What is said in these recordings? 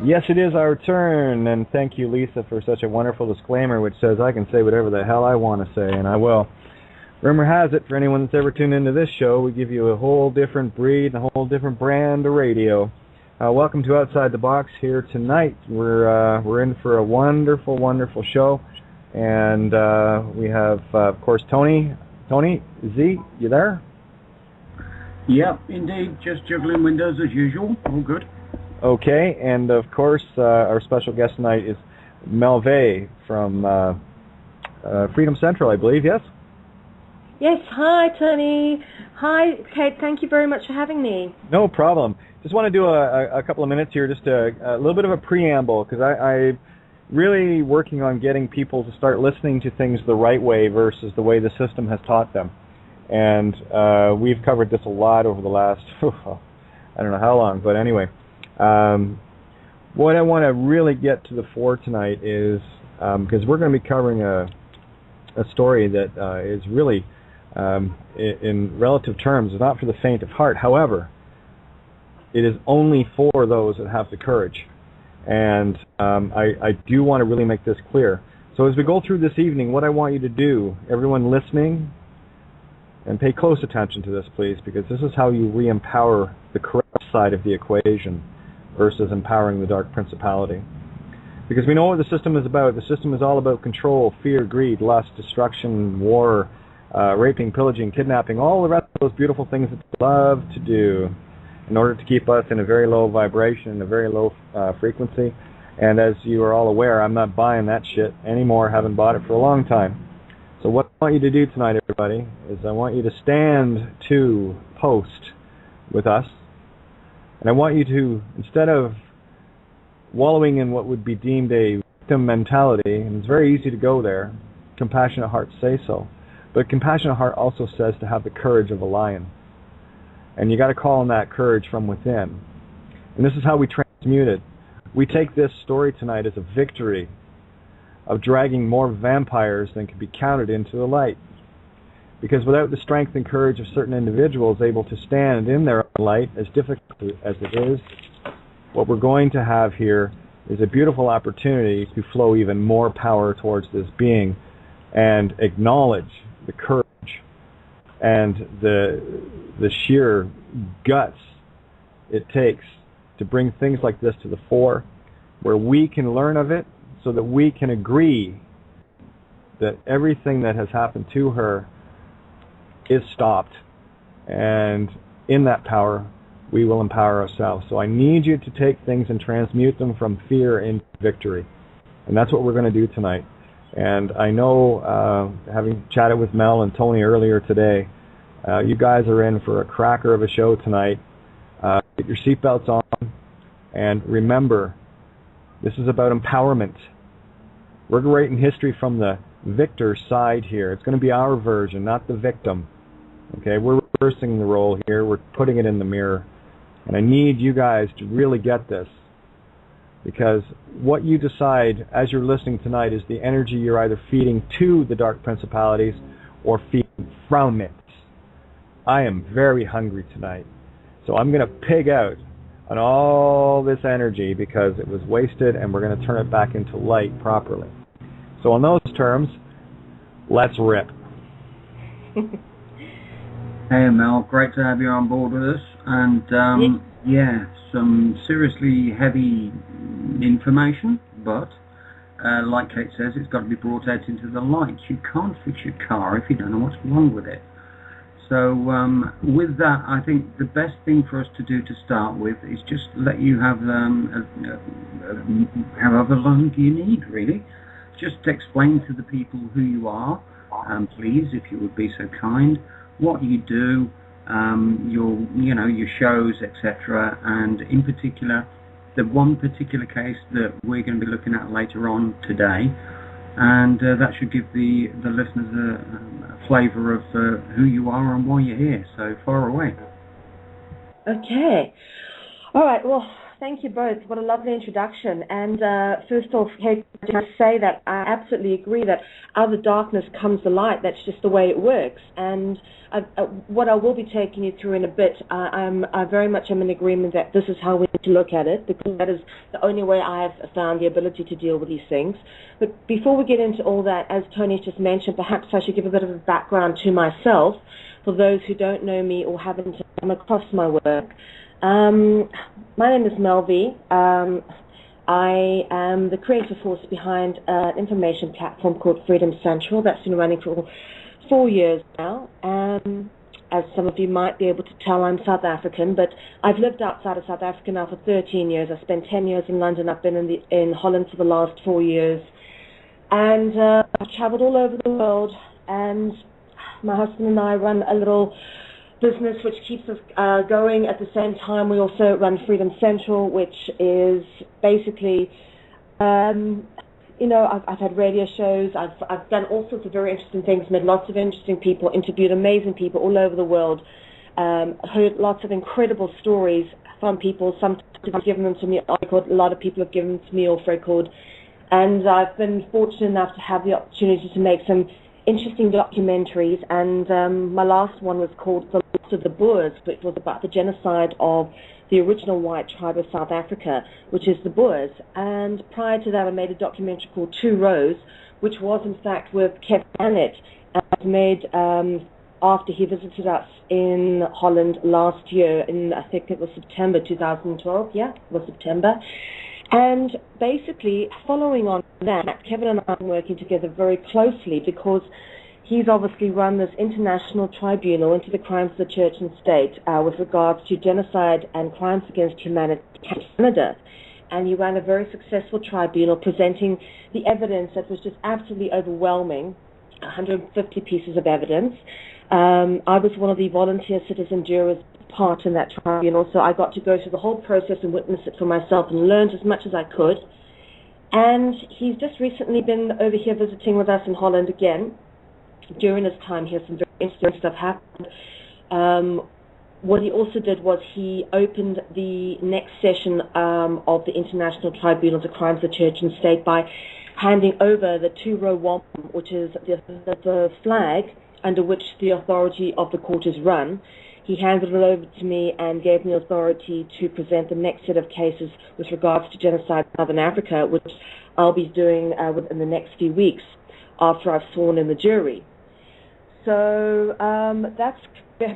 Yes, it is our turn, and thank you, Lisa, for such a wonderful disclaimer which says I can say whatever the hell I want to say, and I will. Rumor has it, for anyone that's ever tuned into this show, we give you a whole different breed, a whole different brand of radio. Welcome to Outside the Box here tonight. We're in for a wonderful, wonderful show, and we have, of course, Tony. Tony, Z, you there? Yep, indeed, just juggling windows as usual, all good. Okay, and of course, our special guest tonight is Mel Ve from Freedom Central, I believe, yes? Yes, hi Tony. Hi Kate, thank you very much for having me. No problem. Just want to do a couple of minutes here, just a little bit of a preamble, because I'm really working on getting people to start listening to things the right way versus the way the system has taught them. And we've covered this a lot over the last, I don't know how long, but anyway. What I want to really get to the fore tonight is, because we're going to be covering a story that is really, in relative terms, not for the faint of heart. However, it is only for those that have the courage. And I do want to really make this clear. So as we go through this evening, what I want you to do, everyone listening, and pay close attention to this, please, because this is how you re-empower the correct side of the equation versus empowering the dark principality. Because we know what the system is about. The system is all about control, fear, greed, lust, destruction, war, raping, pillaging, kidnapping, all the rest of those beautiful things that they love to do in order to keep us in a very low vibration, a very low frequency. And as you are all aware, I'm not buying that shit anymore. Haven't bought it for a long time. So what I want you to do tonight, everybody, is I want you to stand to post with us. And I want you to, instead of wallowing in what would be deemed a victim mentality, and it's very easy to go there, compassionate hearts say so, but compassionate heart also says to have the courage of a lion. And you got to call on that courage from within. And this is how we transmute it. We take this story tonight as a victory of dragging more vampires than can be counted into the light. Because without the strength and courage of certain individuals able to stand in their own light, as difficult as it is, what we're going to have here is a beautiful opportunity to flow even more power towards this being and acknowledge the courage and the sheer guts it takes to bring things like this to the fore, where we can learn of it so that we can agree that everything that has happened to her is stopped, and in that power we will empower ourselves. So I need you to take things and transmute them from fear into victory, and that's what we're going to do tonight. And I know, having chatted with Mel and Tony earlier today, you guys are in for a cracker of a show tonight. Get your seatbelts on, and remember, this is about empowerment. We're writing history from the victor side here. It's going to be our version, not the victim. Okay, we're reversing the role here. We're putting it in the mirror. And I need you guys to really get this. Because what you decide as you're listening tonight is the energy you're either feeding to the dark principalities or feeding from it. I am very hungry tonight. So I'm going to pig out on all this energy because it was wasted, and we're going to turn it back into light properly. So on those terms, let's rip. Hey Mel, great to have you on board with us. And yeah, some seriously heavy information, but like Kate says, it's got to be brought out into the light. You can't fix your car if you don't know what's wrong with it. So with that, I think the best thing for us to do to start with is just let you have however long you need, really. Just explain to the people who you are, please, if you would be so kind, what you do, your shows, etc., and in particular, the one particular case that we're going to be looking at later on today, and that should give the listeners a flavour of who you are and why you're here. So far away. Okay. All right. Well, Thank you both. What a lovely introduction. And first off, Kate, I must say that I absolutely agree that out of the darkness comes the light. That's just the way it works. And what I will be taking you through in a bit, I very much am in agreement that this is how we need to look at it, because that is the only way I have found the ability to deal with these things. But before we get into all that, as Tony just mentioned, perhaps I should give a bit of a background to myself for those who don't know me or haven't come across my work. My name is Mel Ve. I am the creative force behind an information platform called Freedom Central that's been running for 4 years now. As some of you might be able to tell, I'm South African, but I've lived outside of South Africa now for 13 years. I spent 10 years in London. I've been in Holland for the last 4 years. And I've traveled all over the world, and my husband and I run a little business which keeps us going. At the same time, we also run Freedom Central, which is basically, I've had radio shows. I've done all sorts of very interesting things, met lots of interesting people, interviewed amazing people all over the world, heard lots of incredible stories from people. Some have given them to me off record, a lot of people have given them to me off record, and I've been fortunate enough to have the opportunity to make some interesting documentaries, and my last one was called The Lost of the Boers, which was about the genocide of the original white tribe of South Africa, which is the Boers. And prior to that, I made a documentary called Two Rows, which was in fact with Kevin Annett, and it was made after he visited us in Holland last year, in I think it was September 2012, yeah, it was September. And basically, following on that, Kevin and I are working together very closely because he's obviously run this International Tribunal into the crimes of the church and state with regards to genocide and crimes against humanity in Canada. And he ran a very successful tribunal presenting the evidence that was just absolutely overwhelming, 150 pieces of evidence. I was one of the volunteer citizen jurors part in that tribunal, so I got to go through the whole process and witness it for myself and learned as much as I could. And he's just recently been over here visiting with us in Holland again. During his time here, some very interesting stuff happened. What he also did was he opened the next session of the International Tribunal to Crimes of the Church and State by handing over the two-row wampum, which is the flag under which the authority of the court is run. He handed it over to me and gave me authority to present the next set of cases with regards to genocide in Southern Africa, which I'll be doing within the next few weeks after I've sworn in the jury. So that's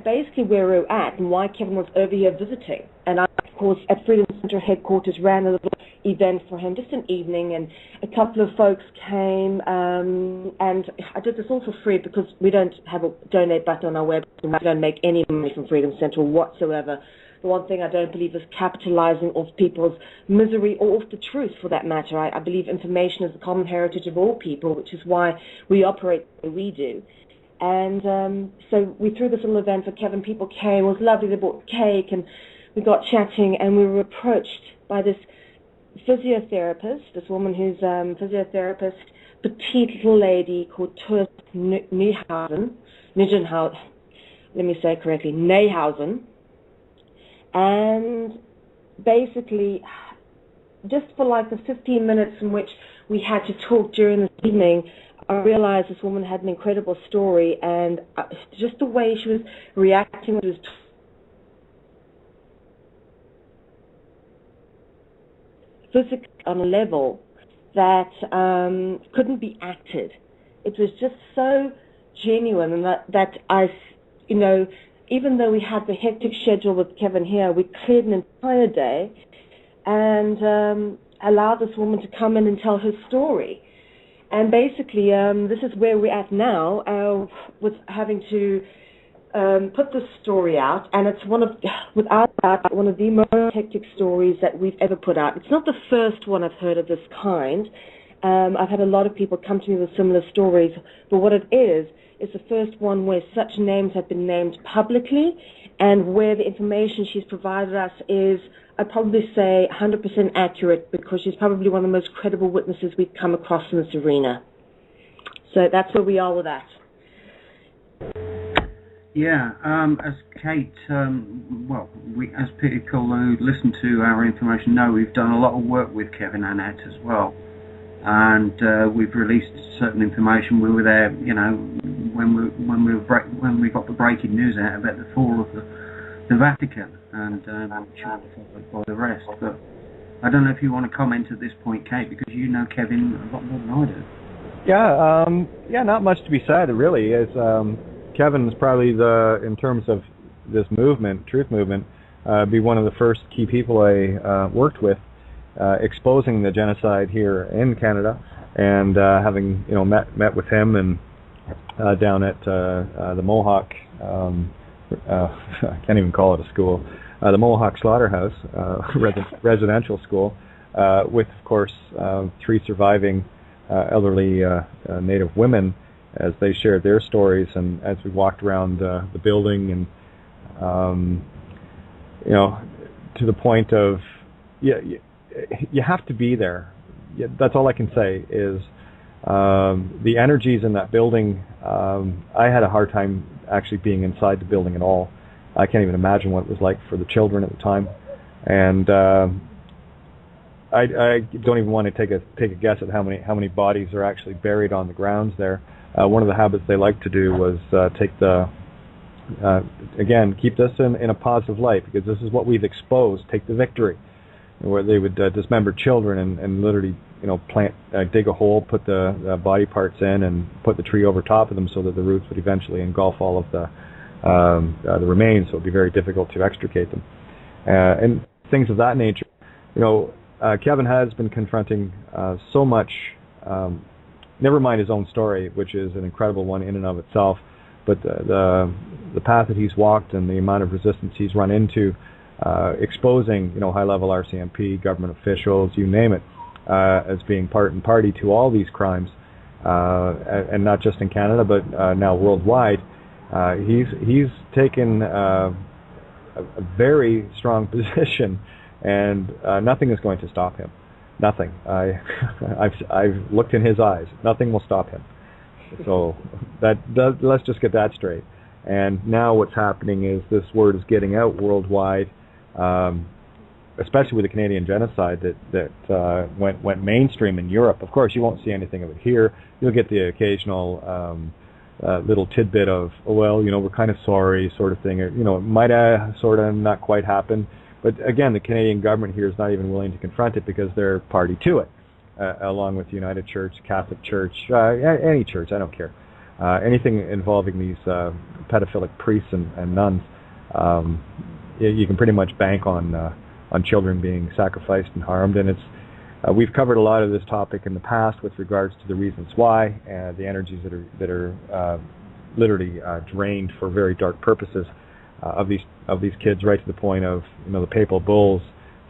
basically where we're at and why Kevin was over here visiting. And I, of course, at Freedom Center headquarters ran a little event for him, just an evening, and a couple of folks came, and I did this all for free because we don't have a donate button on our website. We don't make any money from Freedom Central whatsoever. The one thing I don't believe is capitalizing off people's misery or off the truth, for that matter. I believe information is the common heritage of all people, which is why we operate the way we do. And so we threw this little event for Kevin. People came. It was lovely. They bought cake, and we got chatting, and we were approached by this physiotherapist, this woman who's physiotherapist, petite little lady called Turs Nijhausen, let me say it correctly, Nijhausen. And basically, just for like the 15 minutes in which we had to talk during this evening, I realized this woman had an incredible story, and just the way she was reacting was physically on a level that couldn't be acted. It was just so genuine, and that I, even though we had the hectic schedule with Kevin here, we cleared an entire day and allowed this woman to come in and tell her story. And basically, this is where we're at now, with having to put this story out, and it's without doubt, one of the most hectic stories that we've ever put out. It's not the first one I've heard of this kind. I've had a lot of people come to me with similar stories, but what it is the first one where such names have been named publicly, and where the information she's provided us is, I'd probably say, 100% accurate, because she's probably one of the most credible witnesses we've come across in this arena. So that's where we are with that. Yeah, as Kate, well, as people who listen to our information know, we've done a lot of work with Kevin Annett as well, and we've released certain information. We were there, you know, when we got the breaking news out about the fall of the Vatican, and shortly followed by the rest. But I don't know if you want to comment at this point, Kate, because you know Kevin a lot more than I do. Yeah, not much to be said, really. Is Kevin is probably in terms of this movement, truth movement, be one of the first key people I worked with, exposing the genocide here in Canada, and having met with him and down at the Mohawk, I can't even call it a school, the Mohawk Slaughterhouse, residential school, with of course 3 surviving elderly Native women, as they shared their stories, and as we walked around the building, and to the point of you have to be there. That's all I can say is the energies in that building. I had a hard time actually being inside the building at all. I can't even imagine what it was like for the children at the time, and I don't even want to take a guess at how many bodies are actually buried on the grounds there. One of the habits they like to do was keep this in a positive light, because this is what we've exposed. Take the victory, where they would dismember children and literally dig a hole, put the body parts in, and put the tree over top of them so that the roots would eventually engulf all of the remains. So it would be very difficult to extricate them, and things of that nature. Kevin has been confronting so much. Never mind his own story, which is an incredible one in and of itself, but the path that he's walked and the amount of resistance he's run into, exposing high-level RCMP, government officials, you name it, as being part and party to all these crimes, and not just in Canada but now worldwide. He's taken a very strong position, and nothing is going to stop him. Nothing. I've looked in his eyes. Nothing will stop him. So let's just get that straight. And now what's happening is this word is getting out worldwide, especially with the Canadian genocide that went mainstream in Europe. Of course, you won't see anything of it here. You'll get the occasional little tidbit of, we're kind of sorry, sort of thing. Or, it might sort of not quite happen. But again, the Canadian government here is not even willing to confront it because they're party to it, along with the United Church, Catholic Church, any church, I don't care. Anything involving these pedophilic priests and nuns, you can pretty much bank on children being sacrificed and harmed. And we've covered a lot of this topic in the past with regards to the reasons why, the energies that are literally drained for very dark purposes. Of these kids, right to the point of the papal bulls.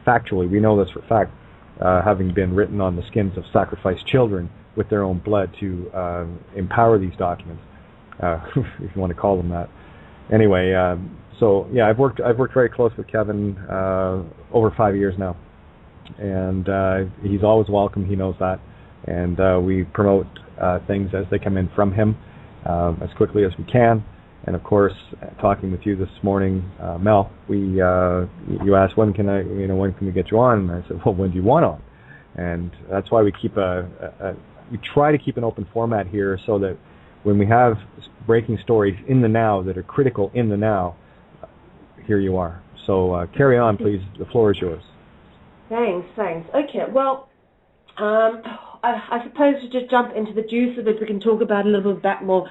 Factually, we know this for fact, having been written on the skins of sacrificed children with their own blood to empower these documents, if you want to call them that. Anyway, so yeah, I've worked very close with Kevin over 5 years now, and he's always welcome. He knows that, and we promote things as they come in from him as quickly as we can. And of course, talking with you this morning, Mel, you asked when can we get you on? And I said, well, when do you want on? And that's why we keep we try to keep an open format here, so that when we have breaking stories in the now that are critical in the now, here you are. So carry on, please. The floor is yours. Thanks. Okay, well, I suppose to just jump into the juice of it, we can talk about a little bit more.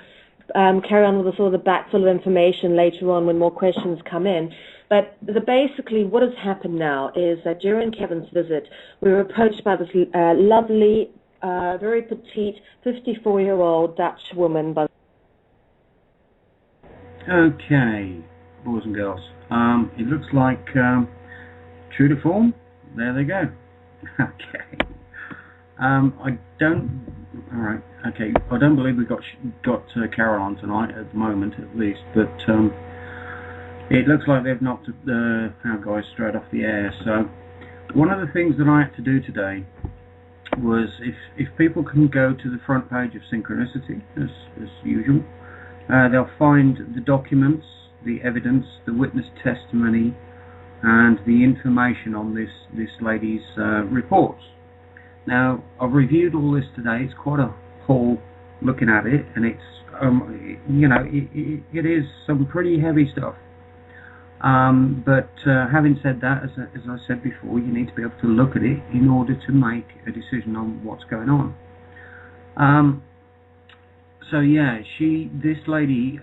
Carry on with the sort of the back full of information later on when more questions come in. But basically what has happened now is that during Kevin's visit, we were approached by this lovely, very petite, 54-year-old Dutch woman. Okay, boys and girls. It looks like true to form. There they go. Okay. All right. Okay. I don't believe we got Carol on tonight at the moment, at least. But it looks like they've knocked our guys straight off the air. So one of the things that I had to do today was, if people can go to the front page of Syncrenicity as usual, they'll find the documents, the evidence, the witness testimony, and the information on this lady's reports. Now, I've reviewed all this today. It's quite a haul looking at it, and it's it is some pretty heavy stuff. But having said that, as I said before, you need to be able to look at it in order to make a decision on what's going on. So yeah, this lady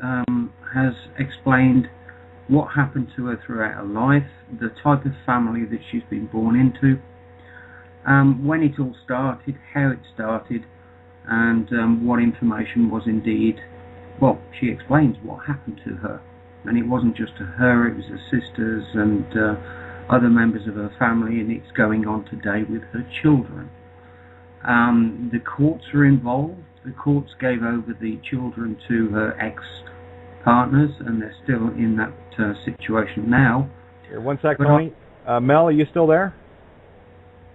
has explained what happened to her throughout her life, the type of family that she's been born into, when it all started, how it started, and what information was indeed, well, she explains what happened to her. And it wasn't just to her, it was her sisters and other members of her family, and it's going on today with her children. The courts are involved. The courts gave over the children to her ex-partners, and they're still in that situation now. Here, one sec, Tony. Mel, are you still there?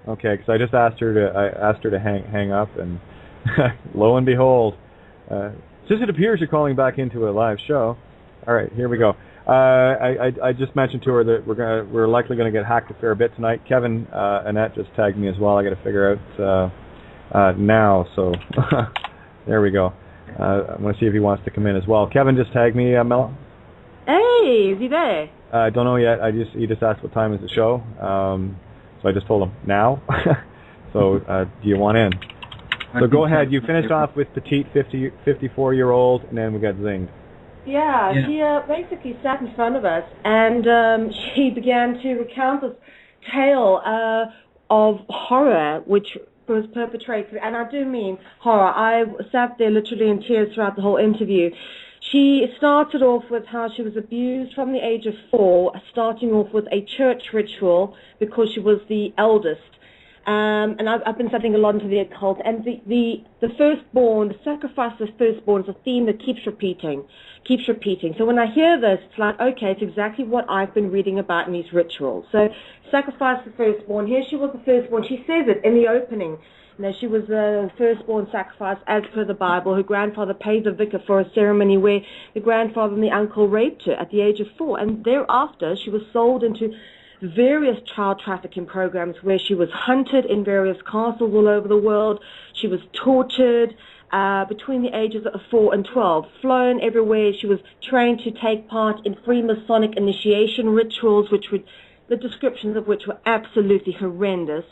Okay, because I just asked her to hang up, and lo and behold, since it appears you're calling back into a live show. All right, here we go. I just mentioned to her that we're likely going to get hacked a fair bit tonight. Kevin Annett just tagged me as well. I got to figure out now. So there we go. I'm going to see if he wants to come in as well. Kevin just tagged me, Mel. Hey, is he there? I don't know yet. He just asked what time is the show. So I just told him now. So do you want in? So go ahead. You finished off with petite 54-year-old, and then we got zinged. Yeah, she basically sat in front of us, and she began to recount this tale of horror, which was perpetrated, and I do mean horror. I sat there literally in tears throughout the whole interview. She started off with how she was abused from the age of 4, starting off with a church ritual because she was the eldest. And I've been studying a lot into the occult, and the firstborn, the sacrifice of firstborn is a theme that keeps repeating. So when I hear this, it's like, okay, it's exactly what I've been reading about in these rituals. So sacrifice the firstborn. Here she was the firstborn. She says it in the opening. You know, she was the firstborn sacrifice as per the Bible. Her grandfather paid the vicar for a ceremony where the grandfather and the uncle raped her at the age of 4. And thereafter, she was sold into various child trafficking programs where she was hunted in various castles all over the world. She was tortured between the ages of 4 and 12, flown everywhere. She was trained to take part in Freemasonic initiation rituals, which would, the descriptions of which were absolutely horrendous.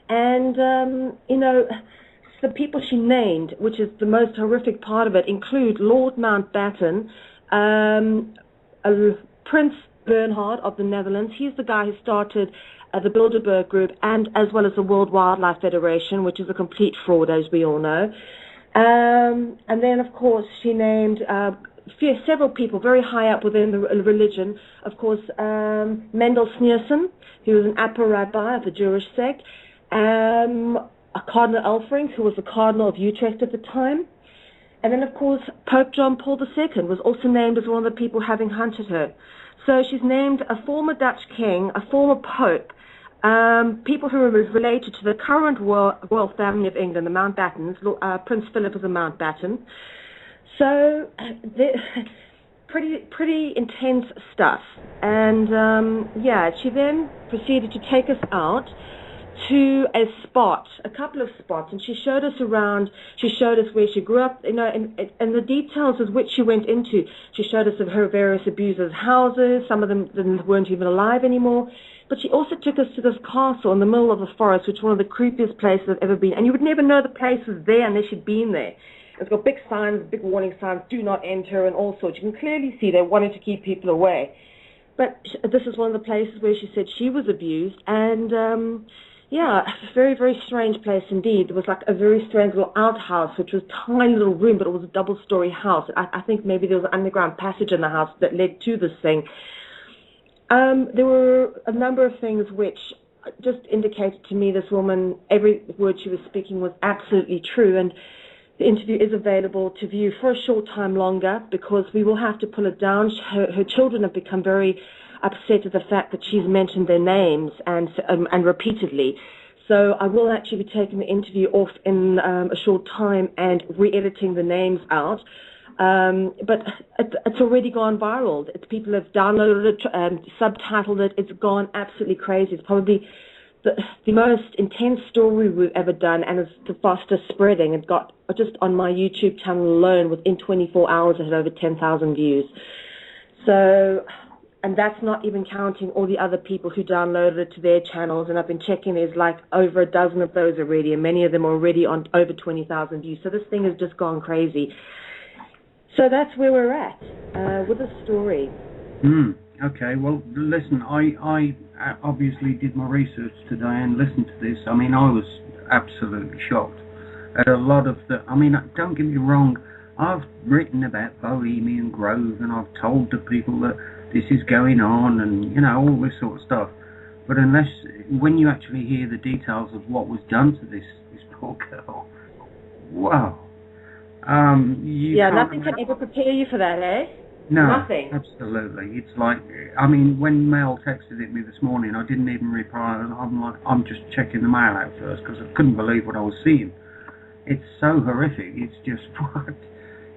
And, the people she named, which is the most horrific part of it, include Lord Mountbatten, Prince Bernhard of the Netherlands. He's the guy who started the Bilderberg group, and as well as the World Wildlife Federation, which is a complete fraud, as we all know. And then, of course, she named several people very high up within the religion. Of course, Mendel Sneerson, who was an upper rabbi of the Jewish sect, Cardinal Elfrink, who was the Cardinal of Utrecht at the time. And then, of course, Pope John Paul II was also named as one of the people having hunted her. So she's named a former Dutch king, a former pope, people who are related to the current royal family of England, the Mountbattens. Prince Philip is a Mountbatten. So pretty intense stuff. And she then proceeded to take us out to a couple of spots, and she showed us around. She showed us where she grew up, and the details of which she went into. She showed us of her various abusers' houses. Some of them weren't even alive anymore. But she also took us to this castle in the middle of the forest, which is one of the creepiest places I've ever been. And you would never know the place was there unless you'd been there. It's got big signs, big warning signs, do not enter, and all sorts. You can clearly see they wanted to keep people away. But this is one of the places where she said she was abused, and a very, very strange place indeed. There was like a very strange little outhouse, which was a tiny little room, but it was a double-story house. I think maybe there was an underground passage in the house that led to this thing. There were a number of things which just indicated to me this woman, every word she was speaking was absolutely true, and the interview is available to view for a short time longer because we will have to pull it down. Her children have become very upset at the fact that she's mentioned their names and repeatedly. So I will actually be taking the interview off in a short time and re-editing the names out. But it's already gone viral. People have downloaded it, subtitled it. It's gone absolutely crazy. It's probably the most intense story we've ever done, and it's the fastest spreading. It got, just on my YouTube channel alone, within 24 hours, it had over 10,000 views. So, and that's not even counting all the other people who downloaded it to their channels, and I've been checking, there's like over a dozen of those already, and many of them are already on over 20,000 views. So this thing has just gone crazy. So that's where we're at with the story. Okay, well, listen, I obviously did my research today and listened to this. I mean, I was absolutely shocked at a lot of the... I mean, don't get me wrong, I've written about Bohemian Grove, and I've told the people that this is going on, and, you know, all this sort of stuff. But when you actually hear the details of what was done to this poor girl, wow. Nothing can ever prepare you for that, eh? No, nothing. Absolutely. It's like, I mean, when Mel texted it me this morning, I didn't even reply. I'm just checking the mail out first because I couldn't believe what I was seeing. It's so horrific. It's just, what?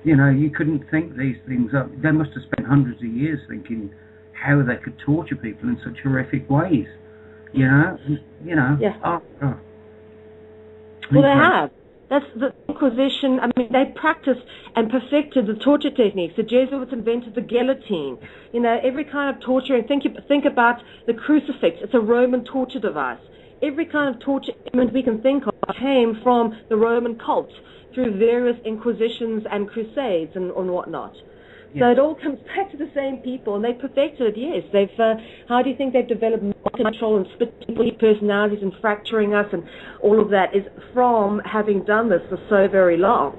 You know, you couldn't think these things up. They must have spent hundreds of years thinking how they could torture people in such horrific ways. You know? Yeah. Oh. Well, they have. That's the Inquisition. I mean, they practiced and perfected the torture techniques. The Jesuits invented the guillotine. You know, every kind of torture. And think about the crucifix. It's a Roman torture device. Every kind of torture element we can think of came from the Roman cult through various inquisitions and crusades and whatnot. Yeah. So it all comes back to the same people, and they perfected it. Yes, how do you think they've developed control and split personalities and fracturing us and all of that is from having done this for so very long.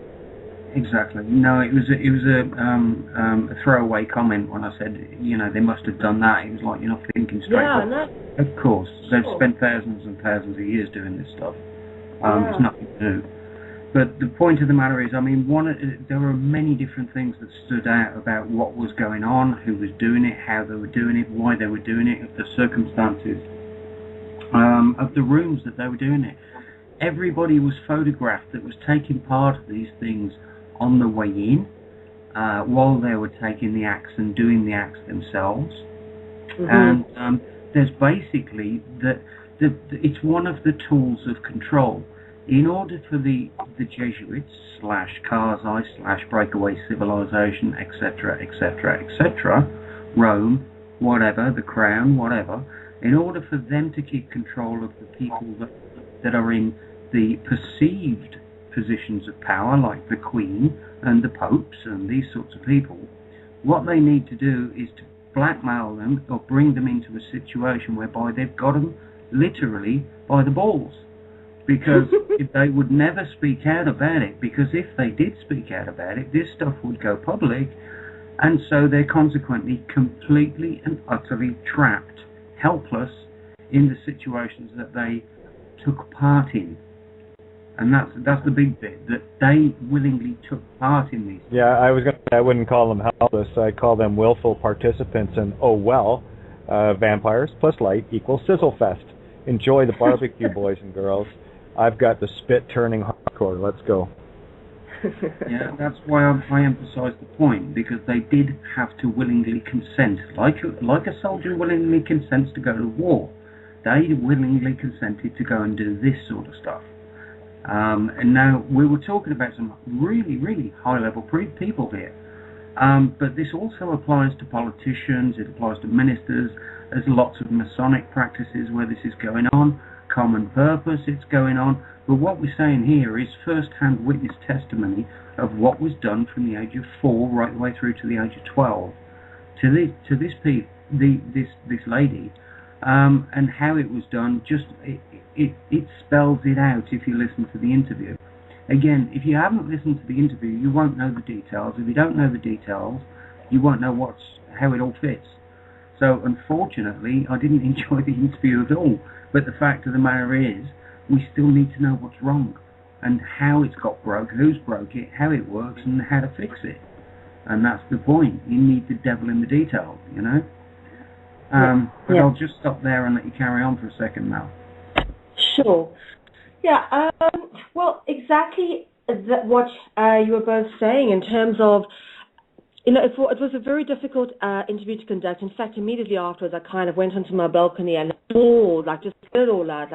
Exactly. No, it was a throwaway comment when I said, you know, they must have done that. It was like, you're not thinking straight. Yeah, no. Of course, they've spent thousands and thousands of years doing this stuff. It's nothing new. But the point of the matter is, I mean, there were many different things that stood out about what was going on, who was doing it, how they were doing it, why they were doing it, the circumstances of the rooms that they were doing it. Everybody was photographed that was taking part of these things on the way in, while they were taking the acts and doing the acts themselves. Mm-hmm. And there's basically it's one of the tools of control. In order for the Jesuits / Karzai / breakaway civilization, etc., etc., etc., Rome, whatever, the crown, whatever, in order for them to keep control of the people that are in the perceived positions of power, like the Queen and the popes and these sorts of people, what they need to do is to blackmail them or bring them into a situation whereby they've got them literally by the balls. Because if they would never speak out about it, because if they did speak out about it, this stuff would go public, and so they're consequently completely and utterly trapped, helpless in the situations that they took part in. And that's the big bit, that they willingly took part in these. Yeah, I wouldn't call them helpless. I'd call them willful participants. And vampires plus light equals sizzle fest. Enjoy the barbecue, boys and girls. I've got the spit-turning hardcore. Let's go. Yeah, that's why I emphasise the point, because they did have to willingly consent. Like a soldier willingly consents to go to war, they willingly consented to go and do this sort of stuff. And now, we were talking about some really, really high-level people here. But this also applies to politicians, it applies to ministers. There's lots of Masonic practices where this is going on. Common purpose, it's going on. But what we're saying here is first-hand witness testimony of what was done from the age of 4 right the way through to the age of 12 to this lady, and how it was done. Just it spells it out if you listen to the interview. Again, if you haven't listened to the interview, you won't know the details. If you don't know the details, you won't know how it all fits. So unfortunately, I didn't enjoy the interview at all. But the fact of the matter is, we still need to know what's wrong and how it's got broke, who's broke it, how it works, and how to fix it. And that's the point. You need the devil in the details, you know? But I'll just stop there and let you carry on for a second now. Sure. Yeah, well, exactly what you were both saying in terms of, you know, it was a very difficult interview to conduct. In fact, immediately afterwards, I kind of went onto my balcony and just let it all out,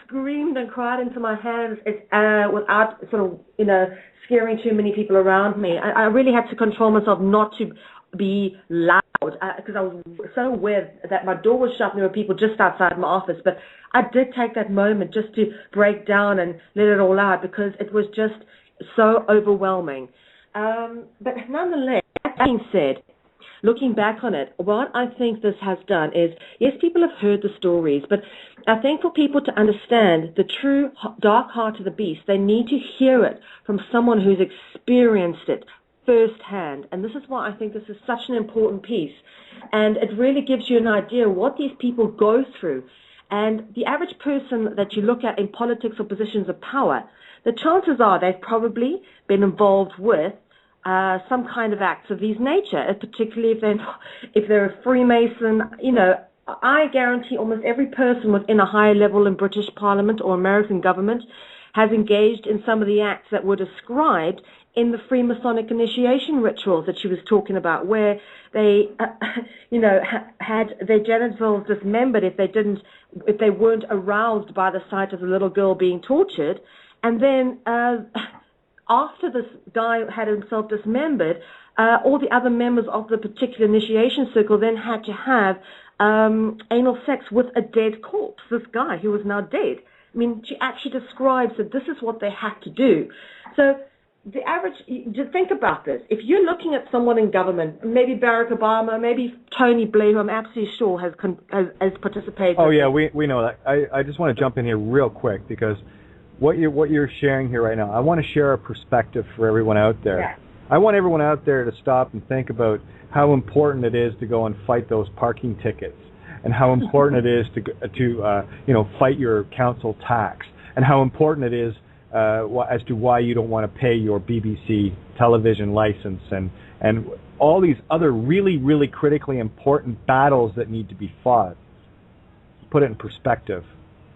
screamed and cried into my hands without sort of, you know, scaring too many people around me. I really had to control myself not to be loud because I was so aware that my door was shut and there were people just outside my office. But I did take that moment just to break down and let it all out because it was just so overwhelming. But nonetheless, that being said, looking back on it, what I think this has done is, yes, people have heard the stories, but I think for people to understand the true dark heart of the beast, they need to hear it from someone who's experienced it firsthand. And this is why I think this is such an important piece. And it really gives you an idea of what these people go through. And the average person that you look at in politics or positions of power, the chances are they've probably been involved with some kind of acts of these nature, particularly if they're a Freemason. You know, I guarantee almost every person within a higher level in British Parliament or American government has engaged in some of the acts that were described in the Freemasonic initiation rituals that she was talking about, where they, had their genitals dismembered if they weren't aroused by the sight of the little girl being tortured, and then after this guy had himself dismembered, all the other members of the particular initiation circle then had to have anal sex with a dead corpse, this guy who was now dead. I mean, she actually describes that this is what they had to do. So the average, just think about this. If you're looking at someone in government, maybe Barack Obama, maybe Tony Blair, who I'm absolutely sure has participated. Oh, yeah, we know that. I just want to jump in here real quick because what you're sharing here right now, I want to share a perspective for everyone out there. Yeah. I want everyone out there to stop and think about how important it is to go and fight those parking tickets, and how important it is to fight your council tax, and how important it is as to why you don't want to pay your BBC television license, and all these other really, really critically important battles that need to be fought. Put it in perspective.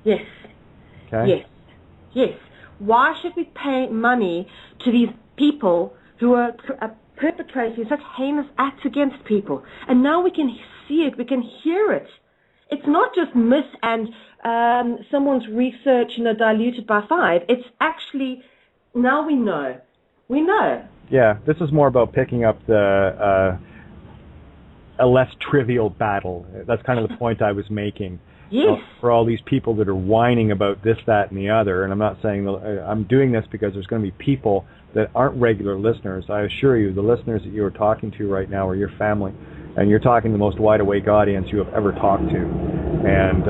Yes. Okay? Yes. Yes. Why should we pay money to these people who are perpetrating such heinous acts against people? And now we can see it, we can hear it. It's not just myth and someone's research, diluted by 5. It's actually, now we know. We know. Yeah, this is more about picking up a less trivial battle. That's kind of the point I was making. Yes. For all these people that are whining about this, that, and the other, and I'm not saying I'm doing this because there's going to be people that aren't regular listeners. I assure you, the listeners that you are talking to right now are your family, and you're talking to the most wide-awake audience you have ever talked to. And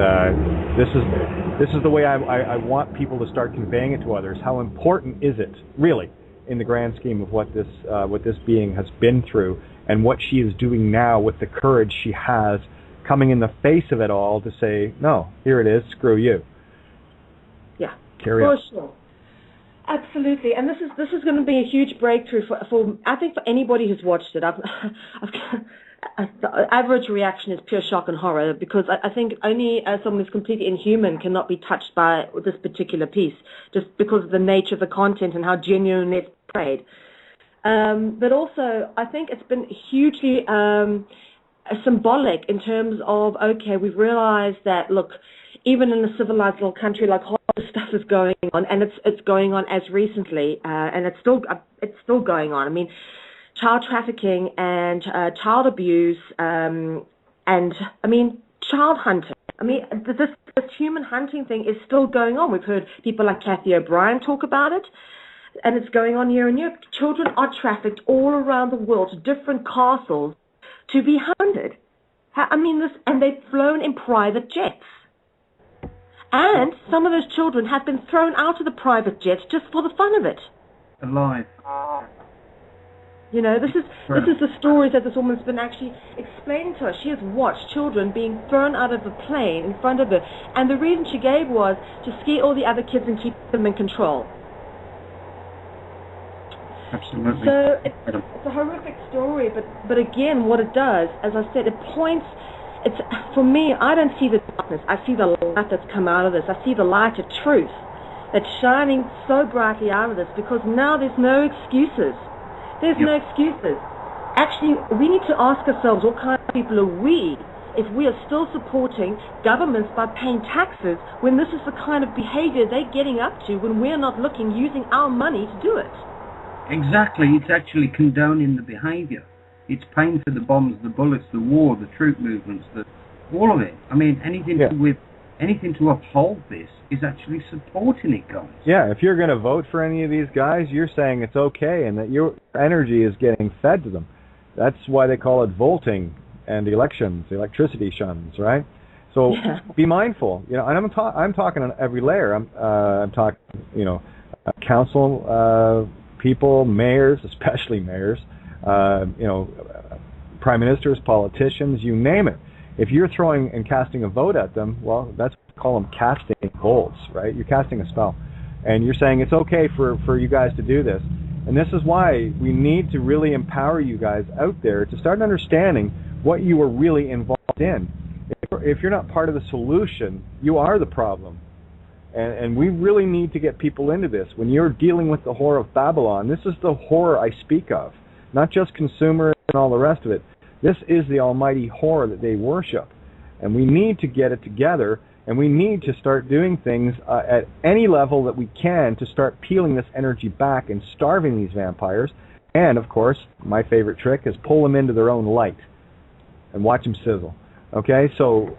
this is the way I want people to start conveying it to others. How important is it, really, in the grand scheme of what this being has been through, and what she is doing now with the courage she has, coming in the face of it all to say, no, here it is, screw you. Yeah, carry on. For sure. Absolutely, and this is going to be a huge breakthrough for I think for anybody who's watched it. The average reaction is pure shock and horror, because I think only someone who's completely inhuman cannot be touched by this particular piece, just because of the nature of the content and how genuine it's portrayed. But also, I think it's been hugely symbolic in terms of, okay, we've realized that, look, even in a civilized little country like Holland, stuff is going on, and it's going on as recently, and it's still going on. I mean, child trafficking and child abuse, and I mean, child hunting. I mean, this human hunting thing is still going on. We've heard people like Kathy O'Brien talk about it, and it's going on year and year. Children are trafficked all around the world to different castles to be hunted. I mean, and they've flown in private jets. And some of those children have been thrown out of the private jets just for the fun of it. Alive. This is the stories that this woman's been actually explaining to us. She has watched children being thrown out of a plane in front of her, and the reason she gave was to scare all the other kids and keep them in control. Absolutely. So it's a horrific story, but again, what it does, as I said, it points. For me, I don't see the darkness. I see the light that's come out of this. I see the light of truth. that's shining so brightly out of this, because now there's no excuses. There's no excuses. Actually, we need to ask ourselves, what kind of people are we if we are still supporting governments by paying taxes when this is the kind of behavior they're getting up to when we're not using our money to do it? Exactly. It's actually condoning the behavior. It's paying for the bombs, the bullets, the war, the troop movements, all of it. I mean, anything to uphold this is actually supporting it, guys. Yeah, if you're going to vote for any of these guys, you're saying it's okay and that your energy is getting fed to them. That's why they call it voting and elections, electricity shuns, right? So be mindful, and I'm talking on every layer. I'm talking, council people, mayors, especially mayors, prime ministers, politicians, you name it. If you're throwing and casting a vote at them, well, that's what we call them, casting votes, right? You're casting a spell, and you're saying it's okay for you guys to do this. And this is why we need to really empower you guys out there to start understanding what you are really involved in. If you're not part of the solution, you are the problem. And we really need to get people into this. When you're dealing with the horror of Babylon, this is the horror I speak of, not just consumerism and all the rest of it. This is the almighty horror that they worship. And we need to get it together, and we need to start doing things at any level that we can to start peeling this energy back and starving these vampires. And, of course, my favorite trick is pull them into their own light and watch them sizzle. Okay, so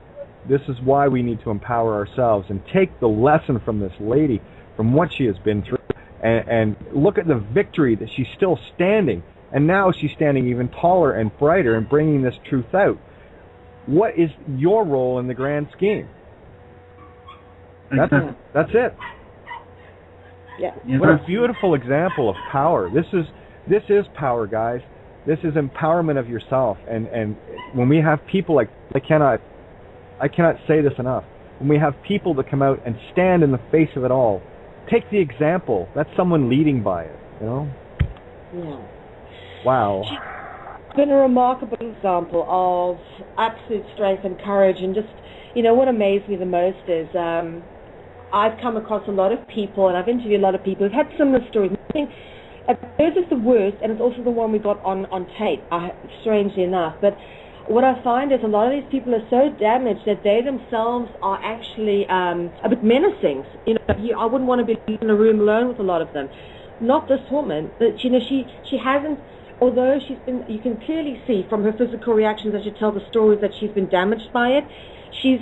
this is why we need to empower ourselves and take the lesson from this lady, from what she has been through, and look at the victory that she's still standing. And now she's standing even taller and brighter and bringing this truth out. What is your role in the grand scheme? That's it. Yeah. What a beautiful example of power. This is power, guys. This is empowerment of yourself. And when we have people like, I cannot say this enough. When we have people that come out and stand in the face of it all, take the example. That's someone leading by it, Yeah. Wow. It's been a remarkable example of absolute strength and courage, and just, what amazed me the most is I've come across a lot of people, and I've interviewed a lot of people who've had similar stories. I think hers is the worst, and it's also the one we got on tape, strangely enough. But what I find is a lot of these people are so damaged that they themselves are actually a bit menacing. I wouldn't want to be in a room alone with a lot of them. Not this woman, but she hasn't. Although you can clearly see from her physical reactions as she tells the stories that she's been damaged by it, she's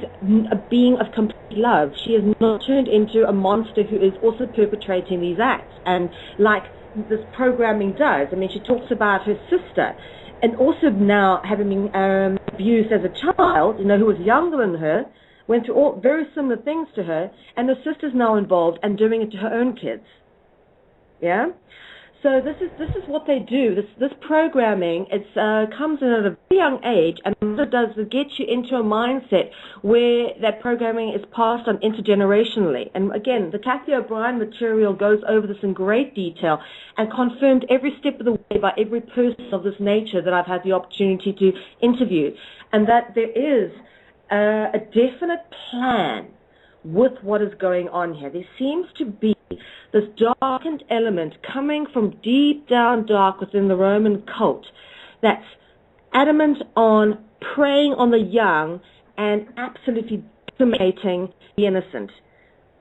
a being of complete love. She has not turned into a monster who is also perpetrating these acts. And like this programming does, she talks about her sister, and also now having been abused as a child, who was younger than her, went through all very similar things to her, and her sister's now involved and doing it to her own kids. Yeah? So this is what they do. This programming, comes in at a very young age, and what it does is get you into a mindset where that programming is passed on intergenerationally. And again, the Kathy O'Brien material goes over this in great detail and confirmed every step of the way by every person of this nature that I've had the opportunity to interview, and that there is a definite plan with what is going on here. There seems to be this darkened element coming from deep down dark within the Roman cult that's adamant on preying on the young and absolutely decimating the innocent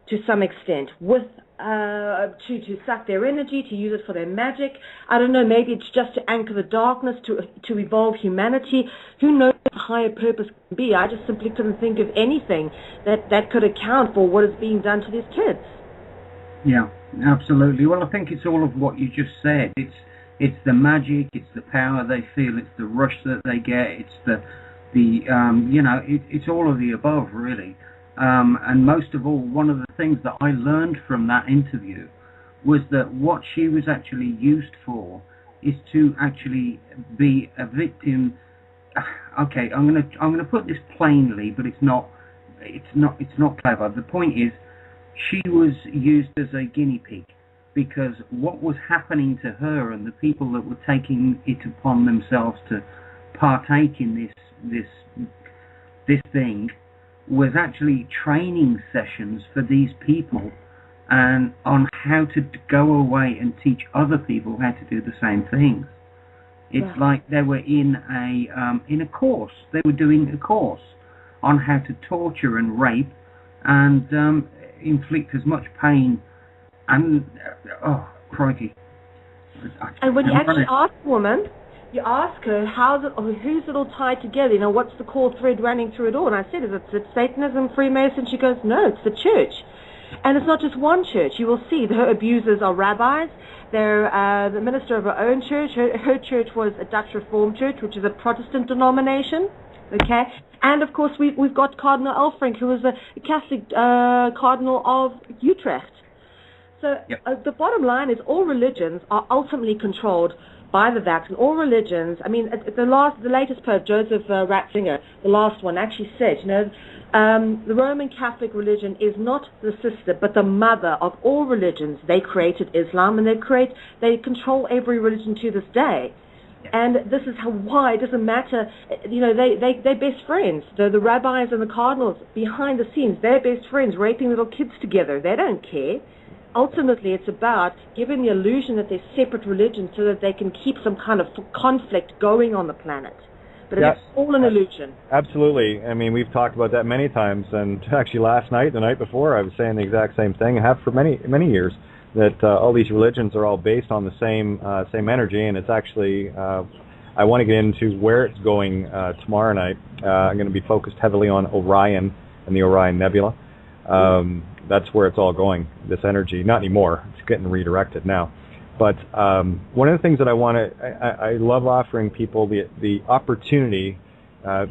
to some extent, with to suck their energy, to use it for their magic. I don't know, maybe it's just to anchor the darkness, to evolve humanity. Who knows what the higher purpose can be? I just simply couldn't think of anything that could account for what is being done to these kids. Yeah, absolutely. Well, I think it's all of what you just said. It's the magic, it's the power they feel, it's the rush that they get, it's it's all of the above, really. And most of all, one of the things that I learned from that interview was that what she was actually used for is to actually be a victim. Okay, I'm gonna put this plainly, but it's not clever. The point is, she was used as a guinea pig, because what was happening to her and the people that were taking it upon themselves to partake in this thing was actually training sessions for these people and on how to go away and teach other people how to do the same things. It's like they were in a course. They were doing a course on how to torture and rape and inflict as much pain and crikey. And when you actually ask a woman, you ask her, who's it all tied together? You know, what's the core thread running through it all? And I said, is it Satanism, Freemason? She goes, no, it's the church. And it's not just one church. You will see her abusers are rabbis. They're the minister of her own church. Her church was a Dutch Reformed church, which is a Protestant denomination. Okay, and of course we've got Cardinal Elfrink, who is a Catholic Cardinal of Utrecht. So the bottom line is all religions are ultimately controlled by the vax, and all religions. I mean, the latest Pope, Joseph Ratzinger, the last one, actually said, you know, the Roman Catholic religion is not the sister, but the mother of all religions. They created Islam, and they control every religion to this day. And this is why it doesn't matter, you know, they're best friends. The rabbis and the cardinals behind the scenes, they're best friends, raping little kids together. They don't care. Ultimately, it's about giving the illusion that they're separate religions so that they can keep some kind of conflict going on the planet. But it's all an illusion. Absolutely. I mean, we've talked about that many times, and actually last night, the night before, I was saying the exact same thing. I have for many years, that all these religions are all based on the same energy, and it's actually, I want to get into where it's going tomorrow night. I'm going to be focused heavily on Orion and the Orion Nebula. That's where it's all going, this energy. Not anymore. It's getting redirected now. But one of the things that I love offering people the opportunity.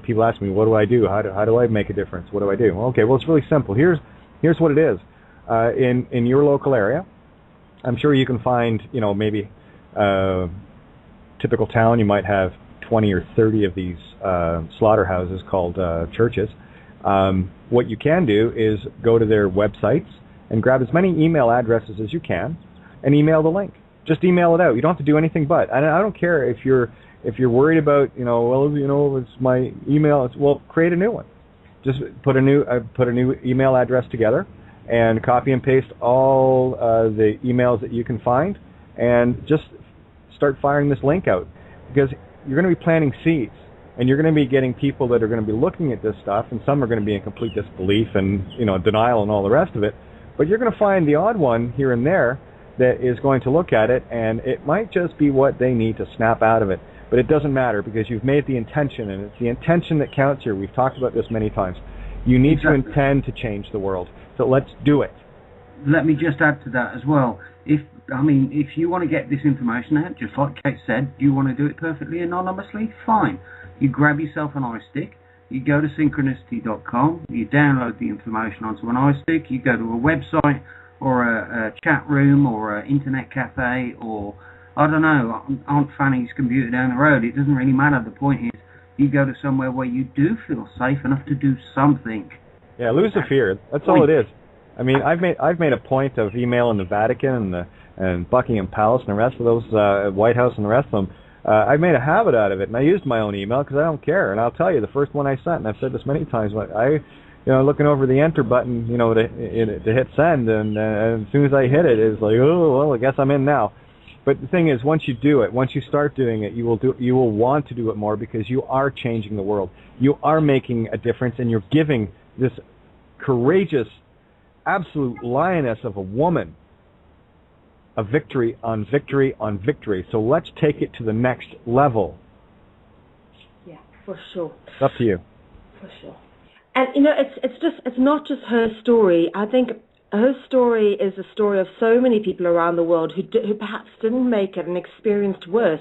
People ask me, what do I do? How do I make a difference? What do I do? Okay, well, it's really simple. Here's what it is. In your local area, I'm sure you can find, you know, maybe typical town, you might have 20 or 30 of these slaughterhouses called churches. What you can do is go to their websites and grab as many email addresses as you can and email the link. Just email it out. You don't have to do anything but. And I don't care if you're worried about, you know, well, you know, it's my email. Well, create a new one. Just put a new email address together and copy and paste all the emails that you can find, and just start firing this link out, because you're going to be planting seeds, and you're going to be getting people that are going to be looking at this stuff, and some are going to be in complete disbelief and, you know, denial and all the rest of it, but you're going to find the odd one here and there that is going to look at it, and it might just be what they need to snap out of it. But it doesn't matter, because you've made the intention, and it's the intention that counts here. We've talked about this many times. You need to intend to change the world. So let's do it. Let me just add to that as well. If you want to get this information out, just like Kate said, you want to do it perfectly anonymously, fine. You grab yourself an iStick, you go to Syncrenicity.com, you download the information onto an iStick, you go to a website or a chat room or an internet cafe or, I don't know, Aunt Fanny's computer down the road. It doesn't really matter. The point is, you go to somewhere where you do feel safe enough to do something. Yeah, lose the fear. That's all it is. I mean, I've made a point of emailing the Vatican and Buckingham Palace and the rest of those, White House and the rest of them. I've made a habit out of it, and I used my own email because I don't care. And I'll tell you, the first one I sent, and I've said this many times, looking over the enter button, you know, to hit send, and as soon as I hit it, it's like, oh, well, I guess I'm in now. But the thing is, once you do it, once you start doing it, you will want to do it more, because you are changing the world. You are making a difference, and you're giving this courageous, absolute lioness of a woman a victory on victory on victory. So let's take it to the next level. Yeah, for sure. It's up to you. For sure. And you know, it's not just her story. I think her story is a story of so many people around the world who perhaps didn't make it and experienced worse.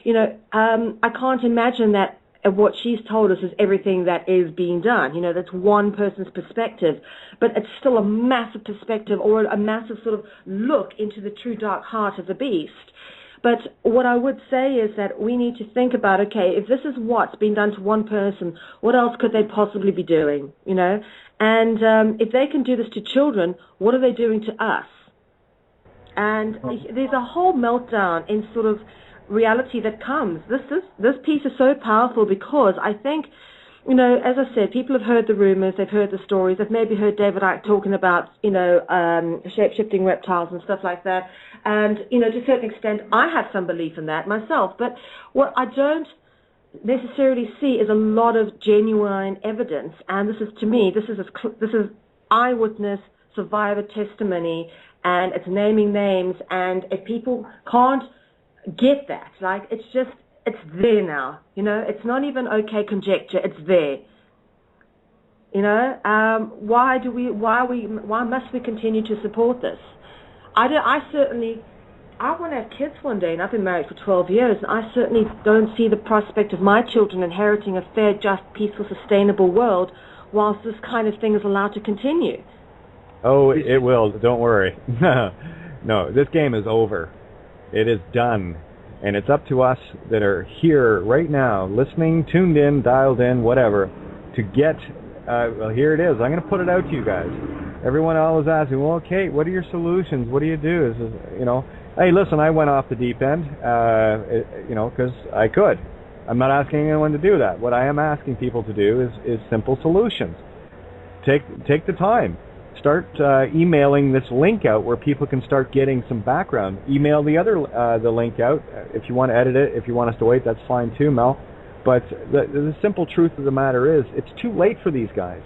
You know, I can't imagine that what she's told us is everything that is being done. You know, that's one person's perspective, but it's still a massive perspective, or a massive sort of look into the true dark heart of the beast. But what I would say is that we need to think about, okay, if this is what's been done to one person, what else could they possibly be doing, you know? And if they can do this to children, what are they doing to us? And there's a whole meltdown in sort of reality that comes. This piece is so powerful, because I think you know, as I said, people have heard the rumors, they've heard the stories, they've maybe heard David Icke talking about, you know, shape-shifting reptiles and stuff like that. And, you know, to a certain extent, I have some belief in that myself. But what I don't necessarily see is a lot of genuine evidence. And this is, to me, this is eyewitness survivor testimony, and it's naming names. And if people can't get that, like, it's there now, you know. It's not even okay conjecture. It's there, you know. Why must we continue to support this? I want to have kids one day, and I've been married for 12 years, and I certainly don't see the prospect of my children inheriting a fair, just, peaceful, sustainable world whilst this kind of thing is allowed to continue. Oh, it will. Don't worry. No, this game is over. It is done. And it's up to us that are here right now, listening, tuned in, dialed in, whatever, to get, well, here it is. I'm going to put it out to you guys. Everyone always asks me, well, Kate, what are your solutions? What do you do? You know, hey, listen, I went off the deep end, you know, because I could. I'm not asking anyone to do that. What I am asking people to do is simple solutions. Take the time. Start emailing this link out where people can start getting some background. Email the link out if you want to edit it. If you want us to wait, that's fine too, Mel. But the simple truth of the matter is, it's too late for these guys.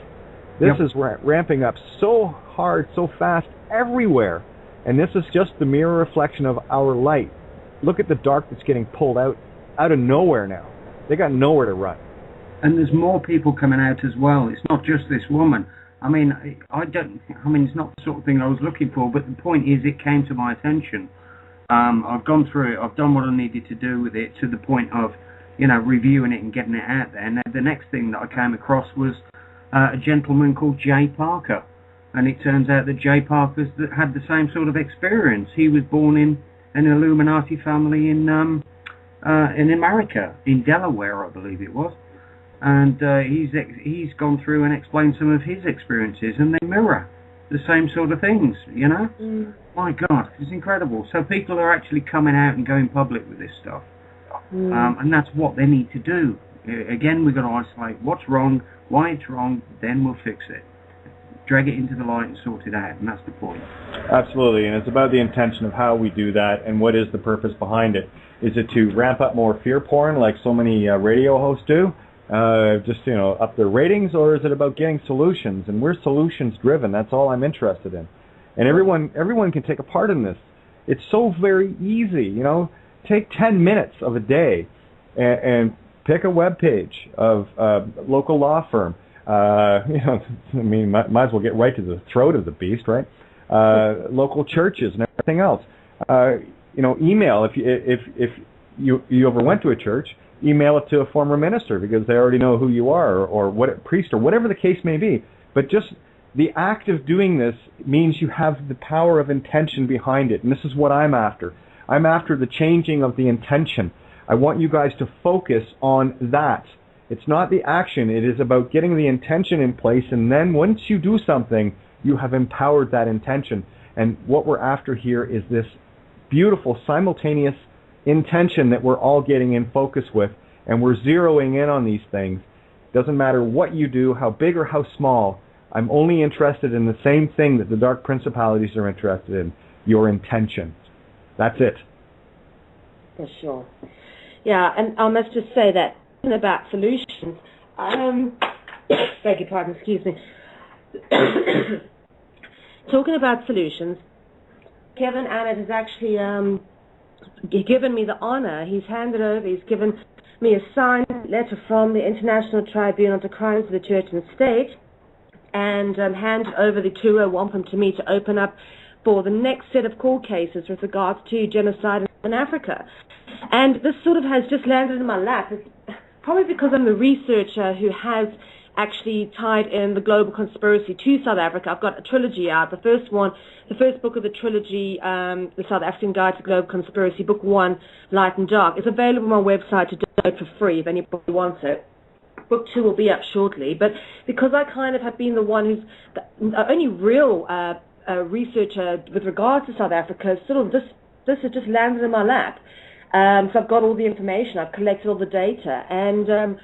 This is ramping up so hard, so fast, everywhere. And this is just the mirror reflection of our light. Look at the dark that's getting pulled out of nowhere now. They got nowhere to run. And there's more people coming out as well. It's not just this woman. I mean, it's not the sort of thing I was looking for, but the point is, it came to my attention. I've gone through it. I've done what I needed to do with it to the point of, you know, reviewing it and getting it out there. And the next thing that I came across was a gentleman called Jay Parker. And it turns out that Jay Parker's had the same sort of experience. He was born in an Illuminati family in America, in Delaware, I believe it was. And he's gone through and explained some of his experiences, and they mirror the same sort of things, you know? My God, it's incredible. So people are actually coming out and going public with this stuff. And that's what they need to do. Again, we've got to isolate what's wrong, why it's wrong, then we'll fix it. Drag it into the light and sort it out, and that's the point. Absolutely, and it's about the intention of how we do that and what is the purpose behind it. Is it to ramp up more fear porn like so many radio hosts do? Just, you know, up their ratings, or is it about getting solutions? And we're solutions driven. That's all I'm interested in. And everyone can take a part in this. It's so very easy, you know. Take 10 minutes of a day and pick a web page of a local law firm. You know, I mean, might as well get right to the throat of the beast, right? Local churches and everything else. You know, email if you ever went to a church. Email it to a former minister because they already know who you are, or what priest, or whatever the case may be. But just the act of doing this means you have the power of intention behind it, and this is what I'm after. I'm after the changing of the intention. I want you guys to focus on that. It's not the action. It is about getting the intention in place, and then once you do something, you have empowered that intention. And what we're after here is this beautiful simultaneous intention that we're all getting in focus with, and we're zeroing in on these things. Doesn't matter what you do, how big or how small. I'm only interested in the same thing that the dark principalities are interested in, your intention. That's it. For sure. Yeah, and I must just say that about solutions, beg your pardon, excuse me. Talking about solutions, Kevin Annett has actually given me the honor. He's handed over, he's given me a signed letter from the International Tribunal to Crimes of the Church and State, and handed over the 201 wampum to me to open up for the next set of court cases with regards to genocide in Africa. And this sort of has just landed in my lap. It's probably because I'm the researcher who has actually tied in the global conspiracy to South Africa. I've got a trilogy out. The first book of the trilogy, The South African Guide to Global Conspiracy, Book 1, Light and Dark, is available on my website to download for free if anybody wants it. Book 2 will be up shortly. But because I kind of have been the one who's the only real researcher with regards to South Africa, sort of this has just landed in my lap. So I've got all the information. I've collected all the data. And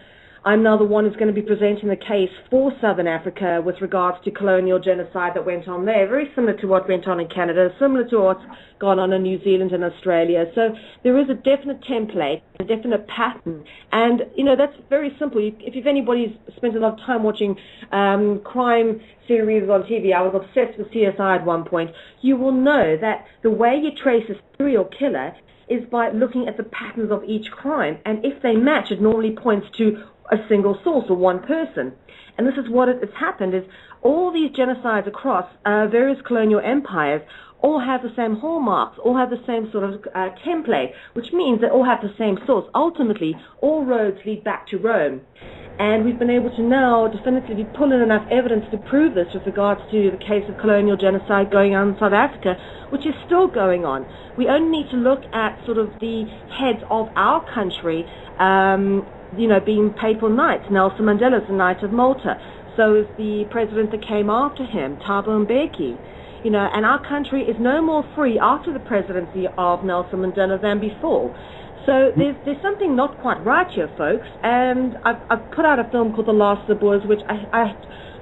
I'm now the one who's going to be presenting the case for Southern Africa with regards to colonial genocide that went on there, very similar to what went on in Canada, similar to what's gone on in New Zealand and Australia. So there is a definite template, a definite pattern, and that's very simple. If anybody's spent a lot of time watching crime series on TV, I was obsessed with CSI at one point, you will know that the way you trace a serial killer is by looking at the patterns of each crime, and if they match, it normally points to a single source or one person. And this is what has happened, is all these genocides across various colonial empires all have the same hallmarks, all have the same sort of template, which means they all have the same source. Ultimately, all roads lead back to Rome. And we've been able to now definitively pull in enough evidence to prove this with regards to the case of colonial genocide going on in South Africa, which is still going on. We only need to look at sort of the heads of our country, being papal knights. Nelson Mandela is the Knight of Malta. So is the president that came after him, Thabo Mbeki. And our country is no more free after the presidency of Nelson Mandela than before. So there's something not quite right here, folks. And I've put out a film called The Last of the Boers, which I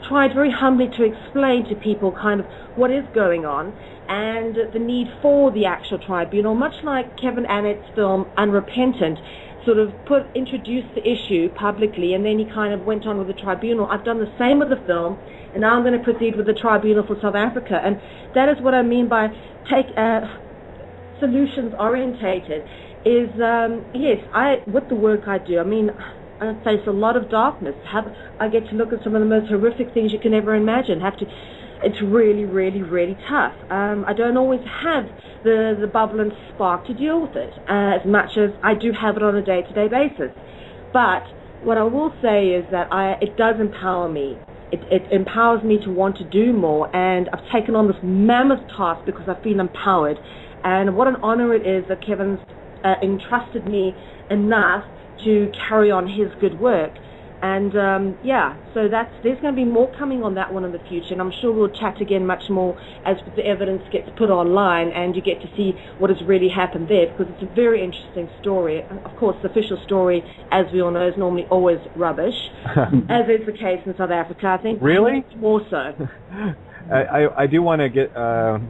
tried very humbly to explain to people kind of what is going on and the need for the actual tribunal, much like Kevin Annett's film Unrepentant, sort of introduced the issue publicly, and then he kind of went on with the tribunal. I've done the same with the film, and now I'm going to proceed with the tribunal for South Africa. And that is what I mean by solutions orientated. Is with the work I do, I face a lot of darkness. I get to look at some of the most horrific things you can ever imagine. It's really, really, really tough. I don't always have the bubble and spark to deal with it as much as I do have it on a day-to-day basis. But what I will say is that it does empower me. It empowers me to want to do more, and I've taken on this mammoth task because I feel empowered. And what an honor it is that Kevin's entrusted me enough to carry on his good work. And so there's going to be more coming on that one in the future, and I'm sure we'll chat again much more as the evidence gets put online and you get to see what has really happened there, because it's a very interesting story. Of course, the official story, as we all know, is normally always rubbish, as is the case in South Africa, I think. Really? More so. I do want to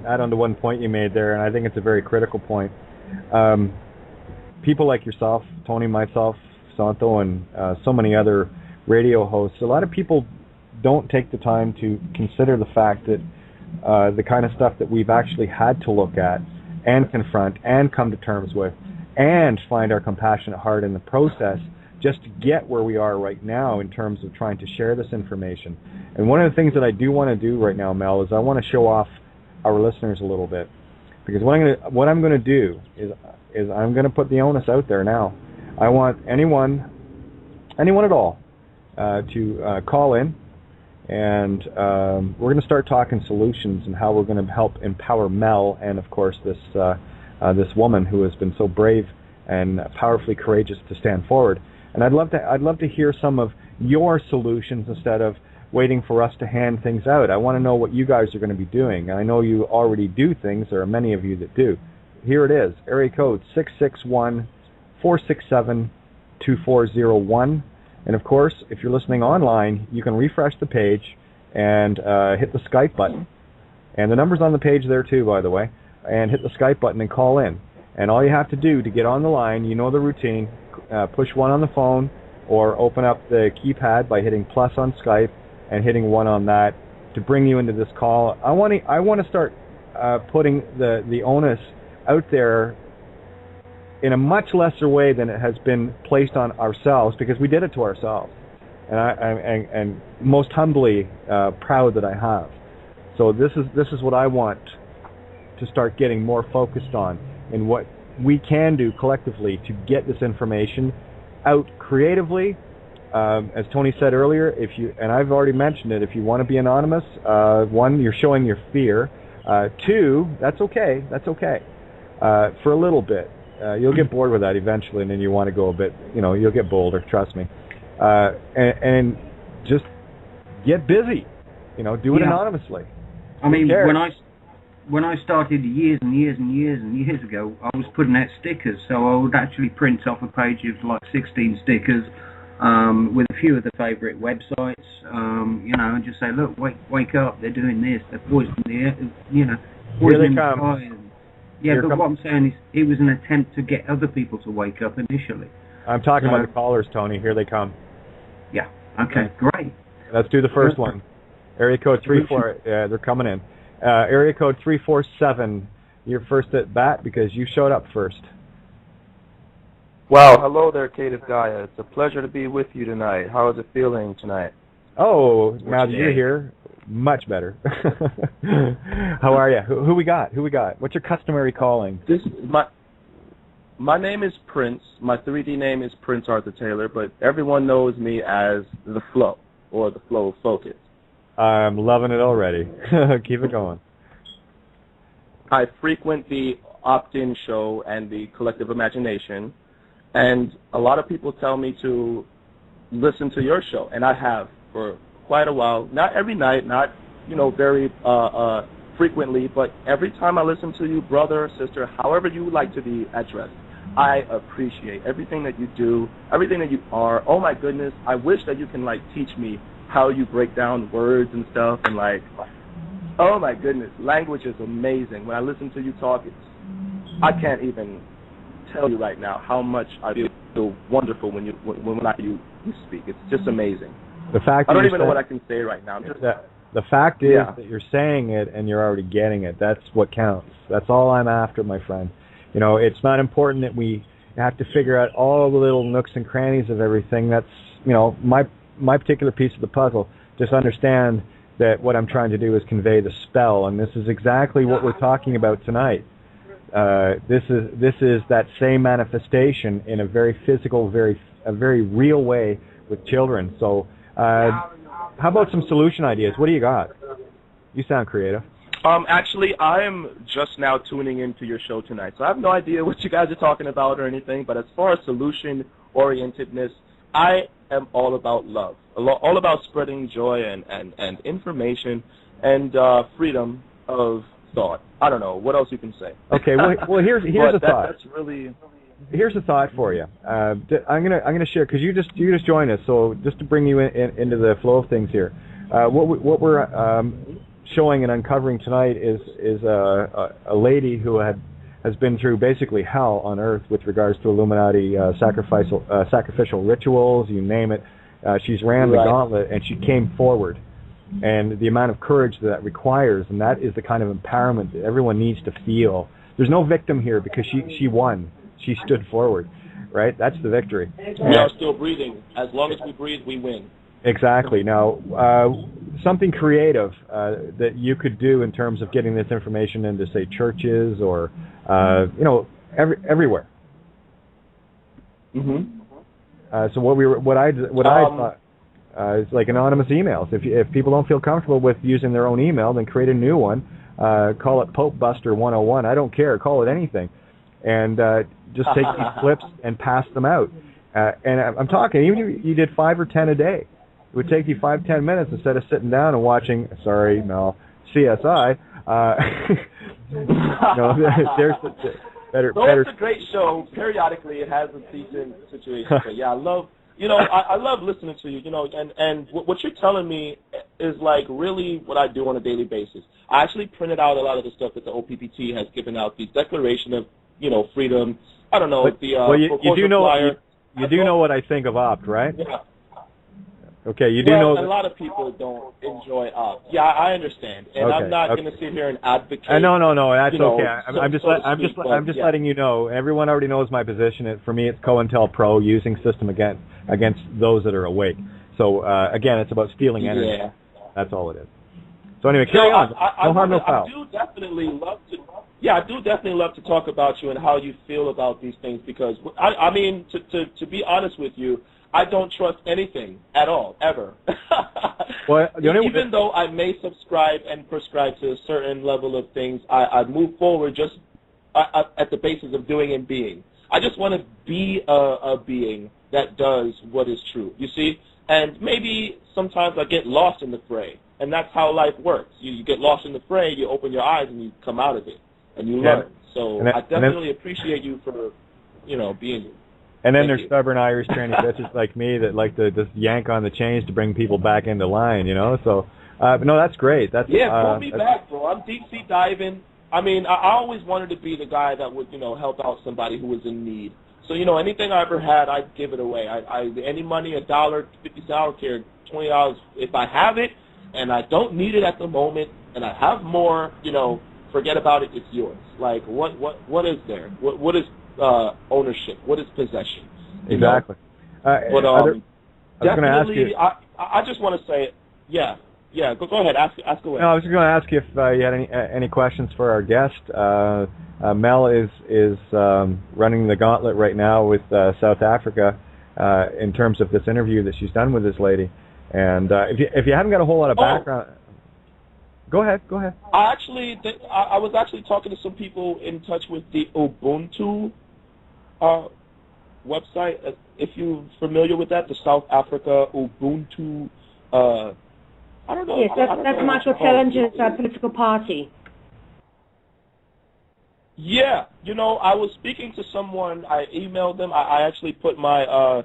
add on to one point you made there, and I think it's a very critical point. People like yourself, Tony, myself, Santo, and so many other radio hosts, a lot of people don't take the time to consider the fact that the kind of stuff that we've actually had to look at and confront and come to terms with and find our compassionate heart in the process just to get where we are right now in terms of trying to share this information. And one of the things that I do want to do right now, Mel, is I want to show off our listeners a little bit, because what I'm going to do is I'm going to put the onus out there now. I want anyone at all, to call in, and we're going to start talking solutions and how we're going to help empower Mel and, of course, this woman who has been so brave and powerfully courageous to stand forward. And I'd love to hear some of your solutions instead of waiting for us to hand things out. I want to know what you guys are going to be doing. I know you already do things. There are many of you that do. Here it is, area code 661-467-2401. And of course, if you're listening online, you can refresh the page and hit the Skype button. And the number's on the page there too, by the way. And hit the Skype button and call in. And all you have to do to get on the line, you know the routine, push 1 on the phone or open up the keypad by hitting plus on Skype and hitting 1 on that to bring you into this call. I want to start putting the onus out there in a much lesser way than it has been placed on ourselves, because we did it to ourselves. And I'm most humbly proud that I have. So this is what I want to start getting more focused on, and what we can do collectively to get this information out creatively. As Tony said earlier, and I've already mentioned it, if you want to be anonymous, 1, you're showing your fear. 2, that's okay. For a little bit. You'll get bored with that eventually, and then you want to go a bit, you'll get bolder, trust me. And just get busy, do it anonymously. I mean, when I started years and years and years and years ago, I was putting out stickers, so I would actually print off a page of like 16 stickers, with a few of the favourite websites, and just say, look, wake up, they're doing this, they're poisoning the air, poisoning the sky. Yeah, but what I'm saying is it was an attempt to get other people to wake up initially. I'm talking about the callers, Tony. Here they come. Yeah, okay, great. Let's do the first one. Area code 34, they're coming in. Area code 347, you're first at bat because you showed up first. Wow, hello there, Kate of Gaia. It's a pleasure to be with you tonight. How is it feeling tonight? Oh, now that you're here, much better. How are you? Who we got? What's your customary calling? My name is Prince. My 3D name is Prince Arthur Taylor, but everyone knows me as The Flow, or The Flow of Focus. I'm loving it already. Keep it going. I frequent the Opt-In show and the Collective Imagination, and a lot of people tell me to listen to your show, and I have for quite a while. Not every night, not very frequently, but every time I listen to you, brother or sister, however you would like to be addressed, I appreciate everything that you do, everything that you are. Oh my goodness, I wish that you can teach me how you break down words and stuff, and oh my goodness, language is amazing. When I listen to you talk, I can't even tell you right now how much I feel wonderful when you speak. It's just amazing. The fact I don't even know what I can say right now. The fact is that you're saying it and you're already getting it. That's what counts. That's all I'm after, my friend. It's not important that we have to figure out all the little nooks and crannies of everything. That's, my particular piece of the puzzle. Just understand that what I'm trying to do is convey the spell, and this is exactly what we're talking about tonight. This is that same manifestation in a very physical, a very real way with children. So, how about some solution ideas? What do you got? You sound creative. Actually, I am just now tuning into your show tonight, so I have no idea what you guys are talking about or anything, but as far as solution-orientedness, I am all about love, all about spreading joy and information and freedom of thought. I don't know. What else you can say? Okay, well here's a thought. That's really... Here's a thought for you. I'm gonna share, because you just joined us, so just to bring you into the flow of things here. What we're showing and uncovering tonight is a lady who has been through basically hell on earth with regards to Illuminati sacrificial rituals, you name it. She's ran the gauntlet, and she came forward. And the amount of courage that requires, and that is the kind of empowerment that everyone needs to feel. There's no victim here because she won. She stood forward, right? That's the victory. We are still breathing. As long as we breathe, we win. Exactly. Now, something creative that you could do in terms of getting this information into, say, churches or, everywhere. Mm-hmm. So what I thought is like anonymous emails. If people don't feel comfortable with using their own email, then create a new one. Call it Pope Buster 101. I don't care. Call it anything, and just take these clips and pass them out. And I'm talking, even if you did 5 or 10 a day, it would take you 5-10 minutes instead of sitting down and watching. Sorry, Mel, CSI. There's better. It's a great show. Periodically, it has a decent situation. But yeah, I love listening to you. And what you're telling me is really what I do on a daily basis. I actually printed out a lot of the stuff that the OPPT has given out, the Declaration of Freedom. I don't know, you do know flyer. You do know what I think of Opt, right? Yeah. Okay, you do know. A lot of people don't enjoy Opt. Yeah, I understand, and I'm not going to sit here and advocate. No, that's okay. I'm just letting you know. Everyone already knows my position. For me, it's COINTELPRO, using system against those that are awake. So again, it's about stealing energy. Yeah. That's all it is. So anyway, carry on. No harm, no foul. I do definitely love to talk about you and how you feel about these things, because I mean, to be honest with you, I don't trust anything at all, ever. Well, even though I may subscribe and prescribe to a certain level of things, I move forward just at the basis of doing and being. I just want to be a being that does what is true, you see? And maybe sometimes I get lost in the fray, and that's how life works. You get lost in the fray, you open your eyes, and you come out of it, and you learn. So I definitely appreciate you for, being you. And then Thank there's you. stubborn Irish tranny bitches like me that like to just yank on the chains to bring people back into line, you know. So, but no, that's great. That's pull me back, bro. I'm deep sea diving. I mean, I always wanted to be the guy that would, help out somebody who was in need. So, anything I ever had, I'd give it away. Any money, $1, $50, I don't care, $20. If I have it and I don't need it at the moment, and I have more, forget about it. It's yours. Like, what is there? What is ownership? What is possession? Exactly. But definitely, I just want to say, yeah. Go ahead. Ask away. No, I was just going to ask you if you had any questions for our guest. Mel is running the gauntlet right now with South Africa in terms of this interview that she's done with this lady. And if you haven't got a whole lot of background, go ahead. I was actually talking to some people in touch with the Ubuntu website. If you're familiar with that, the South Africa Ubuntu. I don't know. Yes, that's Michael Challenger's political party. Yeah, I was speaking to someone. I emailed them. I actually put my on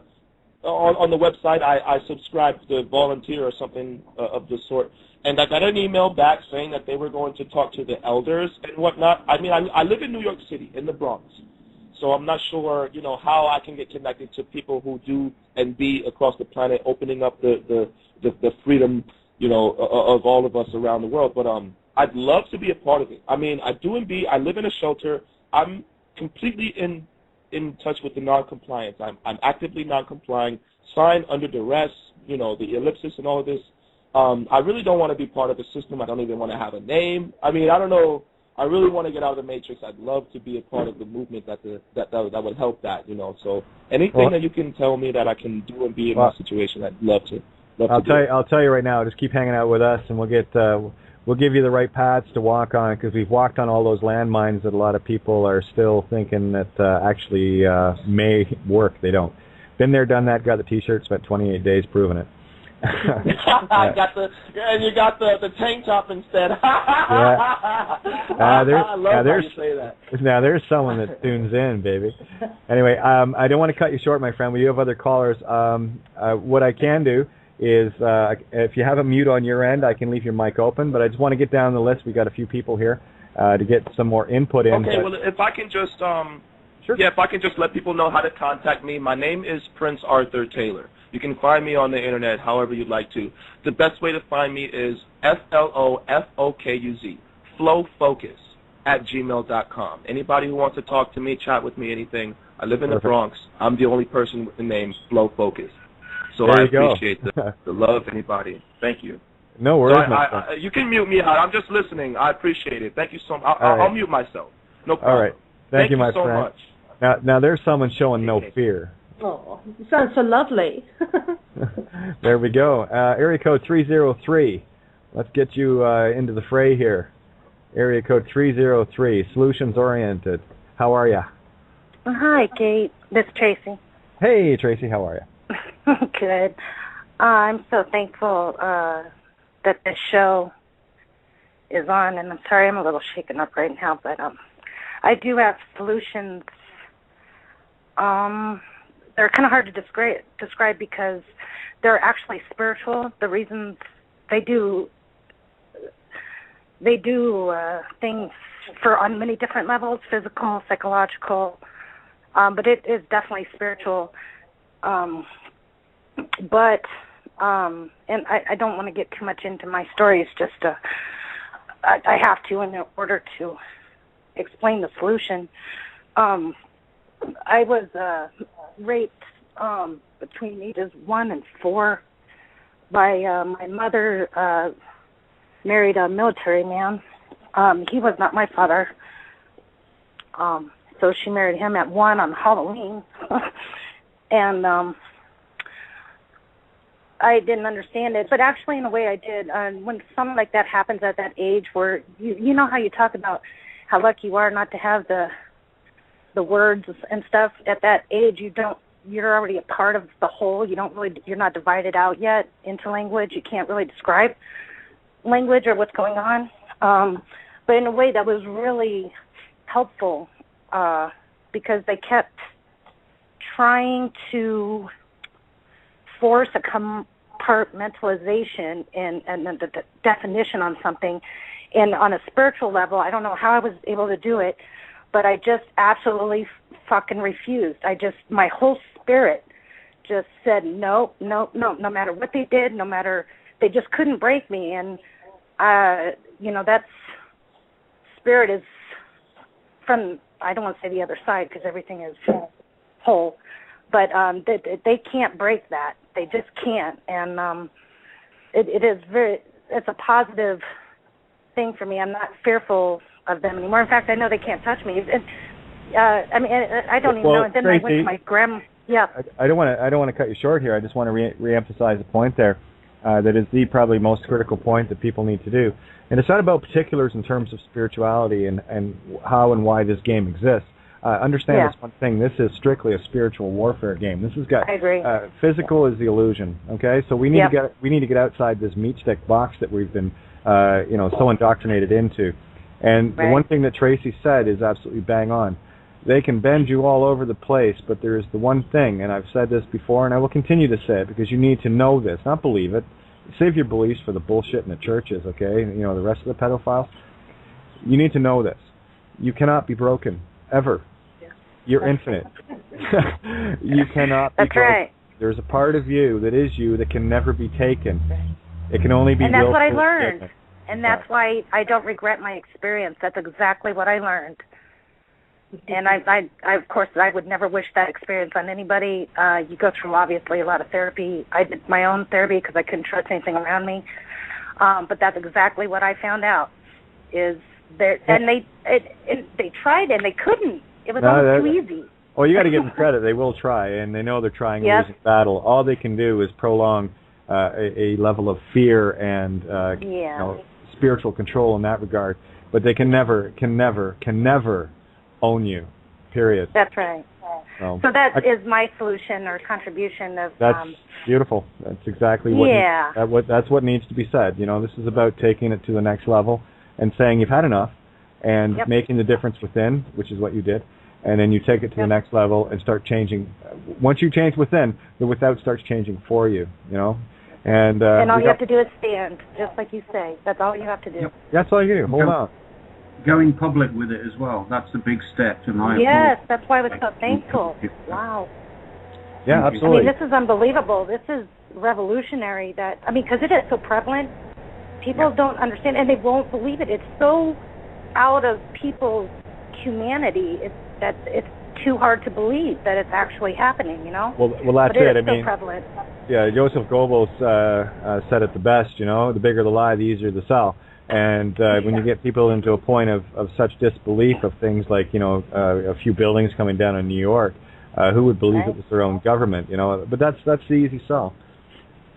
the website. I subscribed to volunteer or something of the sort, and I got an email back saying that they were going to talk to the elders and whatnot. I mean, I live in New York City, in the Bronx, so I'm not sure, how I can get connected to people who do and be across the planet, opening up the freedom, of all of us around the world. But I'd love to be a part of it. I mean, I live in a shelter. I'm completely in touch with the non-compliance. I'm actively non-complying, signed under duress, the ellipsis and all of this. I really don't want to be part of the system. I don't even want to have a name. I mean, I don't know. I really want to get out of the matrix. I'd love to be a part of the movement that would help that, So anything that you can tell me that I can do and be in my situation, I'd love to. I'll tell you right now. Just keep hanging out with us, and we'll give you the right paths to walk on, because we've walked on all those landmines that a lot of people are still thinking that actually may work. They don't. Been there, done that. Got the T-shirt. Spent 28 days proving it. I got you got the tank top instead. I love how you say that. Now there's someone that tunes in, baby. Anyway, I don't want to cut you short, my friend. We do have other callers. What I can do is, if you have a mute on your end, I can leave your mic open. But I just want to get down the list. We got a few people here to get some more input in. Okay. Well, if I can just sure. Yeah, if I can just let people know how to contact me. My name is Prince Arthur Taylor. You can find me on the internet however you'd like to. The best way to find me is FLOFOKUZ, flowfocus@gmail.com. Anybody who wants to talk to me, chat with me, anything. I live in the Bronx. I'm the only person with the name Flow Focus. So I appreciate the love, anybody. Thank you. No worries. So you can mute me out. I'm just listening. I appreciate it. Thank you so much. I'll mute myself. No problem. All right. Thank you, my so friend. Much. Now there's someone showing no fear. Oh, you sound so lovely. There we go. Area code 303. Let's get you into the fray here. Area code 303, solutions oriented. How are you? Hi, Kate. This is Tracy. Hey, Tracy. How are you? Good. I'm so thankful that this show is on, and I'm sorry I'm a little shaken up right now, but I do have solutions. They're kind of hard to describe because they're actually spiritual. The reasons they do things on many different levels, physical, psychological, but it is definitely spiritual. But and I don't want to get too much into my story. It's just I have to in order to explain the solution. I was raped between ages 1 and 4 by my mother. Married a military man. He was not my father. So she married him at 1 on Halloween. And I didn't understand it, but actually in a way I did. When something like that happens at that age where you know how you talk about how lucky you are not to have the words and stuff at that age, you're already a part of the whole. You're not divided out yet into language. You can't really describe language or what's going on. But in a way that was really helpful because they kept trying to force a compartmentalization and the definition on something. And on a spiritual level, I don't know how I was able to do it, but I just absolutely fucking refused. My whole spirit just said, no, no, no, no matter what they did, no matter, they just couldn't break me. And, that spirit is from, I don't want to say the other side because everything is whole, but they can't break that. They just can't. And it's a positive thing for me. I'm not fearful of them anymore. In fact, I know they can't touch me. I don't even know. And then Tracy, I went to my grandma. Yeah. I don't want to cut you short here. I just want to re-emphasize the point there. That is the probably most critical point that people need to do. And it's not about particulars in terms of spirituality and how and why this game exists. Understand this one thing. This is strictly a spiritual warfare game. This has got I agree. Physical is the illusion. Okay, so we need to get outside this meat stick box that we've been so indoctrinated into. And the one thing that Tracy said is absolutely bang on. They can bend you all over the place, but there is the one thing, and I've said this before, and I will continue to say it because you need to know this, not believe it. Save your beliefs for the bullshit in the churches, okay? The rest of the pedophiles. You need to know this. You cannot be broken, ever. You're infinite. You cannot be broken. Right. There's a part of you that is you that can never be taken. It can only be And that's what I learned. Taken. And that's why I don't regret my experience. That's exactly what I learned. And I of course, I would never wish that experience on anybody. You go through, obviously, a lot of therapy. I did my own therapy because I couldn't trust anything around me. But that's exactly what I found out. And they tried and they couldn't. It was almost too easy. Well, you got to give them credit. They will try, and they know they're trying a losing battle. All they can do is prolong a level of fear and spiritual control in that regard. But they can never own you, period. That's right. So that is my solution or contribution of... That's beautiful. That's exactly that's what needs to be said. This is about taking it to the next level and saying you've had enough and making the difference within, which is what you did, and then you take it to the next level and start changing. Once you change within, the without starts changing for you, And all you have to do is stand, just like you say. That's all you have to do. Yep. That's all you do. Hold on. Going public with it as well. That's a big step to my opinion. Yes, that's why I was so thankful. Wow. Yeah, absolutely. This is unbelievable. This is revolutionary. Because it is so prevalent. People don't understand, and they won't believe it. It's so out of people's humanity that it's too hard to believe that it's actually happening. Well, that's it. It's so prevalent. Yeah, Joseph Goebbels said it the best. The bigger the lie, the easier the sell. And when you get people into a point of such disbelief of things like, a few buildings coming down in New York, who would believe it was their own government, But that's the easy sell.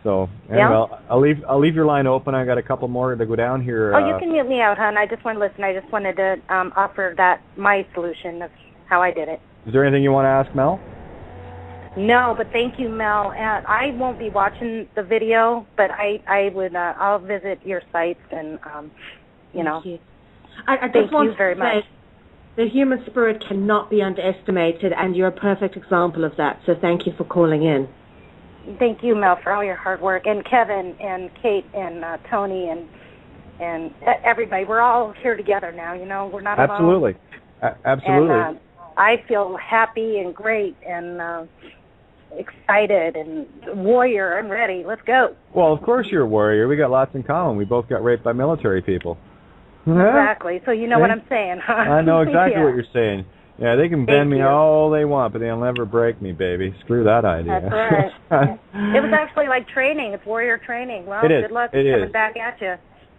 So, well, I'll leave your line open. I got a couple more to go down here. You can mute me out, hon. I just want to listen. I just wanted to offer my solution of how I did it. Is there anything you want to ask Mel? No, but thank you, Mel. And I won't be watching the video, but I'll visit your sites and, Thank you. I just want you very much. The human spirit cannot be underestimated, and you're a perfect example of that. So thank you for calling in. Thank you, Mel, for all your hard work, and Kevin and Kate and Tony and everybody. We're all here together now. We're not alone. Absolutely. And I feel happy and great and excited and warrior. I'm ready. Let's go. Well, of course you're a warrior. We got lots in common. We both got raped by military people. Exactly. So you know what I'm saying, huh? I know exactly what you're saying. Yeah, they can bend me all they want, but they'll never break me, baby. Screw that idea. That's right. It was actually like training. It's warrior training. Well, good luck coming back at you.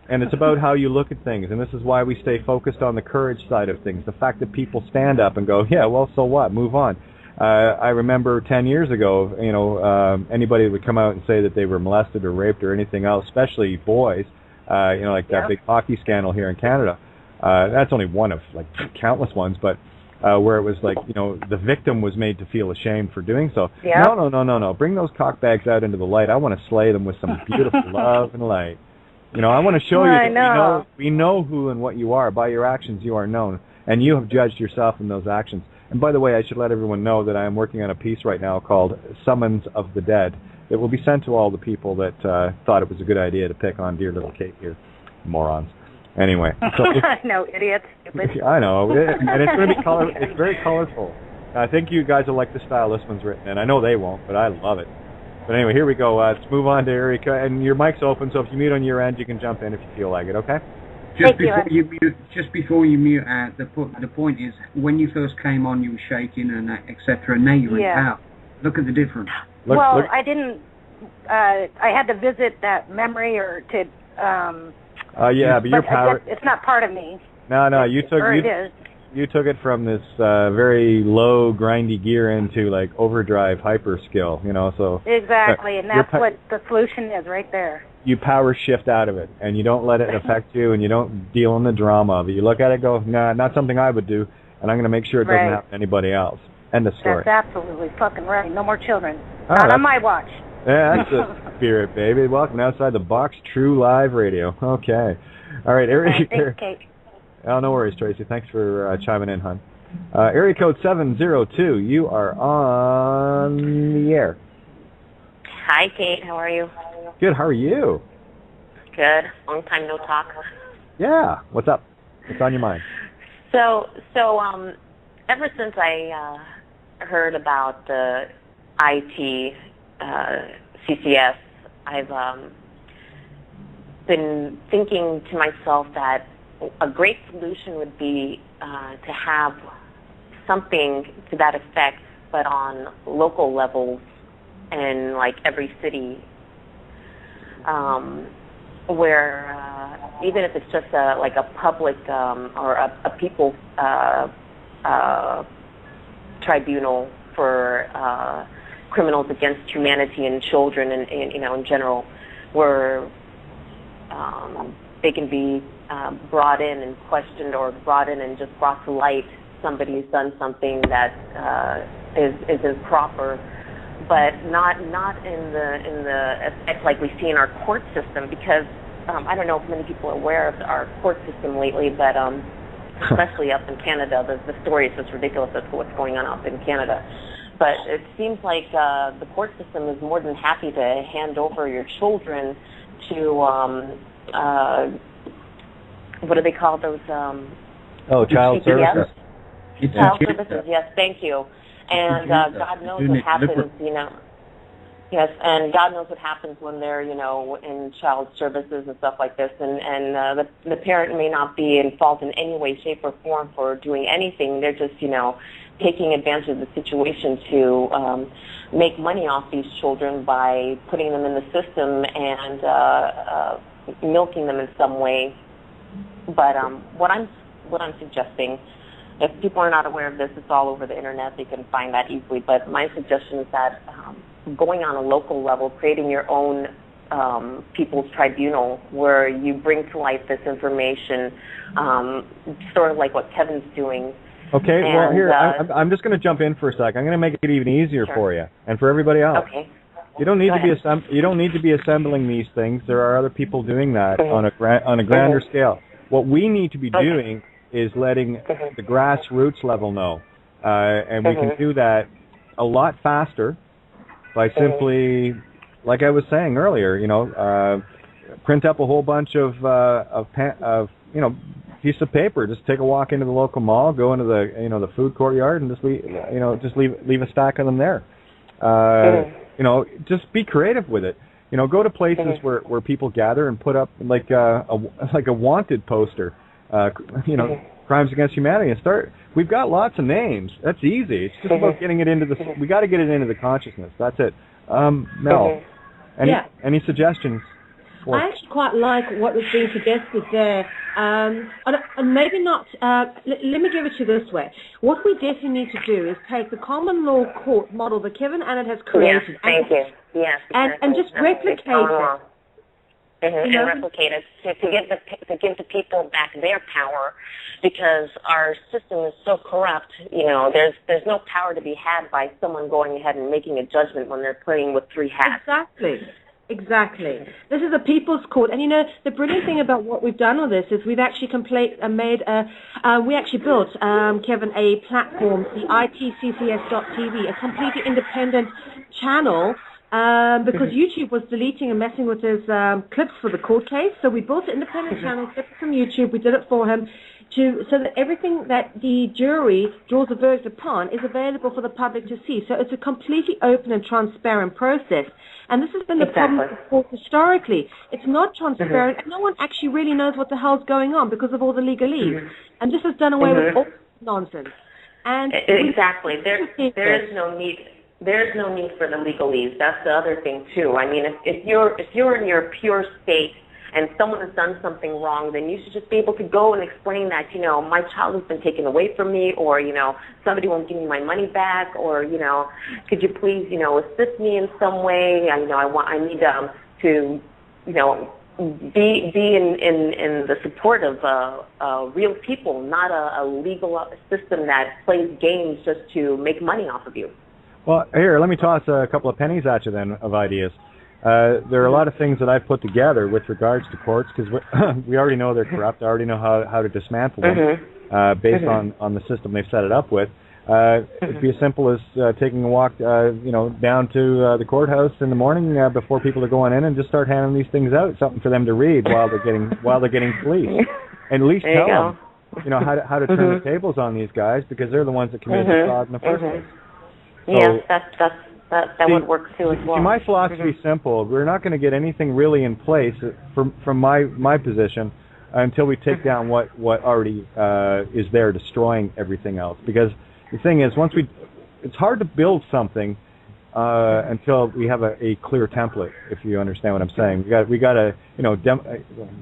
And it's about how you look at things, and this is why we stay focused on the courage side of things. The fact that people stand up and go, yeah, well, so what? Move on. I remember 10 years ago, anybody would come out and say that they were molested or raped or anything else, especially boys, like that big hockey scandal here in Canada. That's only one of like countless ones, but where it was like, the victim was made to feel ashamed for doing so. Yeah. No. Bring those cockbags out into the light. I want to slay them with some beautiful love and light. I want to show you that we know who and what you are. By your actions, you are known. And you have judged yourself in those actions. And by the way, I should let everyone know that I am working on a piece right now called Summons of the Dead. It will be sent to all the people that thought it was a good idea to pick on dear little Kate here. Morons. Anyway. So no, idiots. Stupid. I know. And it's going to be it's very colorful. I think you guys will like the style this one's written in. I know they won't, but I love it. But anyway, here we go. Let's move on to Erica. And your mic's open, so if you mute on your end, you can jump in if you feel like it, okay? Just before you mute out, the point is, when you first came on, you were shaking and etc. Now you're in power. Look at the difference. Look. I didn't. I had to visit that memory or to. But your power. It's not part of me. No. You took it from this very low, grindy gear into like overdrive hyper skill. So. Exactly, and that's what the solution is right there. You power shift out of it, and you don't let it affect you, and you don't deal in the drama of it. You look at it, go, nah, not something I would do, and I'm going to make sure it doesn't happen to anybody else. End of story. That's absolutely fucking right. No more children. Not on my watch. Yeah, that's the spirit, baby. Welcome outside the box, True Live Radio. Okay. All right, Eric. Thanks, Kate. Oh, no worries, Tracy. Thanks for chiming in, hon. Area code 702, you are on the air. Hi, Kate. How are you? Good. How are you? Good. Long time no talk. Yeah. What's up? What's on your mind? So, ever since I heard about the IT CCS, I've been thinking to myself that a great solution would be to have something to that effect, but on local levels in like every city, where even if it's just like a public or a people's tribunal for criminals against humanity and children, and in general, where they can be brought in and questioned, or brought in and just brought to light somebody who's done something that is improper, but not in the effect like we see in our court system, because I don't know if many people are aware of our court system lately, but especially up in Canada, the story is just ridiculous as to what's going on up in Canada. But it seems like the court system is more than happy to hand over your children to what do they call those? Child services. Child services. Yes, thank you. And God knows what happens, Yes, and God knows what happens when they're, in child services and stuff like this. And the parent may not be in fault in any way, shape, or form for doing anything. They're just, taking advantage of the situation to make money off these children by putting them in the system and milking them in some way. But what I'm suggesting, if people are not aware of this, it's all over the internet. They can find that easily. But my suggestion is that going on a local level, creating your own people's tribunal where you bring to light this information, sort of like what Kevin's doing. Okay, well, here, I'm just going to jump in for a sec. I'm going to make it even easier for you and for everybody else. Okay. You don't need to be assembling these things. There are other people doing that on a grander scale. What we need to be doing is letting the grassroots level know, and we can do that a lot faster by simply, like I was saying earlier, print up a whole bunch of piece of paper. Just take a walk into the local mall, go into the food courtyard, and just leave a stack of them there. Just be creative with it. Go to places where people gather and put up like a wanted poster. Crimes against humanity, and start. We've got lots of names. That's easy. It's just about getting it into the. We got to get it into the consciousness. That's it. Mel, any suggestions? I actually quite like what was being suggested there. And maybe not, let me give it to you this way. What we definitely need to do is take the common law court model that Kevin Annett has created. Yes, thank you. Yes. And just replicate it. And replicate it to give the people back their power, because our system is so corrupt. There's no power to be had by someone going ahead and making a judgment when they're playing with three hats. Exactly. Exactly. This is a people's court. And, you know, the brilliant thing about what we've done with this is we've actually we actually built, Kevin, a platform, the itccs.tv, a completely independent channel, because YouTube was deleting and messing with his clips for the court case. So we built an independent channel, separate from YouTube. We did it for him, so that everything that the jury draws a verdict upon is available for the public to see. So it's a completely open and transparent process. And this has been the problem with the court historically. It's not transparent, and no one actually really knows what the hell's going on because of all the legalese. And this has done away with all nonsense. And exactly. There is no need. There's no need for the legalese. That's the other thing too. I mean, if you're in your pure state and someone has done something wrong, then you should just be able to go and explain that, you know, my child has been taken away from me, or, you know, somebody won't give me my money back, or, you know, could you please, you know, assist me in some way? I need to, you know, be in the support of real people, not a legal system that plays games just to make money off of you. Well, here, let me toss a couple of pennies at you then of ideas. There are a lot of things that I've put together with regards to courts, because we already know they're corrupt. I already know how to dismantle them based on the system they've set it up with. It'd be as simple as taking a walk, you know, down to the courthouse in the morning before people are going in, and just start handing these things out, something for them to read while they're getting policed, and at least tell them, you know, how to turn the tables on these guys, because they're the ones that committed the fraud in the first place. So, yes, that would work too as well. See, my philosophy is simple. We're not going to get anything really in place from my position until we take down what already is there, destroying everything else. Because the thing is, it's hard to build something until we have a clear template. If you understand what I'm saying, we got a, you know,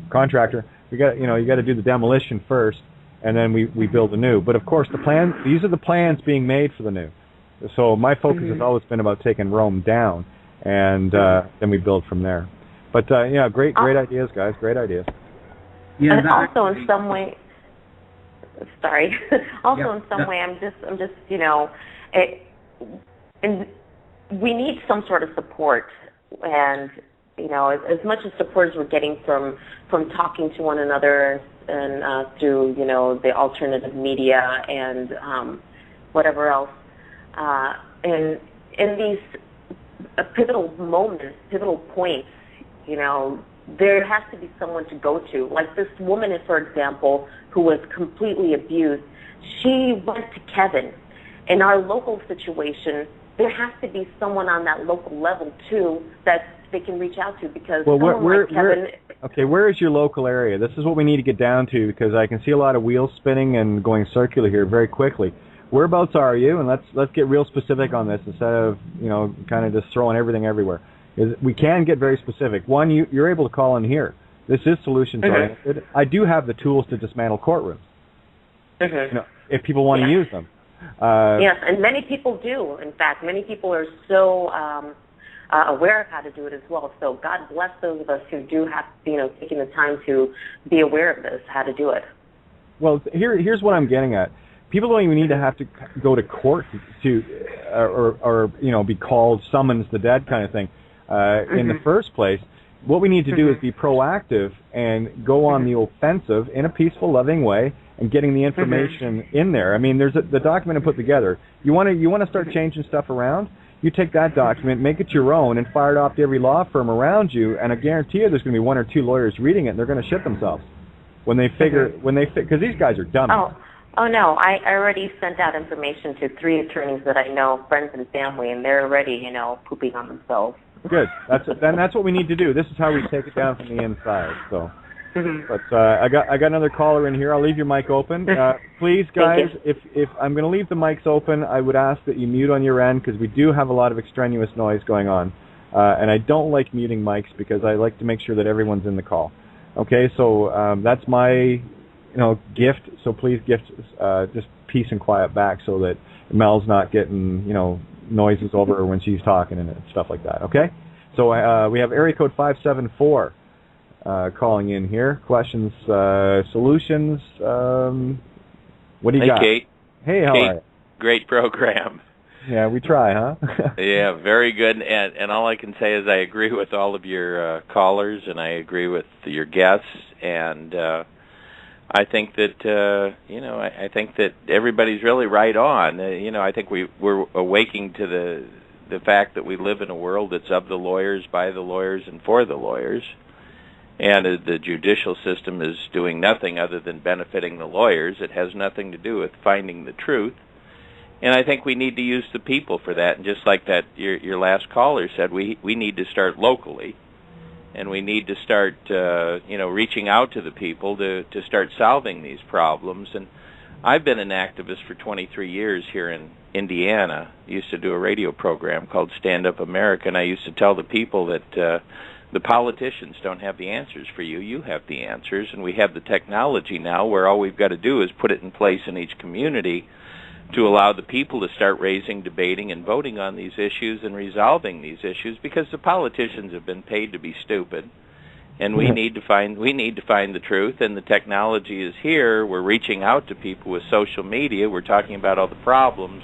contractor. You got to do the demolition first, and then we build the new. But of course, these are the plans being made for the new. So my focus has always been about taking Rome down, and then we build from there. But yeah, great ideas, guys. Great ideas. Yeah, and also in some way, sorry. In some way, I'm just you know, and we need some sort of support, and you know, as much as support as we're getting from talking to one another and through, you know, the alternative media and whatever else. In these pivotal moments, pivotal points, you know, there has to be someone to go to. Like this woman, for example, who was completely abused, she went to Kevin. In our local situation, there has to be someone on that local level, too, that they can reach out to, because where is your local area? This is what we need to get down to, because I can see a lot of wheels spinning and going circular here very quickly. Whereabouts are you? And let's get real specific on this instead of, you know, kind of just throwing everything everywhere. We can get very specific. One, you're able to call in here. This is solutions oriented. I do have the tools to dismantle courtrooms. You know, if people want to use them. Yes, and many people do. In fact, many people are so aware of how to do it as well. So God bless those of us who do have, you know, taking the time to be aware of this, how to do it. Well, here's what I'm getting at. People don't even need to have to go to court to, or you know, be called, summons the dead kind of thing. In the first place, what we need to do is be proactive and go on the offensive in a peaceful, loving way, and getting the information in there. I mean, there's the document I put together. You want to start changing stuff around? You take that document, make it your own, and fire it off to every law firm around you, and I guarantee you there's going to be one or two lawyers reading it, and they're going to shit themselves when they figure, because these guys are dummies. Oh, no, I already sent out information to 3 attorneys that I know, friends and family, and they're already, you know, pooping on themselves. Good. That's what we need to do. This is how we take it down from the inside. So, but I got another caller in here. I'll leave your mic open. Please, guys, if I'm going to leave the mics open, I would ask that you mute on your end, because we do have a lot of extraneous noise going on, and I don't like muting mics because I like to make sure that everyone's in the call. Okay, so that's my gift. So please gift just peace and quiet back, so that Mel's not getting noises over when she's talking and stuff like that. Okay, so we have area code 574 calling in here. Questions, solutions. What do you got? Kate. Hey, how are you? Great program. Yeah, we try, huh? Yeah, very good. And all I can say is I agree with all of your callers, and I agree with your guests. And I think that I think that everybody's really right on. I think we're awaking to the fact that we live in a world that's of the lawyers, by the lawyers, and for the lawyers. And the judicial system is doing nothing other than benefiting the lawyers. It has nothing to do with finding the truth. And I think we need to use the people for that. And just like that, your last caller said, we need to start locally, and we need to start, reaching out to the people to start solving these problems. And I've been an activist for 23 years here in Indiana. I used to do a radio program called Stand Up America, and I used to tell the people that the politicians don't have the answers for you. You have the answers, and we have the technology now where all we've got to do is put it in place in each community to allow the people to start raising, debating, and voting on these issues and resolving these issues, because the politicians have been paid to be stupid, and we need to find the truth. And the technology is here. We're reaching out to people with social media. We're talking about all the problems,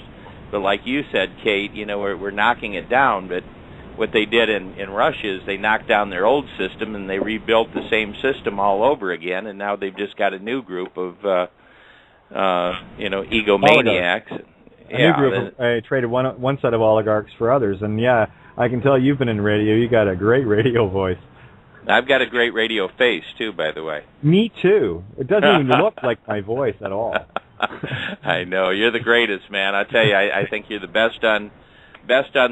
but like you said, Kate, we're knocking it down. But what they did in Russia is they knocked down their old system and they rebuilt the same system all over again, and now they've just got a new group of egomaniacs. A new group traded one set of oligarchs for others. And yeah, I can tell you've been in radio. You got a great radio voice. I've got a great radio face too, by the way. Me too. It doesn't even look like my voice at all. I know, you're the greatest, man. I tell you, I think you're the best on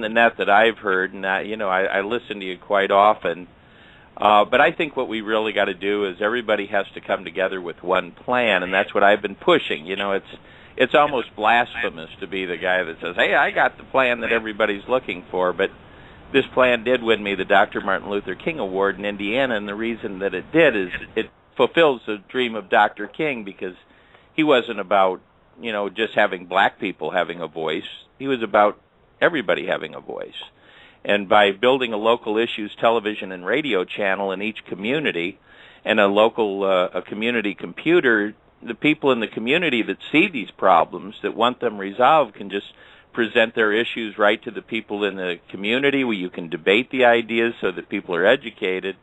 the net that I've heard, and I listen to you quite often. But I think what we really got to do is everybody has to come together with one plan, and that's what I've been pushing. It's almost blasphemous to be the guy that says, hey, I got the plan that everybody's looking for, but this plan did win me the Dr. Martin Luther King Award in Indiana, and the reason that it did is it fulfills the dream of Dr. King, because he wasn't about, just having black people having a voice. He was about everybody having a voice. And by building a local issues television and radio channel in each community and a local a community computer, the people in the community that see these problems, that want them resolved, can just present their issues right to the people in the community, where you can debate the ideas so that people are educated.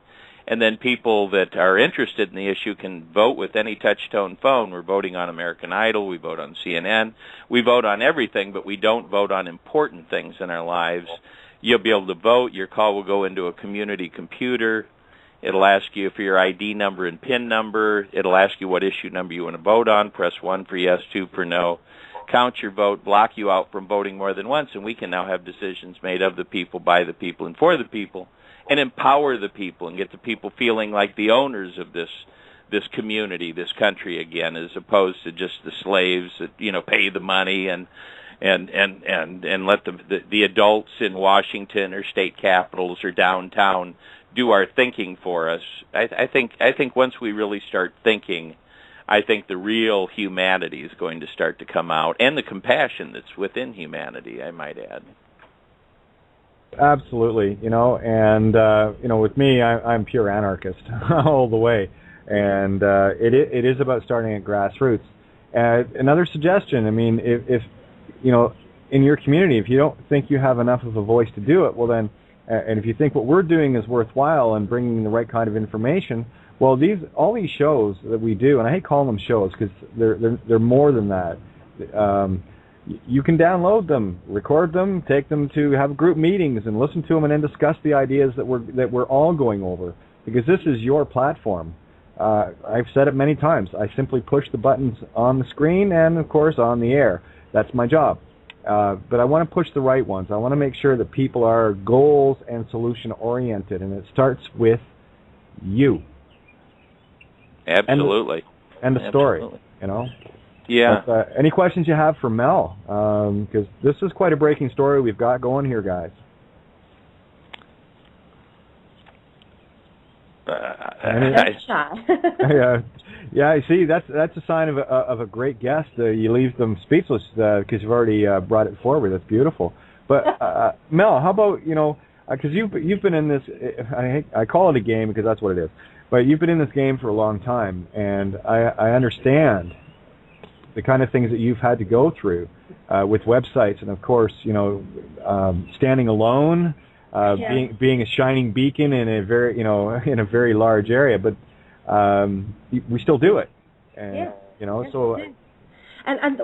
And then people that are interested in the issue can vote with any touch-tone phone. We're voting on American Idol. We vote on CNN. We vote on everything, but we don't vote on important things in our lives. You'll be able to vote. Your call will go into a community computer. It'll ask you for your ID number and PIN number. It'll ask you what issue number you want to vote on. Press 1 for yes, 2 for no. Count your vote, block you out from voting more than once, and we can now have decisions made of the people, by the people, and for the people, and empower the people and get the people feeling like the owners of this community, this country again, as opposed to just the slaves that pay the money and let the adults in Washington or state capitals or downtown do our thinking for us. I think once we really start thinking, I think the real humanity is going to start to come out, and the compassion that's within humanity, I might add. Absolutely, and with me, I'm pure anarchist all the way, and it is about starting at grassroots. Another suggestion, if in your community, if you don't think you have enough of a voice to do it, well then, and if you think what we're doing is worthwhile and bringing the right kind of information, well, all these shows that we do, and I hate calling them shows because they're more than that. You can download them, record them, take them to have group meetings, and listen to them, and then discuss the ideas that we're all going over. Because this is your platform. I've said it many times. I simply push the buttons on the screen and, of course, on the air. That's my job. But I want to push the right ones. I want to make sure that people are goals and solution-oriented, and it starts with you. Absolutely. And the story, Yeah. But, any questions you have for Mel? Because this is quite a breaking story we've got going here, guys. Yeah. See, that's a sign of a great guest. You leave them speechless because you've already brought it forward. That's beautiful. But Mel, how about because you've been in this. I call it a game because that's what it is. But you've been in this game for a long time, and I understand the kind of things that you've had to go through. with websites, and of course, standing alone, being a shining beacon in a very, in a very large area, but we still do it, and so. And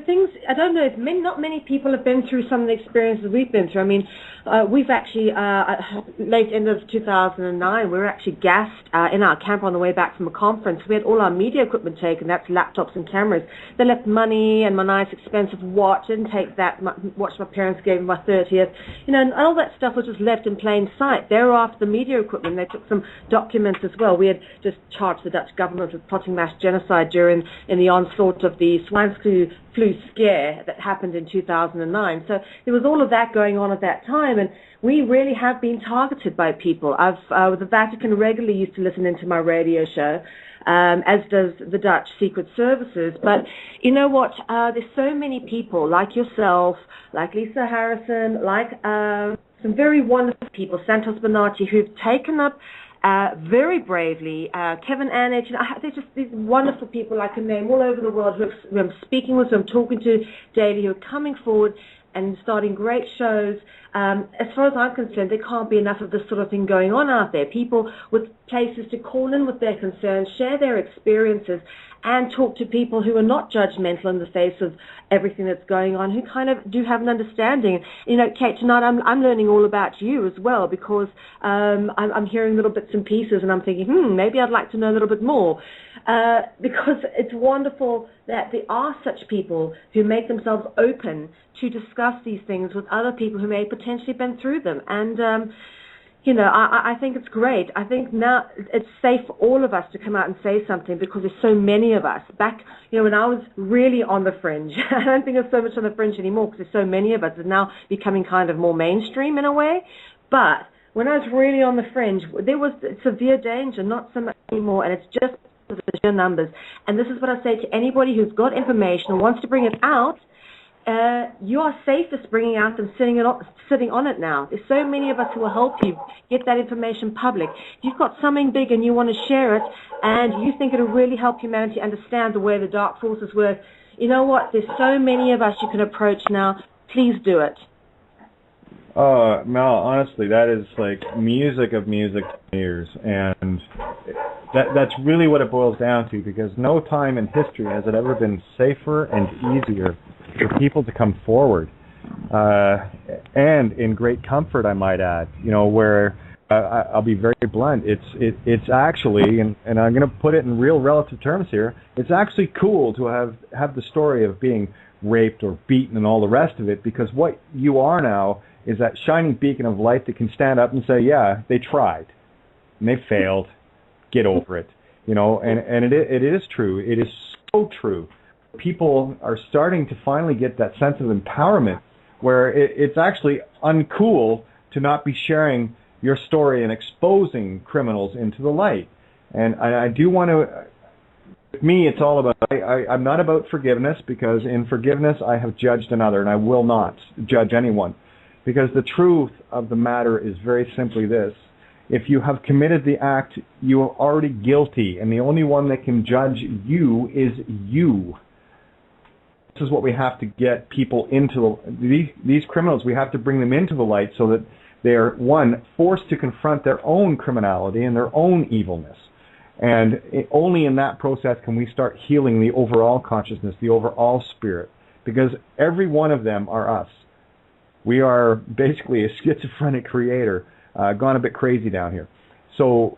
things, I don't know, not many people have been through some of the experiences we've been through. I mean, we've actually, late end of 2009, we were actually gassed in our camp on the way back from a conference. We had all our media equipment taken, that's laptops and cameras. They left money and my nice expensive watch, didn't take that watch my parents gave me my 30th, and all that stuff was just left in plain sight. They were after the media equipment. They took some documents as well. We had just charged the Dutch government with plotting mass genocide in the onslaught of the swine flu scare that happened in 2009. So there was all of that going on at that time, and we really have been targeted by people. The Vatican regularly used to listen into my radio show, as does the Dutch Secret Services. But you know what? There's so many people like yourself, like Lisa Harrison, like some very wonderful people, Santos Bonacci, who've taken up very bravely, Kevin Annett, there's just these wonderful people I can name all over the world who I'm speaking with, who I'm talking to daily, who are coming forward and starting great shows. As far as I'm concerned, there can't be enough of this sort of thing going on out there. People with places to call in with their concerns, share their experiences, and talk to people who are not judgmental in the face of everything that's going on, who kind of do have an understanding. Kate, tonight I'm learning all about you as well, because I'm hearing little bits and pieces, and I'm thinking, maybe I'd like to know a little bit more. Because it's wonderful that there are such people who make themselves open to discuss these things with other people who may potentially have been through them. And I think it's great. I think now it's safe for all of us to come out and say something, because there's so many of us. Back, when I was really on the fringe, I don't think there's so much on the fringe anymore, because there's so many of us. It's now becoming kind of more mainstream in a way. But when I was really on the fringe, there was severe danger, not so much anymore, and it's just the sheer numbers. And this is what I say to anybody who's got information and wants to bring it out. You are safest bringing out than sitting on it now. There's so many of us who will help you get that information public. If you've got something big and you want to share it, and you think it'll really help humanity understand the way the dark forces work, you know what? There's so many of us you can approach now. Please do it. Mel, honestly, that is like music of music ears, and that's really what it boils down to, because no time in history has it ever been safer and easier for people to come forward, and in great comfort, I might add. Where I'll be very blunt. It's actually, and I'm going to put it in real relative terms here. It's actually cool to have the story of being raped or beaten and all the rest of it, because what you are now is that shining beacon of light that can stand up and say, yeah, they tried and they failed. Get over it. And it is true. It is so true. People are starting to finally get that sense of empowerment, where it's actually uncool to not be sharing your story and exposing criminals into the light. And I do want to, with me, it's all about, I'm not about forgiveness, because in forgiveness I have judged another, and I will not judge anyone. Because the truth of the matter is very simply this: if you have committed the act, you are already guilty, and the only one that can judge you is you. This is what we have to get people into. These criminals, we have to bring them into the light so that they are, one, forced to confront their own criminality and their own evilness. And only in that process can we start healing the overall consciousness, the overall spirit, because every one of them are us. We are basically a schizophrenic creator, gone a bit crazy down here. So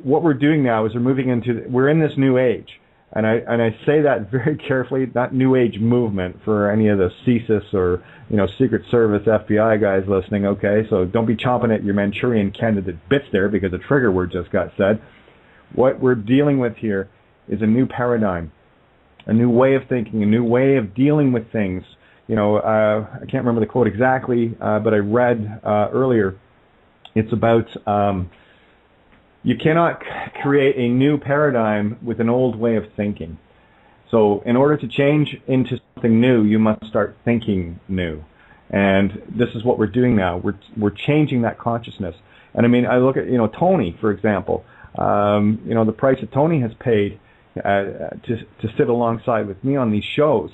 what we're doing now is we're in this new age. And I say that very carefully, not new age movement for any of the CSIS or, Secret Service FBI guys listening, okay? So don't be chomping at your Manchurian candidate bits there, because a trigger word just got said. What we're dealing with here is a new paradigm, a new way of thinking, a new way of dealing with things. I can't remember the quote exactly, but I read earlier. It's about you cannot create a new paradigm with an old way of thinking. So in order to change into something new, you must start thinking new. And this is what we're doing now. We're changing that consciousness. And I mean, I look at, Tony, for example. The price that Tony has paid to sit alongside with me on these shows.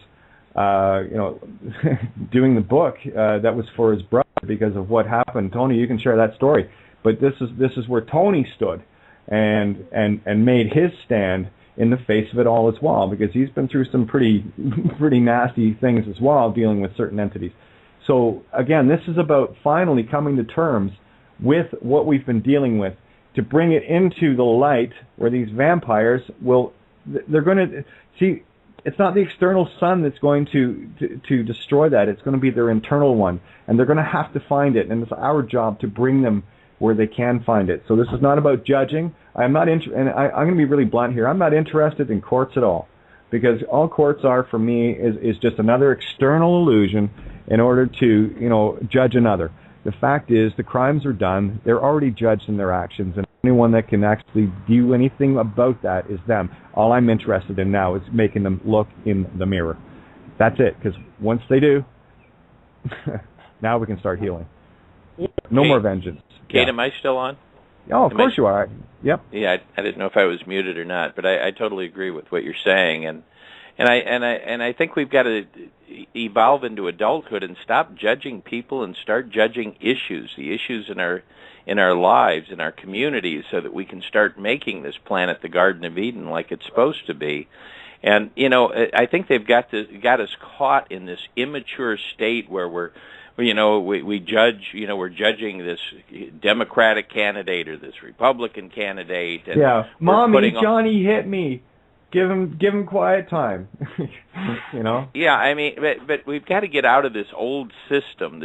doing the book that was for his brother because of what happened. Tony, you can share that story. But this is where Tony stood and made his stand in the face of it all as well, because he's been through some pretty nasty things as well, dealing with certain entities. So again, this is about finally coming to terms with what we've been dealing with, to bring it into the light where these vampires they're going to see. It's not the external sun that's going to destroy that. It's going to be their internal one, and they're going to have to find it, and it's our job to bring them where they can find it. So this is not about judging. I'm going to be really blunt here. I'm not interested in courts at all, because all courts are for me is just another external illusion in order to judge another. The fact is, the crimes are done. They're already judged in their actions, and anyone that can actually do anything about that is them. All I'm interested in now is making them look in the mirror. That's it, because once they do, now we can start healing. No more vengeance. Kate, am I still on? Oh, of course you are. Yep. Yeah, I didn't know if I was muted or not, but I totally agree with what you're saying, and I think we've got to evolve into adulthood and stop judging people and start judging issues, the issues in our lives, in our communities, so that we can start making this planet the Garden of Eden like it's supposed to be. And I think they've got us caught in this immature state where we judge, we're judging this Democratic candidate or this Republican candidate. And Mommy, Johnny hit me. Give him quiet time. Yeah, I mean, but we've got to get out of this old system,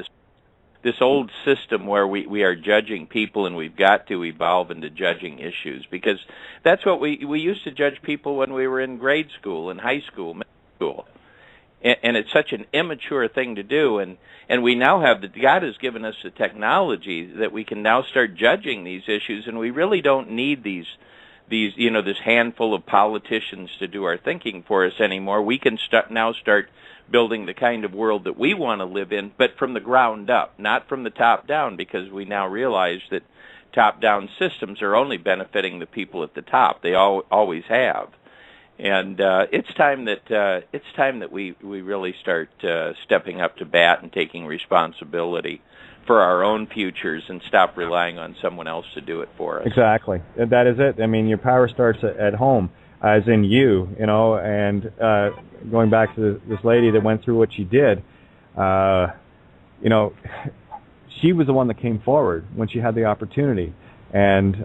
this old system where we are judging people, and we've got to evolve into judging issues, because that's what we used to judge people when we were in grade school, in high school, middle school. And it's such an immature thing to do, and we now have God has given us the technology that we can now start judging these issues, and we really don't need this handful of politicians to do our thinking for us anymore. We can now start building the kind of world that we want to live in, but from the ground up, not from the top down, because we now realize that top-down systems are only benefiting the people at the top. They always have. And it's time that we really start stepping up to bat and taking responsibility for our own futures and stop relying on someone else to do it for us. Exactly. That is it. I mean, your power starts at home, as in you, and going back to this lady that went through what she did, she was the one that came forward when she had the opportunity. And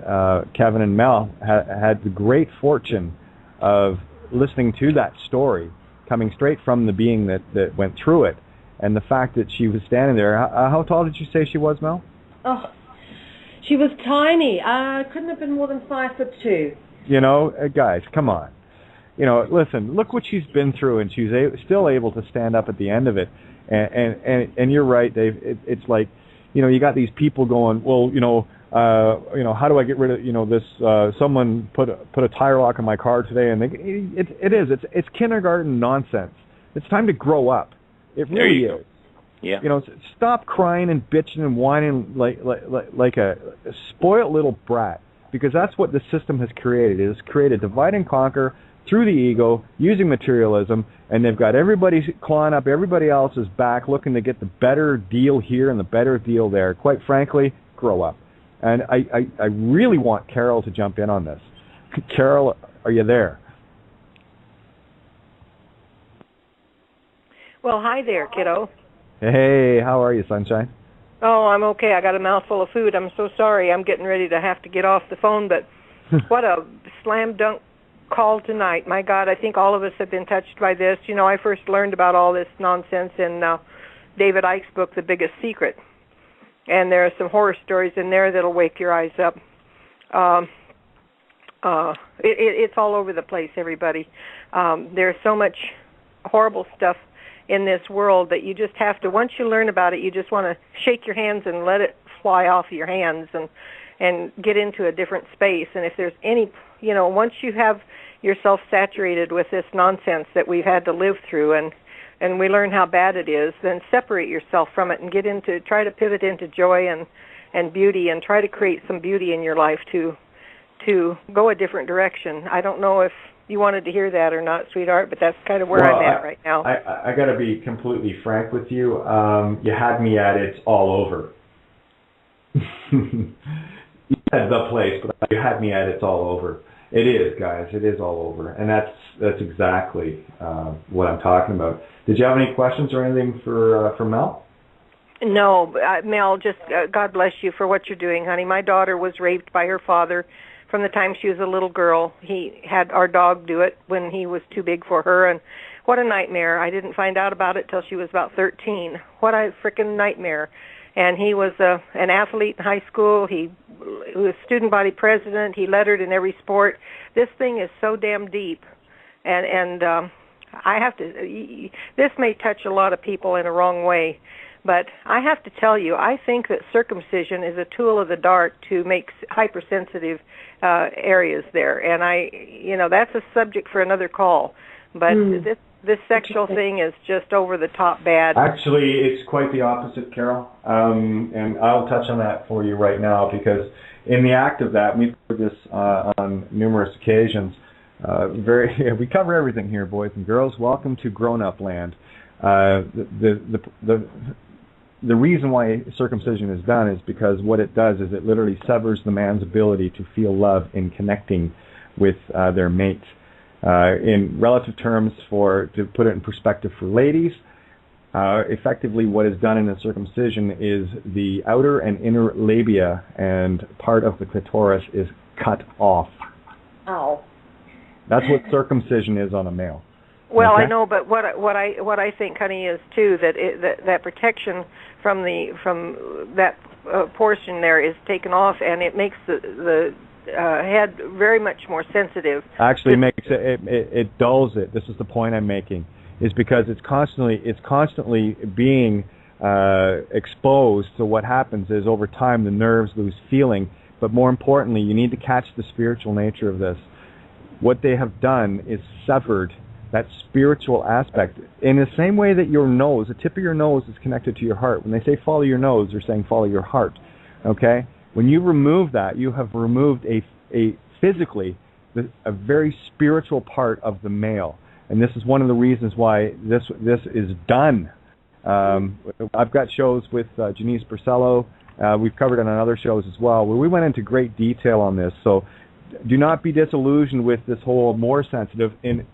Kevin and Mel had the great fortune of listening to that story, coming straight from the being that went through it. And the fact that she was standing there, how tall did you say she was, Mel? Oh, she was tiny. Couldn't have been more than 5'2". Guys, come on. Listen, look what she's been through, and she's still able to stand up at the end of it. And you're right, Dave. It's like, you got these people going, well, how do I get rid of, this, someone put a tire lock on my car today, and it's kindergarten nonsense. It's time to grow up. It really is. Yeah. Stop crying and bitching and whining like a spoiled little brat, because that's what the system has created. It has created divide and conquer through the ego, using materialism, and they've got everybody clawing up everybody else's back, looking to get the better deal here and the better deal there. Quite frankly, grow up. And I really want Carol to jump in on this. Carol, are you there? Well, hi there, kiddo. Hey, how are you, sunshine? Oh, I'm okay. I got a mouthful of food. I'm so sorry. I'm getting ready to have to get off the phone, but what a slam dunk call tonight. My God, I think all of us have been touched by this. I first learned about all this nonsense in David Icke's book, The Biggest Secret. And there are some horror stories in there that'll wake your eyes up. It's all over the place, everybody. There's so much horrible stuff in this world that you just have to, once you learn about it, you just want to shake your hands and let it fly off your hands and get into a different space. And if there's any, once you have yourself saturated with this nonsense that we've had to live through and we learn how bad it is, then separate yourself from it and try to pivot into joy and beauty, and try to create some beauty in your life to go a different direction. I don't know if you wanted to hear that or not, sweetheart, but that's kind of where I'm at right now. I got to be completely frank with you. You had me at it's all over. You had the place, but you had me at it's all over. It is, guys. It is all over, and that's exactly what I'm talking about. Did you have any questions or anything for Mel? No, Mel, just God bless you for what you're doing, honey. My daughter was raped by her father from the time she was a little girl. He had our dog do it when he was too big for her, and what a nightmare. I didn't find out about it till she was about 13. What a freaking nightmare. And he was an athlete in high school. He was student body president. He lettered in every sport. This thing is so damn deep, and I have to. This may touch a lot of people in a wrong way, but I have to tell you, I think that circumcision is a tool of the dark to make hypersensitive areas there, and that's a subject for another call. But this sexual thing is just over the top bad. Actually, it's quite the opposite, Carol. And I'll touch on that for you right now, because in the act of that, we've heard this on numerous occasions. We cover everything here, boys and girls. Welcome to grown-up land. The reason why circumcision is done is because what it does is it literally severs the man's ability to feel love in connecting with their mate. In relative terms, to put it in perspective for ladies, effectively what is done in a circumcision is the outer and inner labia and part of the clitoris is cut off. Ow. That's what circumcision is on a male. Well, okay? I know, but what I think, honey, is too that protection from that portion there is taken off, and it makes the head very much more sensitive. Actually, it dulls it. This is the point I'm making, is because it's constantly being exposed. So what happens is over time the nerves lose feeling. But more importantly, you need to catch the spiritual nature of this. What they have done is severed that spiritual aspect in the same way that your nose, the tip of your nose, is connected to your heart. When they say follow your nose, they're saying follow your heart. Okay. When you remove that, you have removed a physically a very spiritual part of the male, and this is one of the reasons why this is done. I've got shows with Janice Barcelo. We've covered it on other shows as well, where we went into great detail on this. So do not be disillusioned with this whole more sensitive. In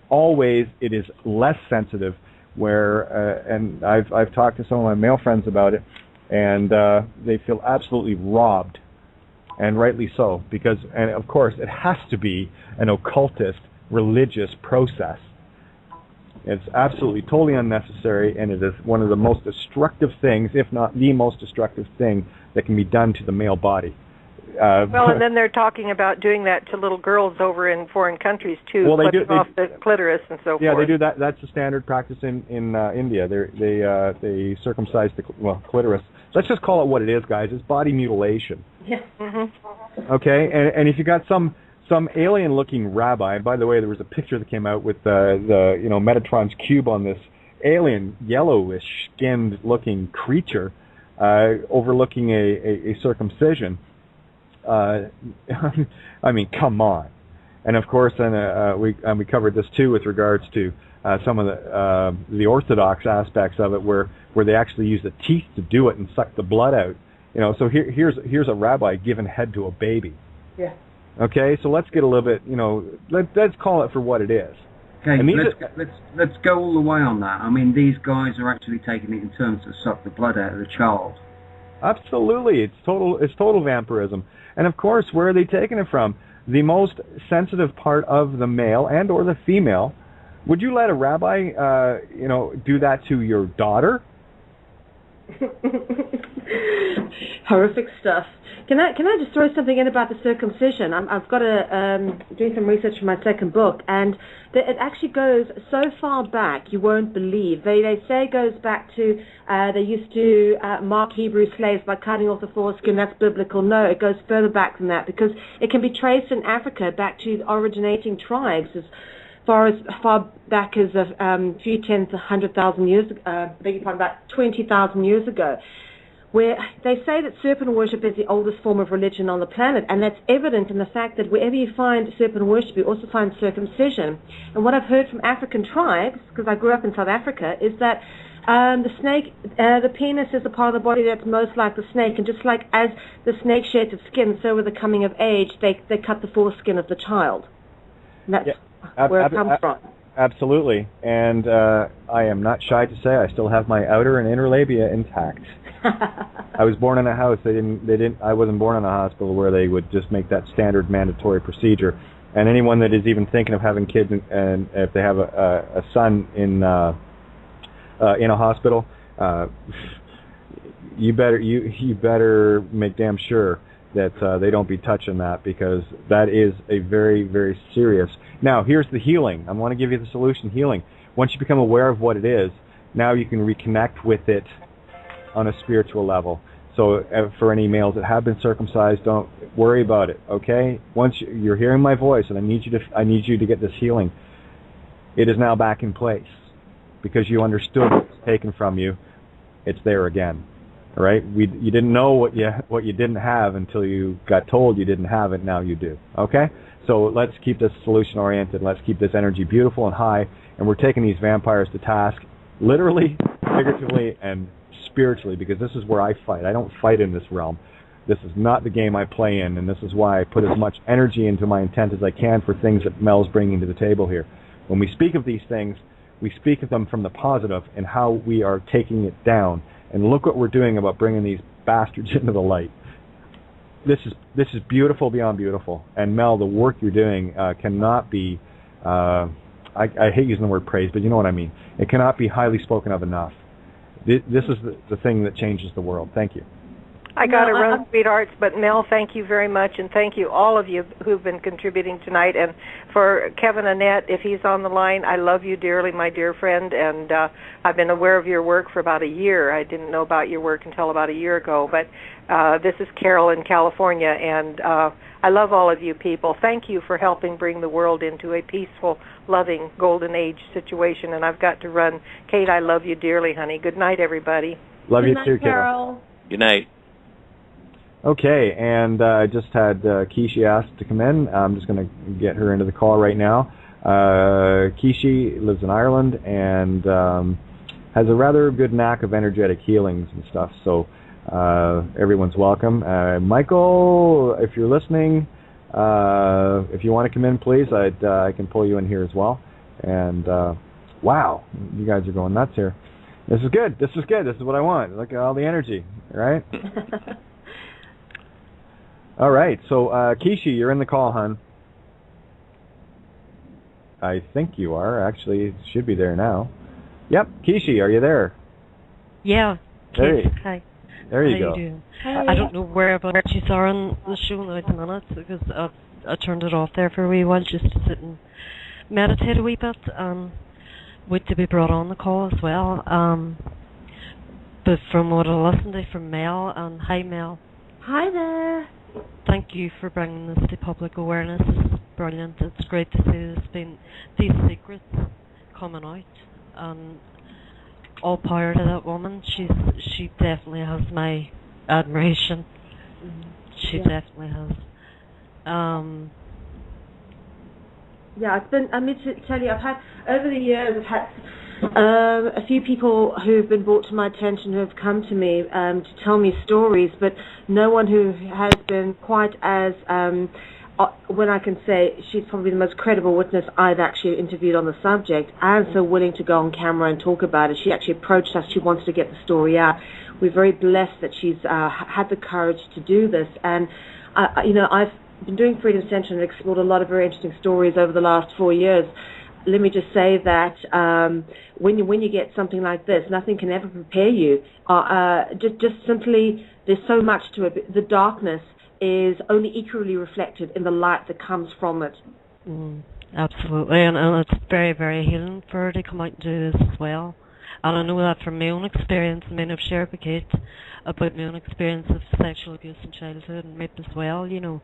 all ways, it is less sensitive. And I've talked to some of my male friends about it. And they feel absolutely robbed, and rightly so, and of course, it has to be an occultist, religious process. It's absolutely, totally unnecessary, and it is one of the most destructive things, if not the most destructive thing, that can be done to the male body. Well, and then they're talking about doing that to little girls over in foreign countries too, clipping off the clitoris and so forth. Yeah, they do that. That's the standard practice in India. They circumcise the clitoris. Let's just call it what it is, guys. It's body mutilation. Yeah. Mm-hmm. Okay, and if you got some alien-looking rabbi, and by the way, there was a picture that came out with the Metatron's cube on this alien yellowish-skinned looking creature overlooking a circumcision. I mean, come on. And of course, then we covered this too with regards to some of the orthodox aspects of it, where they actually use the teeth to do it and suck the blood out. So here's a rabbi giving head to a baby. Yeah. Okay, so let's get a little bit. Let's call it for what it is. Okay, let's go all the way on that. I mean, these guys are actually taking it in terms to suck the blood out of the child. Absolutely, it's total vampirism. And of course, where are they taking it from? The most sensitive part of the male and or the female. Would you let a rabbi, do that to your daughter? Horrific stuff. Can I just throw something in about the circumcision? I've got to doing some research for my second book, and it actually goes so far back you won't believe. They say it goes back to they used to mark Hebrew slaves by cutting off the foreskin. That's biblical. No, it goes further back than that, because it can be traced in Africa back to the originating tribes as far back as a few tens, 100,000 years. Beg your pardon, about 20,000 years ago. where they say that serpent worship is the oldest form of religion on the planet, and that's evident in the fact that wherever you find serpent worship, you also find circumcision. And what I've heard from African tribes, because I grew up in South Africa, is that the snake, the penis is a part of the body that's most like the snake, and just like as the snake sheds its skin, so with the coming of age, they cut the foreskin of the child. And that's where it comes from. Absolutely, and I am not shy to say I still have my outer and inner labia intact. I was born in a house. I wasn't born in a hospital where they would just make that standard mandatory procedure. And anyone that is even thinking of having kids, and if they have a son in a hospital, you better make damn sure that they don't be touching that, because that is a very, very serious. Now, here's the healing. I want to give you the solution, healing. Once you become aware of what it is, now you can reconnect with it on a spiritual level. So for any males that have been circumcised, don't worry about it, okay? Once you're hearing my voice, and I need you to get this healing, it is now back in place, because you understood what was taken from you. It's there again. All right, you didn't know what you didn't have until you got told you didn't have it. Now you do. Okay, so let's keep this solution oriented. Let's keep this energy beautiful and high. And we're taking these vampires to task, literally, figuratively, and spiritually, because this is where I fight. I don't fight in this realm. This is not the game I play in, and this is why I put as much energy into my intent as I can for things that Mel's bringing to the table here. When we speak of these things, we speak of them from the positive and how we are taking it down. And look what we're doing about bringing these bastards into the light. This is beautiful beyond beautiful. And Mel, the work you're doing cannot be, I hate using the word praise, but you know what I mean. It cannot be highly spoken of enough. This is the thing that changes the world. Thank you. I got to run, sweethearts, but Mel, thank you very much, and thank you, all of you who've been contributing tonight. And for Kevin Annett, if he's on the line, I love you dearly, my dear friend, and I've been aware of your work for about a year. I didn't know about your work until about a year ago, but this is Carol in California, and I love all of you people. Thank you for helping bring the world into a peaceful, loving, golden age situation, and I've got to run. Kate, I love you dearly, honey. Good night, everybody. Love you too, Carol. Good night. Okay, and I just had Kishi asked to come in. I'm just going to get her into the call right now. Kishi lives in Ireland and has a rather good knack of energetic healings and stuff, so everyone's welcome. Michael, if you're listening, if you want to come in, please, I can pull you in here as well. And wow, you guys are going nuts here. This is good. This is good. This is what I want. Look at all the energy, right? All right, so Kishi, you're in the call, hon. I think you are. Actually, it should be there now. Yep, Kishi, are you there? Yeah. Hi. There you go. How you doing? I don't know whereabouts you are on the show now at the minute, because I turned it off there for a wee while just to sit and meditate a wee bit. Wait to be brought on the call as well. But from what I listened to from Mel, and hi Mel. Hi there. Thank you for bringing this to public awareness. It's brilliant. It's great to see these secrets coming out. And all power to that woman. She definitely has my admiration. She definitely has. Yeah, it's been. I mean, to tell you, I've had over the years. I've had a few people who've been brought to my attention who have come to me to tell me stories, but no one who has been quite as, when I can say she's probably the most credible witness I've actually interviewed on the subject, and so willing to go on camera and talk about it. She actually approached us. She wants to get the story out. We're very blessed that she's had the courage to do this, and I've been doing Freedom Center and explored a lot of very interesting stories over the last 4 years. Let me just say that when you get something like this, nothing can ever prepare you. Just simply, there's so much to it. The darkness is only equally reflected in the light that comes from it. Absolutely, and it's very, very healing for her to come out and do this as well. And I know that from my own experience. I mean, I've shared with Kate about my own experience of sexual abuse in childhood and rape as well, you know.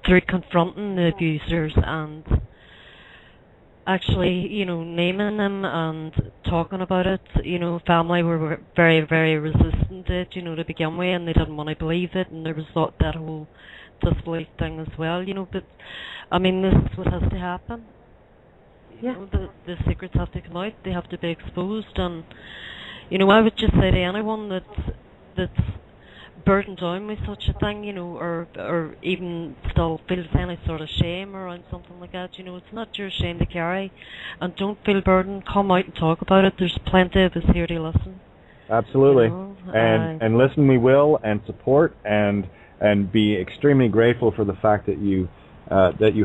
Through confronting the abusers and actually, naming them and talking about it. Family were very, very resistant to it, to begin with, and they didn't want to believe it, and there was that whole disbelief thing as well, but, I mean, this is what has to happen. Yeah. The secrets have to come out, they have to be exposed, and, I would just say to anyone that's burdened down with such a thing, or even still feels any sort of shame around something like that, it's not your shame to carry, and don't feel burdened. Come out and talk about it. There's plenty of us here to listen. Absolutely, and listen we will, and support, and be extremely grateful for the fact that you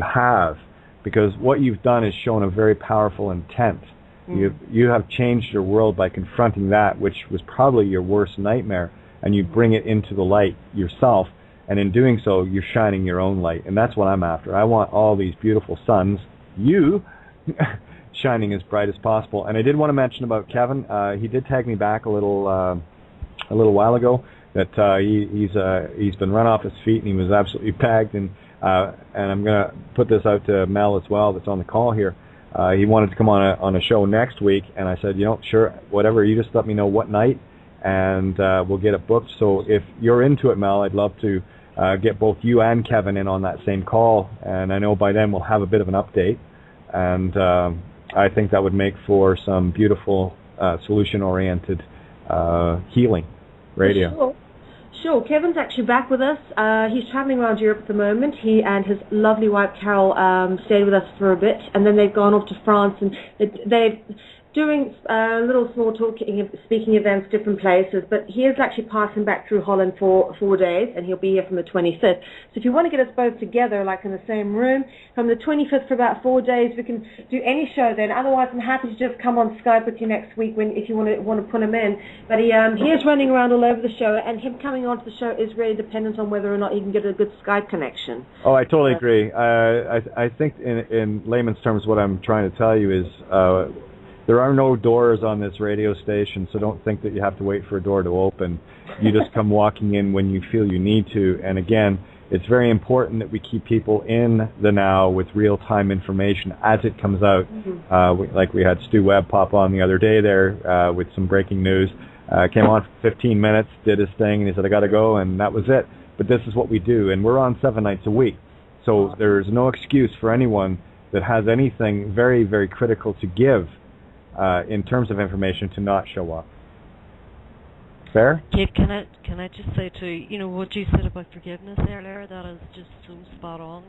have, because what you've done is shown a very powerful intent. You have changed your world by confronting that which was probably your worst nightmare, and you bring it into the light yourself, and in doing so, you're shining your own light, and that's what I'm after. I want all these beautiful suns, you, shining as bright as possible. And I did want to mention about Kevin. He did tag me back a little while ago that he's been run off his feet, and he was absolutely pegged. And I'm going to put this out to Mel as well, that's on the call here. He wanted to come on a show next week, and I said, sure, whatever. You just let me know what night, and we'll get it booked. So if you're into it, Mel, I'd love to get both you and Kevin in on that same call, and I know by then we'll have a bit of an update, and I think that would make for some beautiful solution-oriented healing radio. Sure. Kevin's actually back with us. He's traveling around Europe at the moment. He and his lovely wife Carol stayed with us for a bit, and then they've gone off to France, and they're doing little small speaking events, different places. But he is actually passing back through Holland for 4 days, and he'll be here from the 25th. So if you want to get us both together, like in the same room, from the 25th for about 4 days, we can do any show then. Otherwise, I'm happy to just come on Skype with you next week if you want to put him in. But he is running around all over the show, and him coming onto the show is really dependent on whether or not he can get a good Skype connection. Oh, I totally agree. I think in layman's terms, what I'm trying to tell you is there are no doors on this radio station, so don't think that you have to wait for a door to open. You just come walking in when you feel you need to. And again, it's very important that we keep people in the now with real-time information as it comes out. Like we had Stu Webb pop on the other day there with some breaking news. Came on for 15 minutes, did his thing, and he said, I got to go, and that was it. But this is what we do, and we're on 7 nights a week. So there's no excuse for anyone that has anything very, very critical to give in terms of information to not show up. Fair? Kate, can I just say to what you said about forgiveness earlier, that is just so spot on.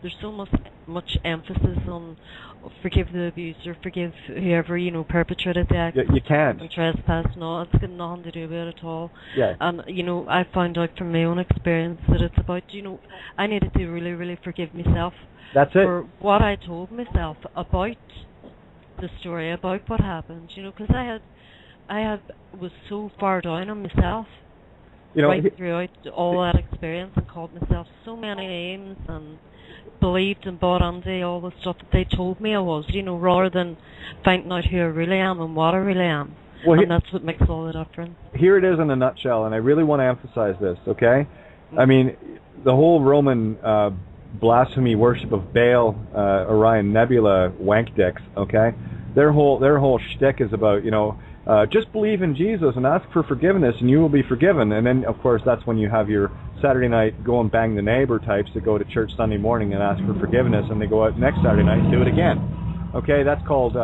There's so much emphasis on forgive the abuser, forgive whoever perpetrated the act. You can't. And trespass, no, it's got nothing to do with it at all. Yeah. And I found out from my own experience that it's about I needed to really, really forgive myself. That's it. For what I told myself about the story, about what happened, because I was so far down on myself right throughout all that experience, and called myself so many names and believed and bought into all the stuff that they told me I was, rather than finding out who I really am and what I really am. Well, and that's what makes all the difference. Here it is in a nutshell, and I really want to emphasize this, okay? I mean, the whole Roman blasphemy worship of Baal, Orion Nebula wank dicks, okay? Their whole shtick is about, just believe in Jesus and ask for forgiveness and you will be forgiven. And then, of course, that's when you have your Saturday night go and bang the neighbor types that go to church Sunday morning and ask for forgiveness, and they go out next Saturday night and do it again. Okay, that's called,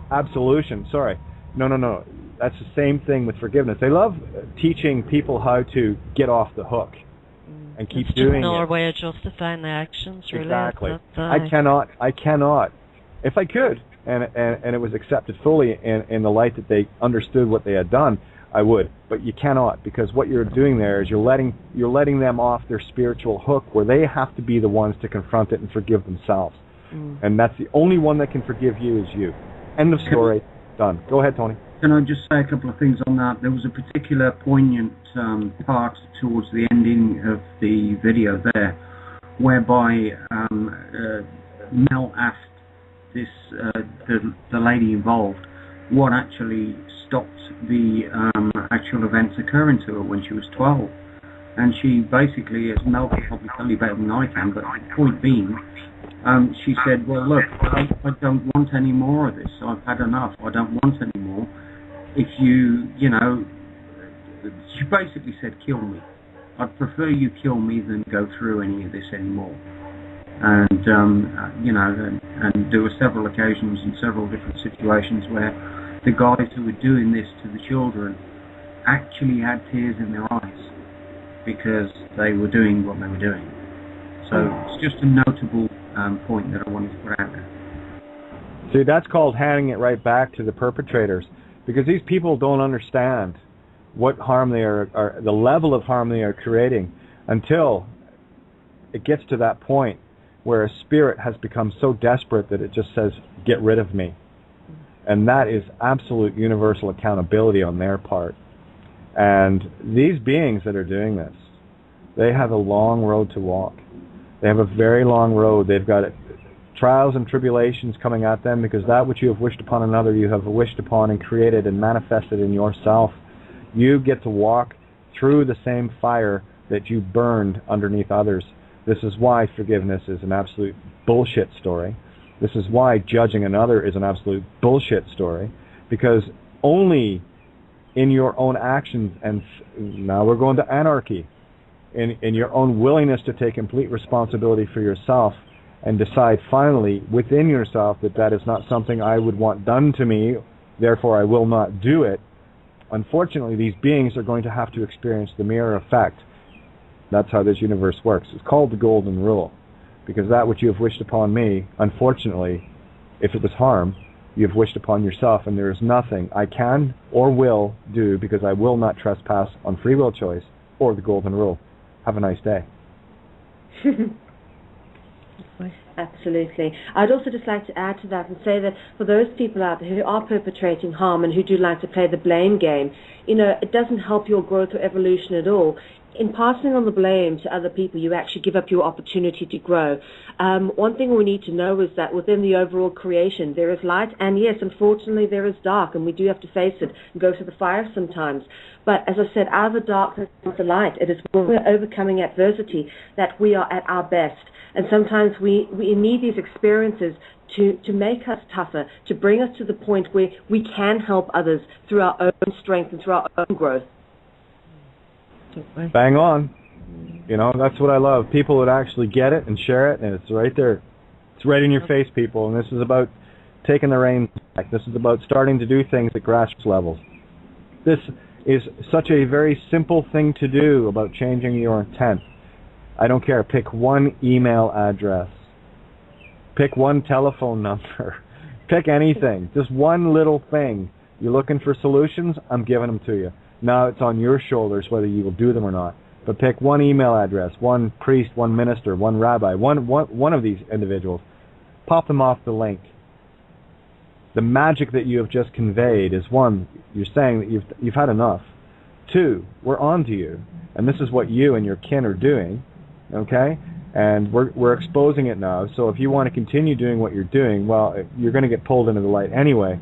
absolution. Sorry. No. That's the same thing with forgiveness. They love teaching people how to get off the hook and keep doing it. It's another way of justifying the actions, really. Exactly. I cannot. If I could, and it was accepted fully in the light that they understood what they had done, I would. But you cannot, because what you're doing there is you're letting them off their spiritual hook, where they have to be the ones to confront it and forgive themselves. And that's the only one that can forgive you is you. End of story. Done. Go ahead, Tony. Can I just say a couple of things on that? There was a particular poignant part towards the ending of the video there, whereby Mel asked the lady involved what actually stopped the actual events occurring to her when she was 12. And she basically, as Mel can probably tell you better than I can, but the point being, she said, well, look, I don't want any more of this. I've had enough. I don't want any more. If you know, she basically said, kill me. I'd prefer you kill me than go through any of this anymore. And, you know, and there were several occasions and several different situations where the guys who were doing this to the children actually had tears in their eyes because they were doing what they were doing. So it's just a notable point that I wanted to put out there. See, that's called handing it right back to the perpetrators, because these people don't understand what harm they are the level of harm they are creating until it gets to that point where a spirit has become so desperate that it just says, get rid of me. And that is absolute universal accountability on their part. And these beings that are doing this, they have a long road to walk. They have a very long road. They've got trials and tribulations coming at them, because that which you have wished upon another, you have wished upon and created and manifested in yourself. You get to walk through the same fire that you burned underneath others. This is why forgiveness is an absolute bullshit story. This is why judging another is an absolute bullshit story, because only in your own actions, and now we're going to anarchy, in your own willingness to take complete responsibility for yourself and decide finally within yourself that that is not something I would want done to me, therefore I will not do it. Unfortunately, these beings are going to have to experience the mirror effect. That's how this universe works. It's called the golden rule, because that which you have wished upon me, unfortunately, if it was harm, you have wished upon yourself, and there is nothing I can or will do, because I will not trespass on free will choice or the golden rule. Have a nice day. Absolutely. I'd also just like to add to that and say that for those people out there who are perpetrating harm and who do like to play the blame game, you know, it doesn't help your growth or evolution at all. In passing on the blame to other people, you actually give up your opportunity to grow. One thing we need to know is that within the overall creation, there is light, and yes, unfortunately, there is dark, and we do have to face it and go to the fire sometimes. But as I said, out of the darkness comes the light. It is when we're overcoming adversity that we are at our best. And sometimes we need these experiences to make us tougher, to bring us to the point where we can help others through our own strength and through our own growth. Bang on. You know, that's what I love. People would actually get it and share it, and it's right there. It's right in your face, people. And this is about taking the reins back. This is about starting to do things at grassroots levels. This is such a very simple thing to do about changing your intent. I don't care. Pick one email address. Pick one telephone number. Pick anything. Just one little thing. You're looking for solutions? I'm giving them to you. Now it's on your shoulders whether you will do them or not. But pick one email address, one priest, one minister, one rabbi, one of these individuals. Pop them off the link. The magic that you have just conveyed is, one, you're saying that you've had enough. Two, we're on to you, and this is what you and your kin are doing, okay? And we're exposing it now. So if you want to continue doing what you're doing, well, you're going to get pulled into the light anyway.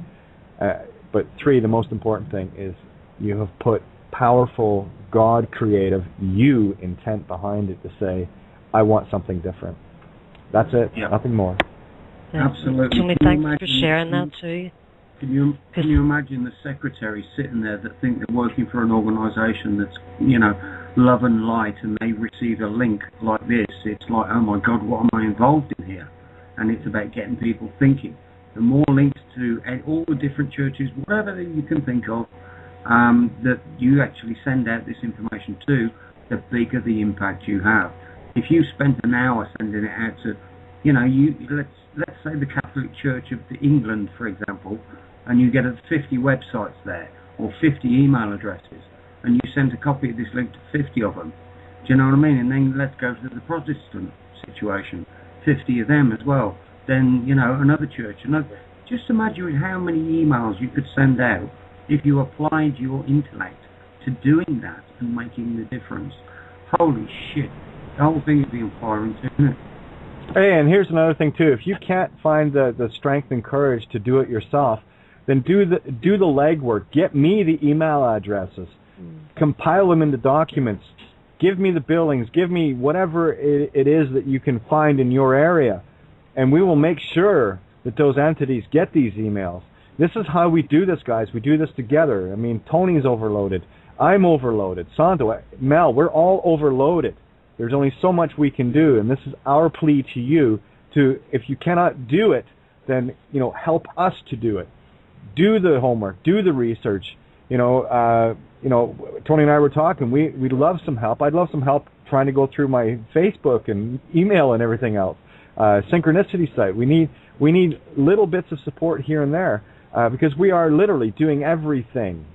But three, the most important thing is you have put powerful, God-creative, you intent behind it to say, I want something different. That's it. Yeah. Nothing more. Absolutely. Julie, thanks for sharing that too. Can you imagine the secretaries sitting there that think they're working for an organisation that's, you know, love and light, and they receive a link like this? It's like, oh my God, what am I involved in here? And it's about getting people thinking. The more links to all the different churches, whatever that you can think of, that you actually send out this information to, the bigger the impact you have. If you spent an hour sending it out to, you know, let's say the Catholic Church of England, for example, and you get 50 websites there, or 50 email addresses, and you send a copy of this link to 50 of them. Do you know what I mean? And then let's go to the Protestant situation, 50 of them as well. Then, you know, another church. Just imagine how many emails you could send out if you applied your intellect to doing that and making the difference. Holy shit. The whole thing would be on fire, isn't it? Hey, and here's another thing too. If you can't find the strength and courage to do it yourself, then do the legwork. Get me the email addresses. Compile them into documents. Give me the billings. Give me whatever it is that you can find in your area. and we will make sure that those entities get these emails. This is how we do this, guys. We do this together. I mean, Tony's overloaded. I'm overloaded. Santo, Mel, we're all overloaded. There's only so much we can do, and this is our plea to you to, if you cannot do it, then, help us to do it. Do the homework. Do the research. Tony and I were talking. We'd love some help. I'd love some help trying to go through my Facebook and email and everything else. Syncrenicity site. We need little bits of support here and there because we are literally doing everything.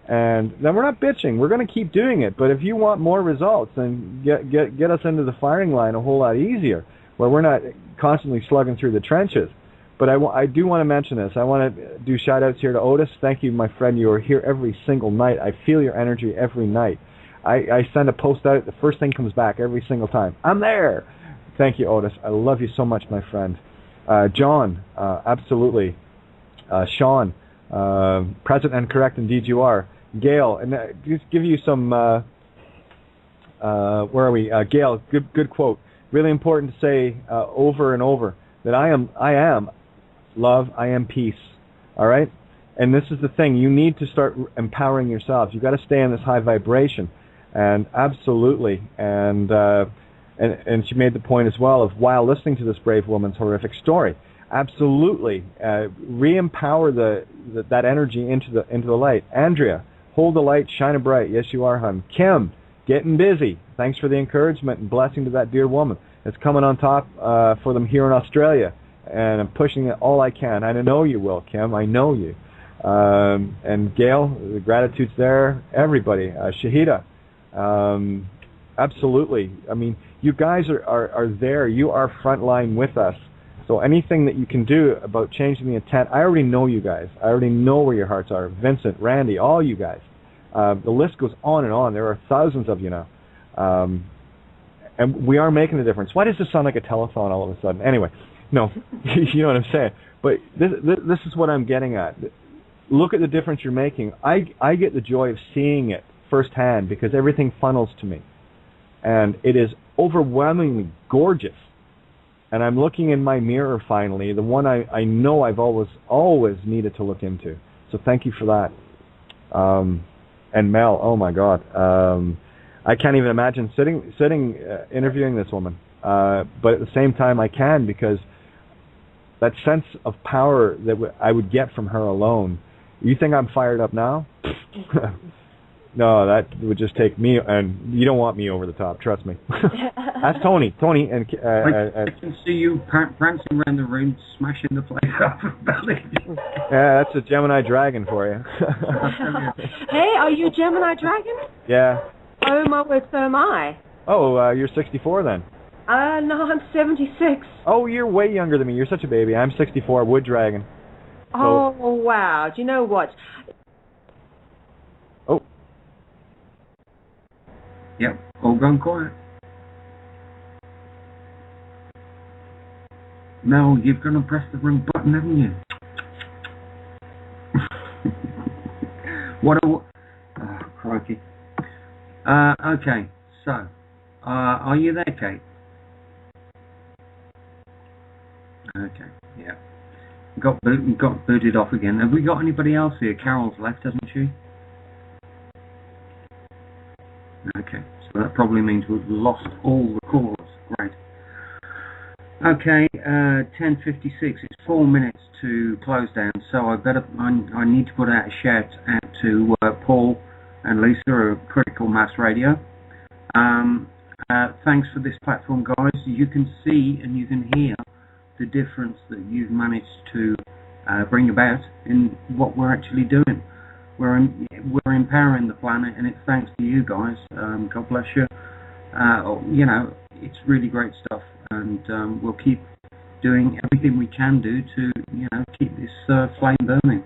And then we're not bitching. We're going to keep doing it. But if you want more results, then get us into the firing line a whole lot easier, where we're not constantly slugging through the trenches. But I do want to mention this. I want to do shout-outs here to Otis. Thank you, my friend. You are here every single night. I feel your energy every night. I send a post out. The first thing comes back every single time. I'm there. Thank you, Otis. I love you so much, my friend. John, absolutely. Sean, present and correct indeed you are. Gail, and just give you some, where are we? Gail, good quote. Really important to say over and over that I am love, I am peace. All right? And this is the thing. You need to start empowering yourselves. You've got to stay in this high vibration. And absolutely. And she made the point as well of, while listening to this brave woman's horrific story, absolutely re-empower that energy into the light. Andrea, hold the light, shine it bright. Yes, you are, hon. Kim, getting busy. Thanks for the encouragement and blessing to that dear woman. It's coming on top for them here in Australia, and I'm pushing it all I can. I know you will, Kim. I know you. And Gail, the gratitude's there. Everybody. Shahida, absolutely. I mean, you guys are there. You are frontline with us. So anything that you can do about changing the intent, I already know you guys. I already know where your hearts are. Vincent, Randy, all you guys. The list goes on and on. There are thousands of you now. And we are making a difference. Why does this sound like a telethon all of a sudden? Anyway, no, you know what I'm saying. But this is what I'm getting at. Look at the difference you're making. I get the joy of seeing it firsthand because everything funnels to me. And it is overwhelmingly gorgeous. And I'm looking in my mirror finally, the one I know I've always needed to look into. So thank you for that. And Mel, oh my God. I can't even imagine sitting interviewing this woman. But at the same time I can, because that sense of power that I would get from her alone. You think I'm fired up now? No, that would just take me, and you don't want me over the top, trust me. That's Tony. Tony, and I can see you prancing around the room, smashing the place up. Yeah, that's a Gemini dragon for you. Hey, are you a Gemini dragon? Yeah. Oh my word, so am I. Oh, you're 64 then? No, I'm 76. Oh, you're way younger than me. You're such a baby. I'm 64, wood dragon. So, oh, wow. Do you know what? Oh. Yep, all gone quiet. Mel, you've gone and pressed the wrong button, haven't you? Oh, crikey. Okay, so, are you there, Kate? Okay, yeah. Got booted off again. Have we got anybody else here? Carol's left, hasn't she? Okay, so that probably means we've lost all the calls. Great. Okay, 10:56. It's 4 minutes to close down, so I need to put out a shout out to Paul and Lisa of Critical Mass Radio. Thanks for this platform, guys. You can see and you can hear the difference that you've managed to bring about in what we're actually doing. We're empowering the planet, and it's thanks to you guys. God bless you. You know, it's really great stuff, and we'll keep doing everything we can do to, you know, keep this flame burning.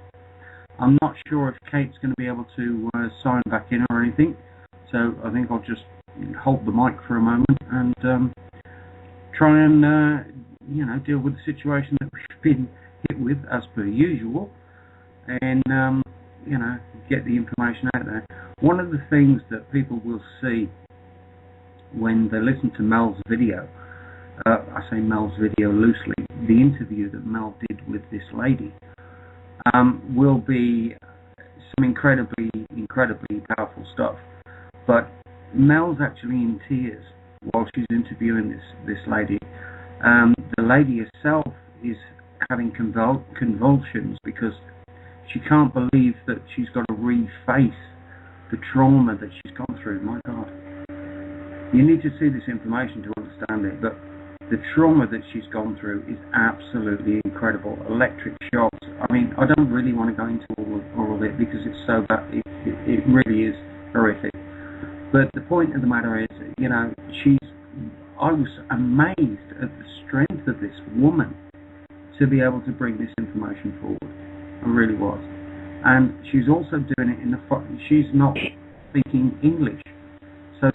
I'm not sure if Kate's going to be able to sign back in or anything, so I think I'll just hold the mic for a moment and try and you know, deal with the situation that we've been hit with as per usual, and you know, get the information out there. One of the things that people will see when they listen to Mel's video, I say Mel's video loosely, the interview that Mel did with this lady will be some incredibly powerful stuff. But Mel's actually in tears while she's interviewing this lady. The lady herself is having convulsions because she can't believe that she's got to reface the trauma that she's gone through. My God. You need to see this information to understand it, but the trauma that she's gone through is absolutely incredible. Electric shocks. I mean, I don't really want to go into all of it because it's so bad. It really is horrific. But the point of the matter is, you know, I was amazed at the strength of this woman to be able to bring this information forward. I really was. And she's also doing it she's not speaking English. So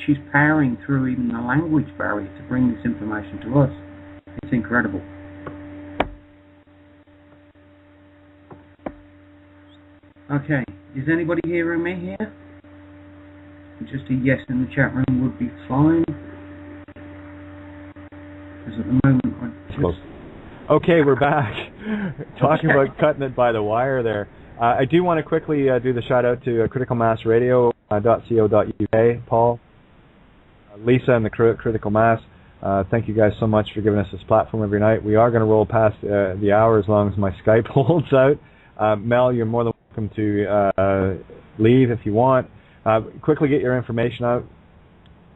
she's powering through even the language barrier to bring this information to us. It's incredible. Okay, is anybody hearing me here? Just a yes in the chat room would be fine. Because at the moment Okay, we're back. Talking about cutting it by the wire there. I do want to quickly do the shout out to criticalmassradio.co.uk, Paul, Lisa, and the Critical Mass. Thank you guys so much for giving us this platform every night. We are going to roll past the hour as long as my Skype holds out. Mel, you're more than welcome to leave if you want. Quickly get your information out.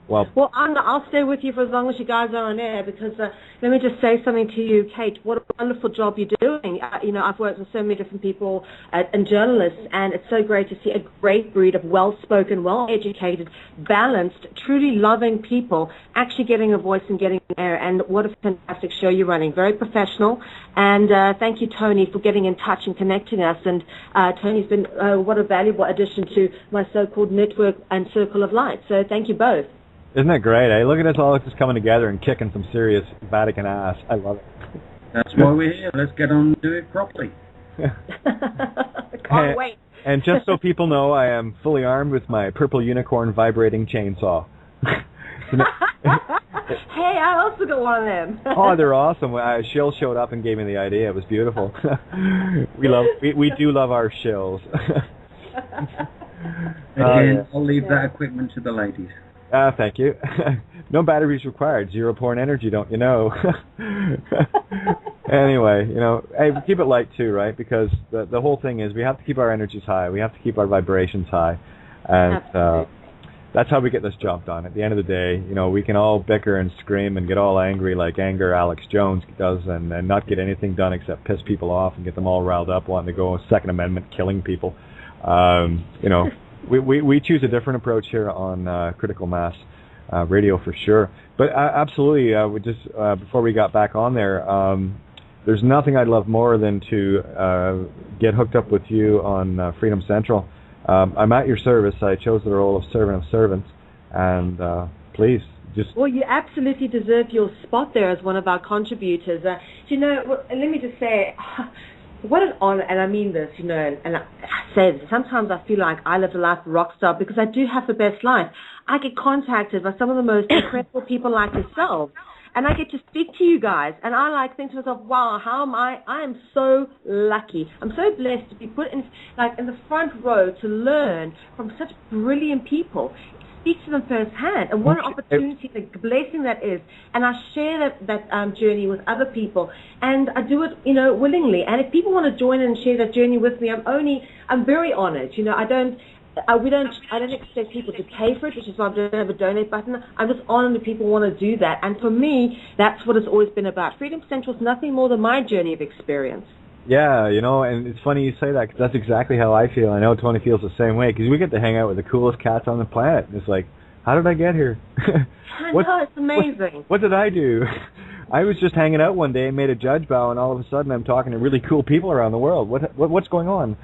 Well, I'll stay with you for as long as you guys are on air because let me just say something to you, Kate. What a wonderful job you're doing. You know, I've worked with so many different people and journalists, and it's so great to see a great breed of well-spoken, well-educated, balanced, truly loving people actually getting a voice and getting an air. And what a fantastic show you're running. Very professional. And thank you, Tony, for getting in touch and connecting us. And Tony's been what a valuable addition to my so-called network and circle of light. So thank you both. Isn't that great, eh? Look at us all just coming together and kicking some serious Vatican ass. I love it. That's why we're here. Let's get on and do it properly. Can't wait. And just so people know, I am fully armed with my purple unicorn vibrating chainsaw. Hey, I also got one of them. Oh, they're awesome. Shill showed up and gave me the idea. It was beautiful. We do love our shills. Again, I'll leave that equipment to the ladies. Thank you. No batteries required. Zero point energy, don't you know? Anyway, you know, hey, keep it light too, right? Because the whole thing is we have to keep our energies high. We have to keep our vibrations high. And that's how we get this job done. At the end of the day, you know, we can all bicker and scream and get all angry like Anger Alex Jones does and not get anything done except piss people off and get them all riled up wanting to go Second Amendment killing people. You know, we choose a different approach here on Critical Mass Radio for sure. But absolutely, we just before we got back on there, there's nothing I'd love more than to get hooked up with you on Freedom Central. I'm at your service. I chose the role of servant of servants, and please just... Well, you absolutely deserve your spot there as one of our contributors. You know, let me just say... What an honor, and I mean this, you know, and I say this, sometimes I feel like I live a life of a rock star because I do have the best life. I get contacted by some of the most incredible people like yourselves, and I get to speak to you guys, and I think to myself, wow, how am I am so lucky. I'm so blessed to be put in the front row to learn from such brilliant people. Speak to them firsthand, and what an opportunity, the blessing that is. And I share that journey with other people, and I do it, you know, willingly. And if people want to join and share that journey with me, I'm very honored. You know, I don't expect people to pay for it, which is why I don't have a donate button. I'm just honored that people want to do that. And for me, that's what it's always been about. Freedom Central is nothing more than my journey of experience. Yeah, you know, and it's funny you say that because that's exactly how I feel. I know Tony feels the same way because we get to hang out with the coolest cats on the planet. And it's like, how did I get here? I know, it's amazing. What did I do? I was just hanging out one day and made a judge bow, and all of a sudden I'm talking to really cool people around the world. What's going on?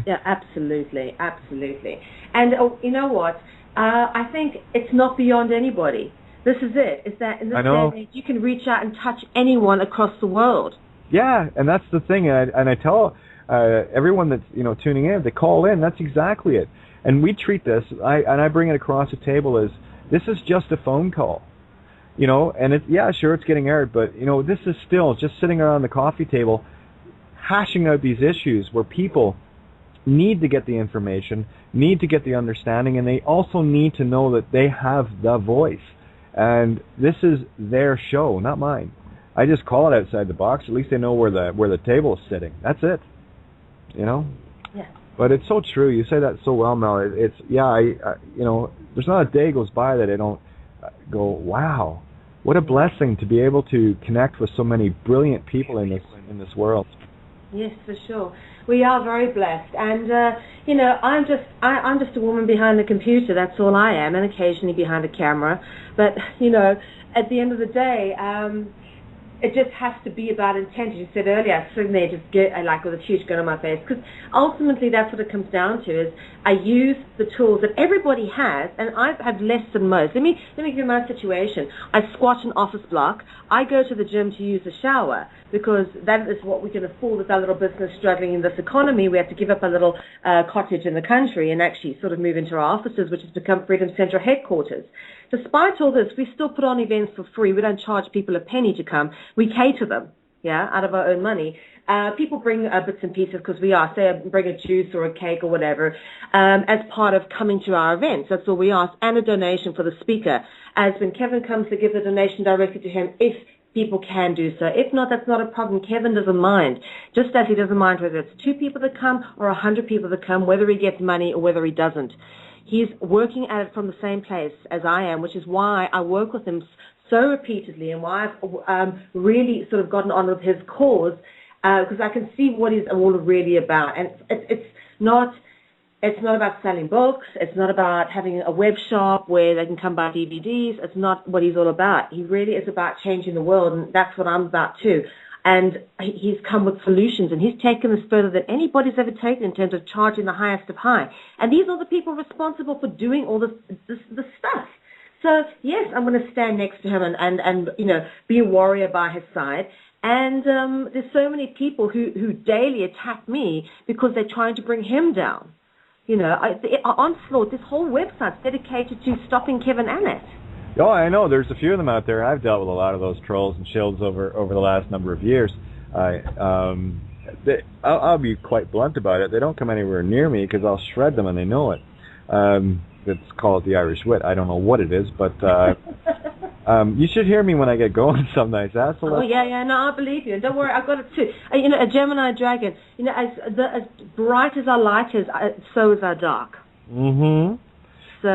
Yeah, absolutely. And you know what? I think it's not beyond anybody. This is it. Is that in this day and age, you can reach out and touch anyone across the world. Yeah, and that's the thing, and I tell everyone that's tuning in, they call in. That's exactly it. And we treat this, I bring it across the table as this is just a phone call. and it's getting aired, but this is still just sitting around the coffee table, hashing out these issues where people need to get the information, need to get the understanding, and they also need to know that they have the voice. And this is their show, not mine. I just call it outside the box. At least they know where the table is sitting. That's it. Yeah. But it's so true. You say that so well, Mel. It's there's not a day goes by that I don't go, wow, what a blessing to be able to connect with so many brilliant people in this world. Yes, for sure. We are very blessed, and I'm just a woman behind the computer. That's all I am, and occasionally behind a camera. But at the end of the day, it just has to be about intent. As you said earlier, sitting there just with a huge gun on my face, because ultimately that's what it comes down to. Is I use the tools that everybody has, and I've had less than most. Let me give you my situation. I squat an office block. I go to the gym to use the shower because that is what we can afford with our little business struggling in this economy. We have to give up a little cottage in the country and actually sort of move into our offices, which has become Freedom Central headquarters. Despite all this, we still put on events for free. We don't charge people a penny to come. We cater them, out of our own money. People bring bits and pieces because we ask, say, bring a juice or a cake or whatever, as part of coming to our events. That's all we ask, and a donation for the speaker. As when Kevin comes to give the donation directly to him, if people can do so. If not, that's not a problem. Kevin doesn't mind. Just as he doesn't mind whether it's 2 people that come or 100 people that come, whether he gets money or whether he doesn't. He's working at it from the same place as I am, which is why I work with him so repeatedly and why I've really sort of gotten on with his cause, because I can see what he's all really about. And it's not about selling books. It's not about having a web shop where they can come buy DVDs. It's not what he's all about. He really is about changing the world, and that's what I'm about too. And he's come with solutions, and he's taken this further than anybody's ever taken in terms of charging the highest of high. And these are the people responsible for doing all this stuff. So, yes, I'm going to stand next to him and be a warrior by his side. And there's so many people who daily attack me because they're trying to bring him down. The onslaught, this whole website's dedicated to stopping Kevin Annett. Oh, I know. There's a few of them out there. I've dealt with a lot of those trolls and shills over the last number of years. I'll be quite blunt about it. They don't come anywhere near me because I'll shred them, and they know it. It's called the Irish wit. I don't know what it is, but you should hear me when I get going some nights, asshole. Oh, yeah, no, I believe you. And don't worry, I've got it too. A Gemini dragon, as bright as our light is, so is our dark. Mm-hmm. So,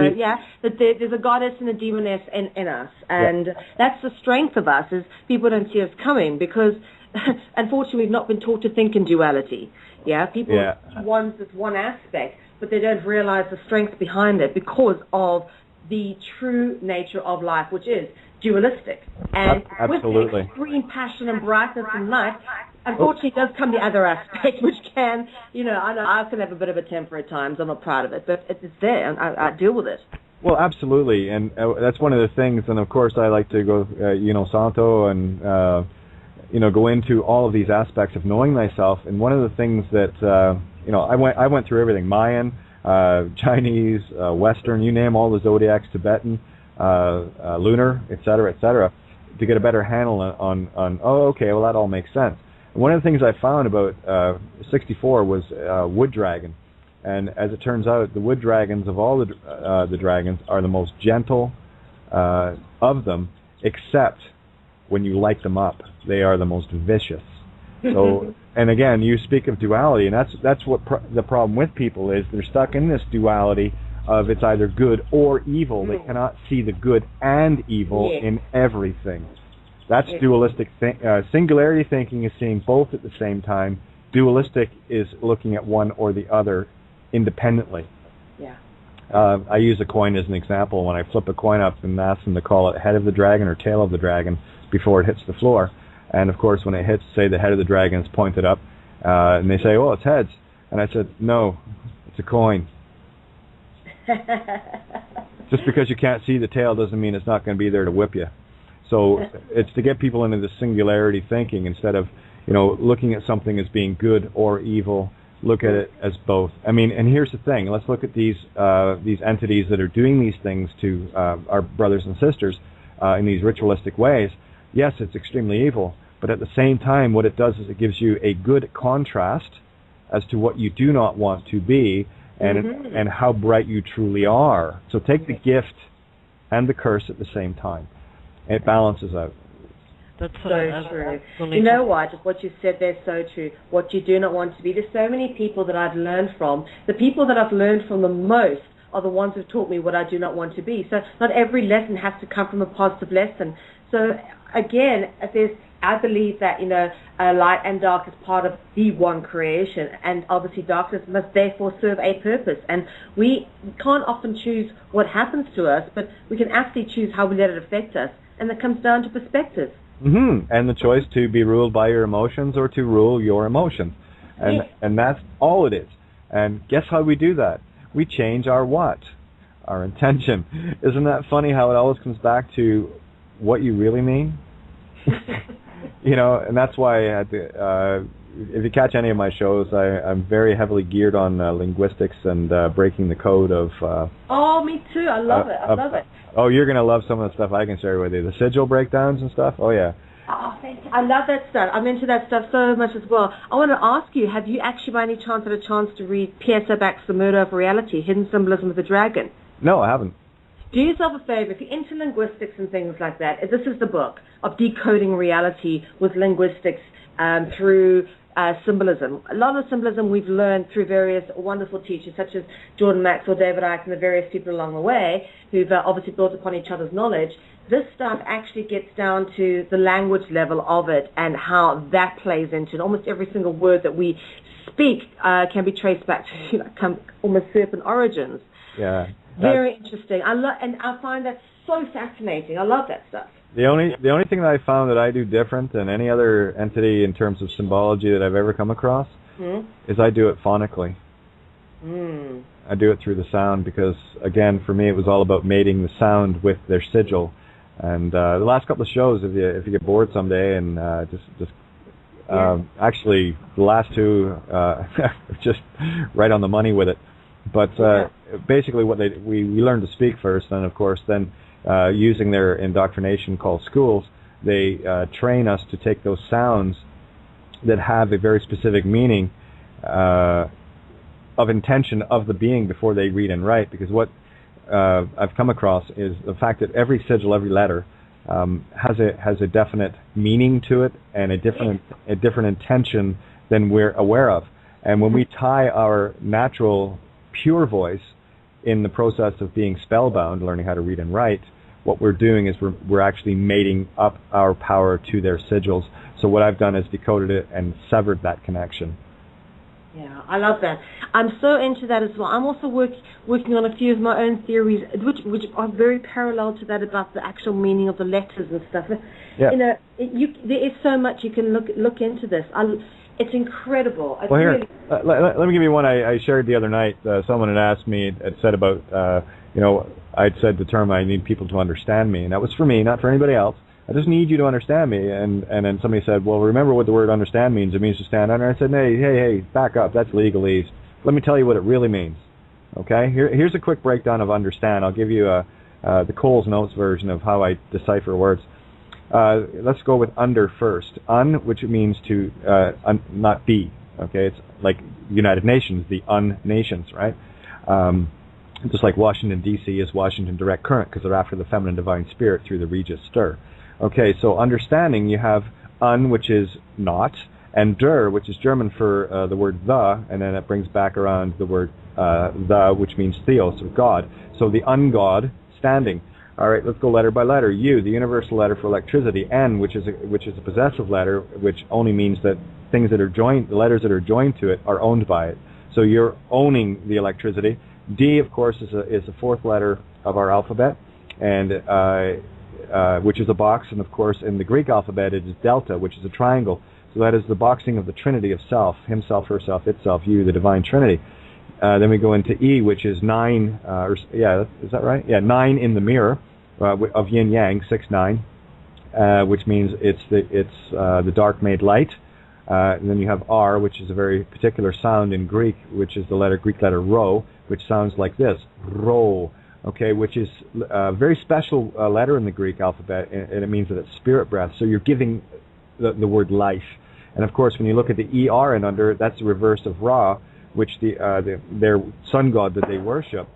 there's a goddess and a demoness in us. And that's the strength of us, is people don't see us coming because, unfortunately, we've not been taught to think in duality. People want this one aspect, but they don't realize the strength behind it because of the true nature of life, which is dualistic. And with the extreme passion and brightness and light, unfortunately, does come the other aspect, which can, I know I can have a bit of a temper at times. I'm not proud of it, but it's there, and I deal with it. Well, absolutely, and that's one of the things. And of course, I like to go, Santo, and go into all of these aspects of knowing thyself. And one of the things that I went through everything: Mayan, Chinese, Western, you name all the zodiacs, Tibetan, lunar, etc., to get a better handle on. Oh, okay, well that all makes sense. One of the things I found about 64 was wood dragon, and as it turns out, the wood dragons of all the dragons are the most gentle of them, except when you light them up, they are the most vicious. So, and again, you speak of duality, and that's what the problem with people is. They're stuck in this duality of it's either good or evil. They cannot see the good and evil in everything. That's dualistic. Singularity thinking is seeing both at the same time. Dualistic is looking at one or the other independently. Yeah. I use a coin as an example. When I flip a coin up and ask them to call it head of the dragon or tail of the dragon before it hits the floor. And of course, when it hits, say the head of the dragon is pointed up, and they say, "Oh, it's heads." And I said, "No, it's a coin." Just because you can't see the tail doesn't mean it's not going to be there to whip you. So it's to get people into the singularity thinking instead of, looking at something as being good or evil. Look at it as both. I mean, and here's the thing. Let's look at these entities that are doing these things to our brothers and sisters. in these ritualistic ways, yes, it's extremely evil, but at the same time, what it does is it gives you a good contrast as to what you do not want to be and how bright you truly are. So take the gift and the curse at the same time. It balances out. That's so true. You know what you said there is so true. What you do not want to be. There's so many people that I've learned from. The people that I've learned from the most are the ones who've taught me what I do not want to be. So not every lesson has to come from a positive lesson. So again, I believe that, light and dark is part of the one creation, and obviously darkness must therefore serve a purpose. And we can't often choose what happens to us, but we can actually choose how we let it affect us. And that comes down to perspective. And the choice to be ruled by your emotions or to rule your emotions. And that's all it is. And guess how we do that? We change our what? Our intention. Isn't that funny how it always comes back to what you really mean? And that's why if you catch any of my shows, I'm very heavily geared on linguistics and breaking the code of... oh, me too. I love it. I love it. Oh, you're going to love some of the stuff I can share with you. The sigil breakdowns and stuff. Oh, yeah. Oh, thank you. I love that stuff. I'm into that stuff so much as well. I want to ask you, have you actually by any chance had a chance to read P.S. O'Back's The Murder of Reality, Hidden Symbolism of the Dragon? No, I haven't. Do yourself a favor, if you're into linguistics and things like that, this is the book of decoding reality with linguistics through symbolism. A lot of symbolism we've learned through various wonderful teachers such as Jordan Maxwell, David Icke, and the various people along the way who've obviously built upon each other's knowledge. This stuff actually gets down to the language level of it and how that plays into it. Almost every single word that we speak can be traced back to almost serpent origins. Yeah. Very interesting. I find that so fascinating. I love that stuff. The only thing that I found that I do different than any other entity in terms of symbology that I've ever come across is I do it phonically. I do it through the sound because, again, for me it was all about mating the sound with their sigil. And the last couple of shows, if you get bored someday and actually the last two just right on the money with it. But basically, we learn to speak first, and of course, then using their indoctrination called schools, they train us to take those sounds that have a very specific meaning of intention of the being before they read and write. Because what I've come across is the fact that every sigil, every letter has a definite meaning to it and a different intention than we're aware of. And when we tie our natural pure voice in the process of being spellbound, learning how to read and write, what we're doing is we're actually mating up our power to their sigils. So what I've done is decoded it and severed that connection. Yeah, I love that. I'm so into that as well. I'm also working on a few of my own theories, which are very parallel to that about the actual meaning of the letters and stuff. Yeah. There is so much you can look into this. It's incredible. Well, here, let me give you one I shared the other night. Someone had asked me, had said about, I'd said the term, I need people to understand me. And that was for me, not for anybody else. I just need you to understand me. And then somebody said, well, remember what the word understand means. It means to stand under. I said, hey, back up. That's legalese. Let me tell you what it really means. Okay? Here's a quick breakdown of understand. I'll give you the Coles Notes version of how I decipher words. Let's go with under first. Which means to not be. Okay, it's like United Nations, the un-nations, right? Just like Washington, D.C. is Washington Direct Current because they're after the feminine divine spirit through the Regis stir. Okay, so understanding, you have which is not, and der, which is German for the word the, and then it brings back around the word the, which means theos, or God. So the ungod, standing. All right, let's go letter by letter. U, the universal letter for electricity. N, which is a possessive letter, which only means that things that are joined, the letters that are joined to it, are owned by it. So you're owning the electricity. D, of course, is a fourth letter of our alphabet, and which is a box. And of course, in the Greek alphabet, it is delta, which is a triangle. So that is the boxing of the Trinity of self: himself, herself, itself, you, the divine Trinity. Then we go into E, which is 9. Is that right? Yeah, 9 in the mirror of yin yang, 6, 9, which means it's the dark made light. And then you have R, which is a very particular sound in Greek, which is the Greek letter rho, which sounds like this: ro, okay, which is a very special letter in the Greek alphabet, and it means that it's spirit breath. So you're giving the word life. And of course, when you look at the ER and under, that's the reverse of Ra, which their sun god that they worship.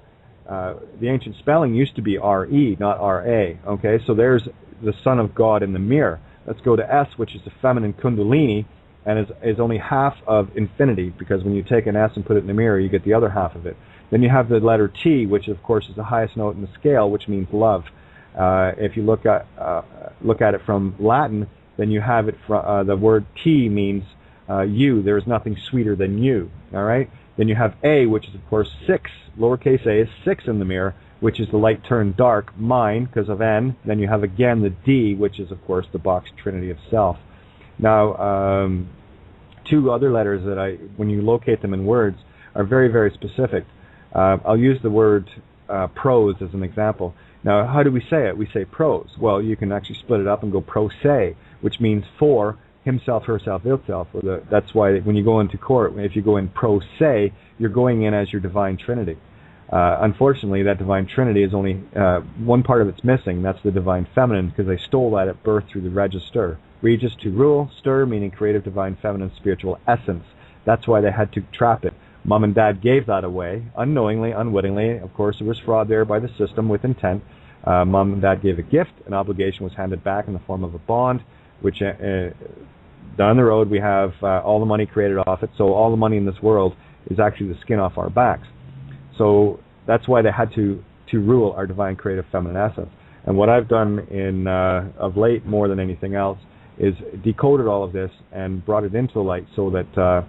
The ancient spelling used to be R-E, not R-A. Okay, so there's the son of God in the mirror. Let's go to S, which is the feminine kundalini, and is only half of infinity, because when you take an S and put it in the mirror, you get the other half of it. Then you have the letter T, which of course is the highest note in the scale, which means love. If you look at it from Latin, then you have it from the word T means you. There is nothing sweeter than you. All right. Then you have A, which is of course 6. Lowercase a is 6 in the mirror, which is the light turned dark, mine, because of N. Then you have again the D, which is of course the box trinity of self. Now, 2 other letters that when you locate them in words, are very, very specific. I'll use the word prose as an example. Now, how do we say it? We say prose. Well, you can actually split it up and go pro se, which means for himself, herself, itself. That's why when you go into court, if you go in pro se, you're going in as your divine trinity. Unfortunately, that divine trinity is only one part of it's missing. That's the divine feminine, because they stole that at birth through the register. Regis to rule, stir meaning creative, divine, feminine, spiritual essence. That's why they had to trap it. Mom and Dad gave that away, unknowingly, unwittingly. Of course, there was fraud there by the system with intent. Mom and Dad gave a gift. An obligation was handed back in the form of a bond, which down the road we have all the money created off it. So all the money in this world is actually the skin off our backs. So that's why they had to rule our divine, creative, feminine essence. And what I've done of late, more than anything else, is decoded all of this and brought it into the light so that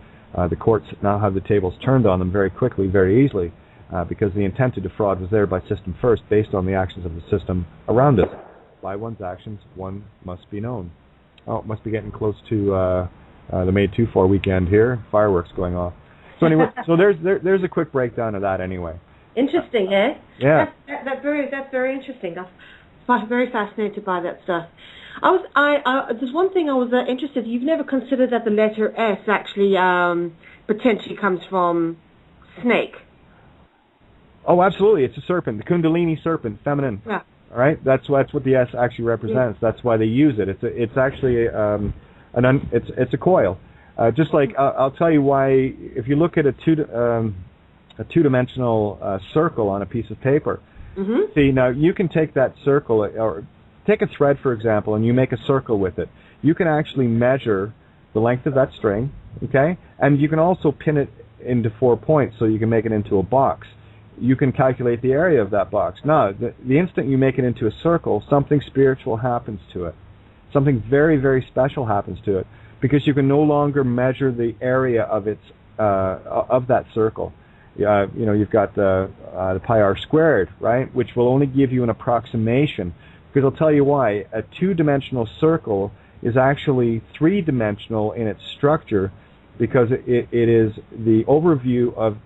the courts now have the tables turned on them very quickly, very easily, because the intent to defraud was there by system first, based on the actions of the system around us. By one's actions, one must be known. Oh, it must be getting close to the May 2-4 weekend here. Fireworks going off. So anyway, so there's a quick breakdown of that anyway. Interesting, eh? Yeah. That's very interesting. I'm very fascinated by that stuff. There's one thing I was interested. You've never considered that the letter S actually potentially comes from snake. Oh, absolutely. It's a serpent, the Kundalini serpent, feminine. Yeah. All right. That's what the S actually represents. Yeah. That's why they use it. It's actually it's a coil. Just like I'll tell you why. If you look at a two-dimensional circle on a piece of paper. Mm-hmm. See, now you can take that circle, or take a thread, for example, and you make a circle with it. You can actually measure the length of that string, okay? And you can also pin it into 4 points so you can make it into a box. You can calculate the area of that box. Now, the instant you make it into a circle, something spiritual happens to it. Something very, very special happens to it, because you can no longer measure the area of that circle. You've got the pi r squared, right, which will only give you an approximation. Because I'll tell you why. A two-dimensional circle is actually three-dimensional in its structure, because it is the overview of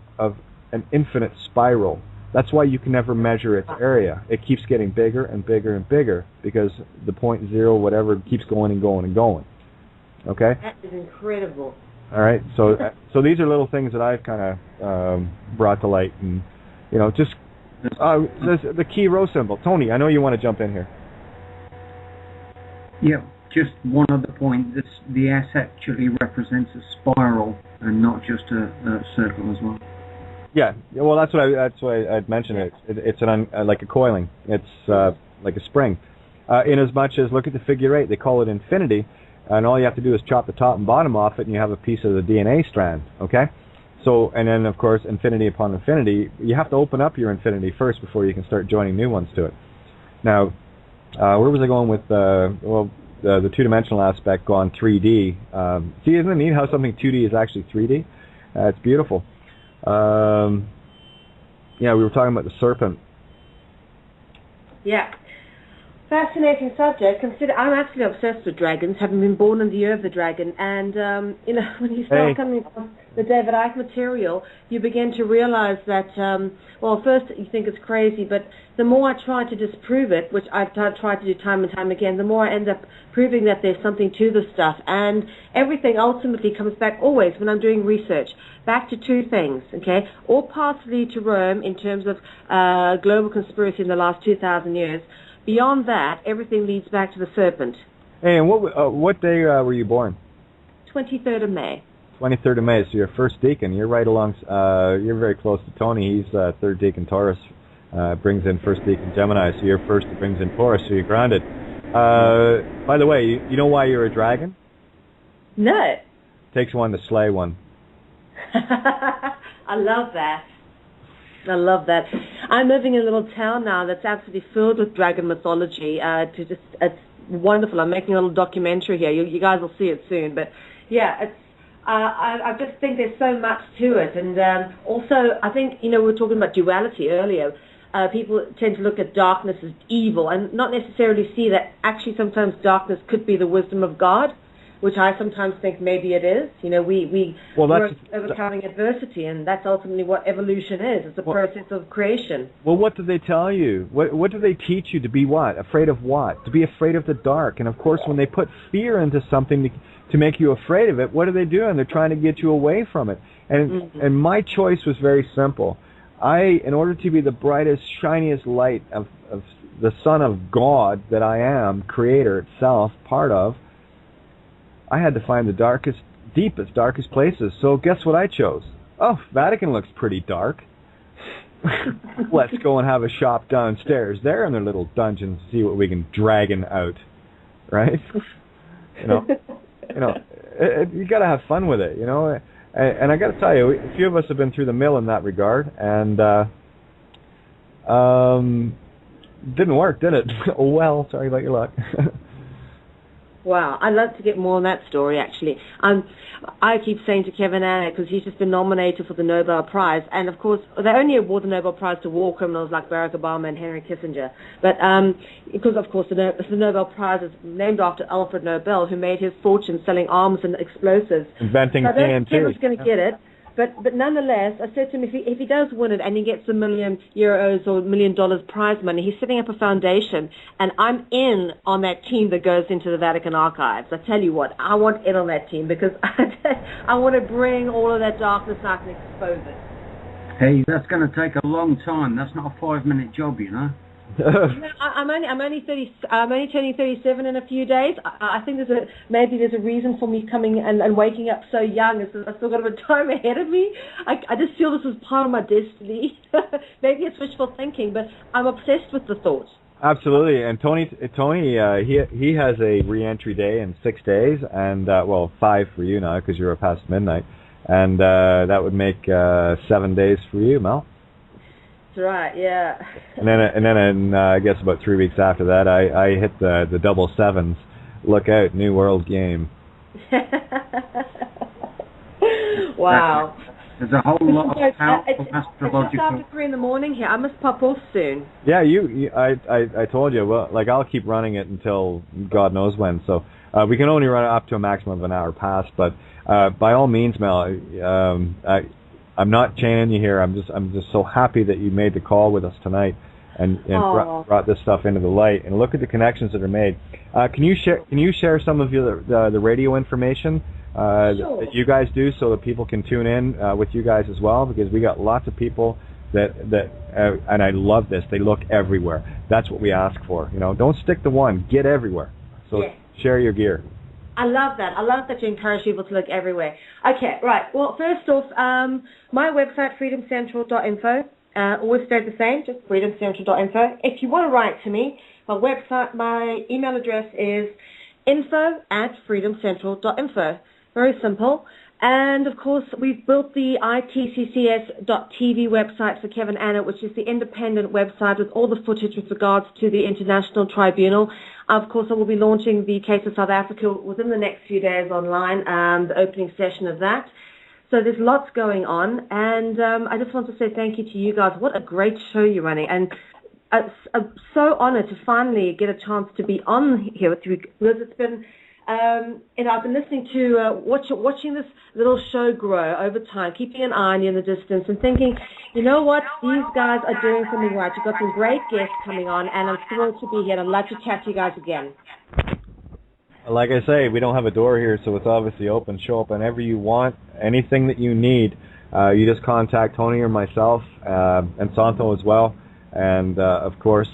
an infinite spiral. That's why you can never measure its area. It keeps getting bigger and bigger and bigger, because the point zero, whatever, keeps going and going and going. Okay? That is incredible. All right, so these are little things that I've kind of brought to light, and just the key row symbol. Tony, I know you want to jump in here. Yeah, just one other point. The S actually represents a spiral and not just a circle as well. Yeah, well, that's why I'd mentioned it. It's like a coiling. It's like a spring. In as much as, look at the figure 8, they call it infinity. And all you have to do is chop the top and bottom off it, and you have a piece of the DNA strand, okay? So, and then, of course, infinity upon infinity, you have to open up your infinity first before you can start joining new ones to it. Now, where was I going with, the two-dimensional aspect gone 3D? See, isn't it neat how something 2D is actually 3D? It's beautiful. We were talking about the serpent. Yeah. fascinating subject. Consider I'm actually obsessed with dragons, having been born in the year of the dragon. And when you start coming across the David Icke material, you begin to realize that, first you think it's crazy, but the more I try to disprove it, which I've tried to do time and time again, the more I end up proving that there's something to the stuff. And everything ultimately comes back always, when I'm doing research, back to two things, okay? All paths lead to Rome in terms of global conspiracy in the last 2,000 years. Beyond that, everything leads back to the serpent. Hey, and what day were you born? 23rd of May. 23rd of May, so you're first deacon. You're right along, you're very close to Tony. He's third deacon Taurus, brings in first deacon Gemini, so you're first that brings in Taurus, so you're grounded. By the way, you know why you're a dragon? No. Takes one to slay one. I love that. I love that. I'm living in a little town now that's absolutely filled with dragon mythology. It's wonderful. I'm making a little documentary here. You guys will see it soon. But yeah, it's. I just think there's so much to it, and also I think we were talking about duality earlier. People tend to look at darkness as evil, and not necessarily see that actually sometimes darkness could be the wisdom of God, which I sometimes think maybe it is. We're overcoming adversity, and that's ultimately what evolution is. It's a process of creation. Well, what do they tell you? What do they teach you to be what? Afraid of what? To be afraid of the dark. And of course, when they put fear into something to make you afraid of it, what are they doing? They're trying to get you away from it. And my choice was very simple. In order to be the brightest, shiniest light of the Son of God that I am, Creator itself, part of, I had to find the darkest, deepest, darkest places. So guess what I chose? Oh, Vatican looks pretty dark. Let's go and have a shop downstairs there in their little dungeons, see what we can dragon out, right? You got to have fun with it, And I got to tell you, a few of us have been through the mill in that regard, and didn't work, did it? Oh well, sorry about your luck. Wow, I'd love to get more on that story, actually. I keep saying to Kevin Annett, because he's just been nominated for the Nobel Prize, and of course, they only award the Nobel Prize to war criminals like Barack Obama and Henry Kissinger, but because, of course, the Nobel Prize is named after Alfred Nobel, who made his fortune selling arms and explosives. Inventing TNT. I don't think Kevin's going to get it. But nonetheless, I said to him, if he does win it and he gets €1 million or $1 million prize money, he's setting up a foundation, and I'm in on that team that goes into the Vatican archives. I tell you what, I want in on that team because I want to bring all of that darkness out and expose it. Hey, that's going to take a long time. That's not a 5-minute job, I'm only turning 37 in a few days. I think there's a reason for me coming and waking up so young. I've still got a bit of time ahead of me. I just feel this was part of my destiny. Maybe it's wishful thinking, but I'm obsessed with the thought. Absolutely, and Tony, he has a re-entry day in 6 days, and 5 for you now because you're past midnight, and that would make 7 days for you, Mel. That's right, yeah. And then in I guess about 3 weeks after that, I hit the double sevens. Look out, New World Game. Wow. There's a whole lot of powerful astrological. It's just after 3 in the morning here. I must pop off soon. Yeah, I told you. Well, I'll keep running it until God knows when. So we can only run it up to a maximum of an hour past. But by all means, Mel, I'm not chaining you here. I'm just so happy that you made the call with us tonight and brought this stuff into the light. And look at the connections that are made. Can you share some of the radio information that you guys do so that people can tune in with you guys as well? Because we got lots of people that and I love this. They look everywhere. That's what we ask for. Don't stick to one. Get everywhere. So share your gear. I love that. I love that you encourage people to look everywhere. Okay, right. Well, first off, my website, freedomcentral.info, always stayed the same, just freedomcentral.info. If you want to write to me, my email address is info@freedomcentral.info. Very simple. And, of course, we've built the itccs.tv website for Kevin Annett, which is the independent website with all the footage with regards to the International Tribunal. Of course, I will be launching the case of South Africa within the next few days online, the opening session of that. So there's lots going on. And I just want to say thank you to you guys. What a great show you're running. And so honored to finally get a chance to be on here with you, because it's been, I've been listening to, watching this little show grow over time, keeping an eye on you in the distance and thinking, you know what, these guys are doing something right. You've got some great guests coming on, and I'm thrilled to be here, and I'd love to chat to you guys again. Like I say, we don't have a door here, so it's obviously open. Show up whenever you want, anything that you need. You just contact Tony or myself, and Santo as well. And of course,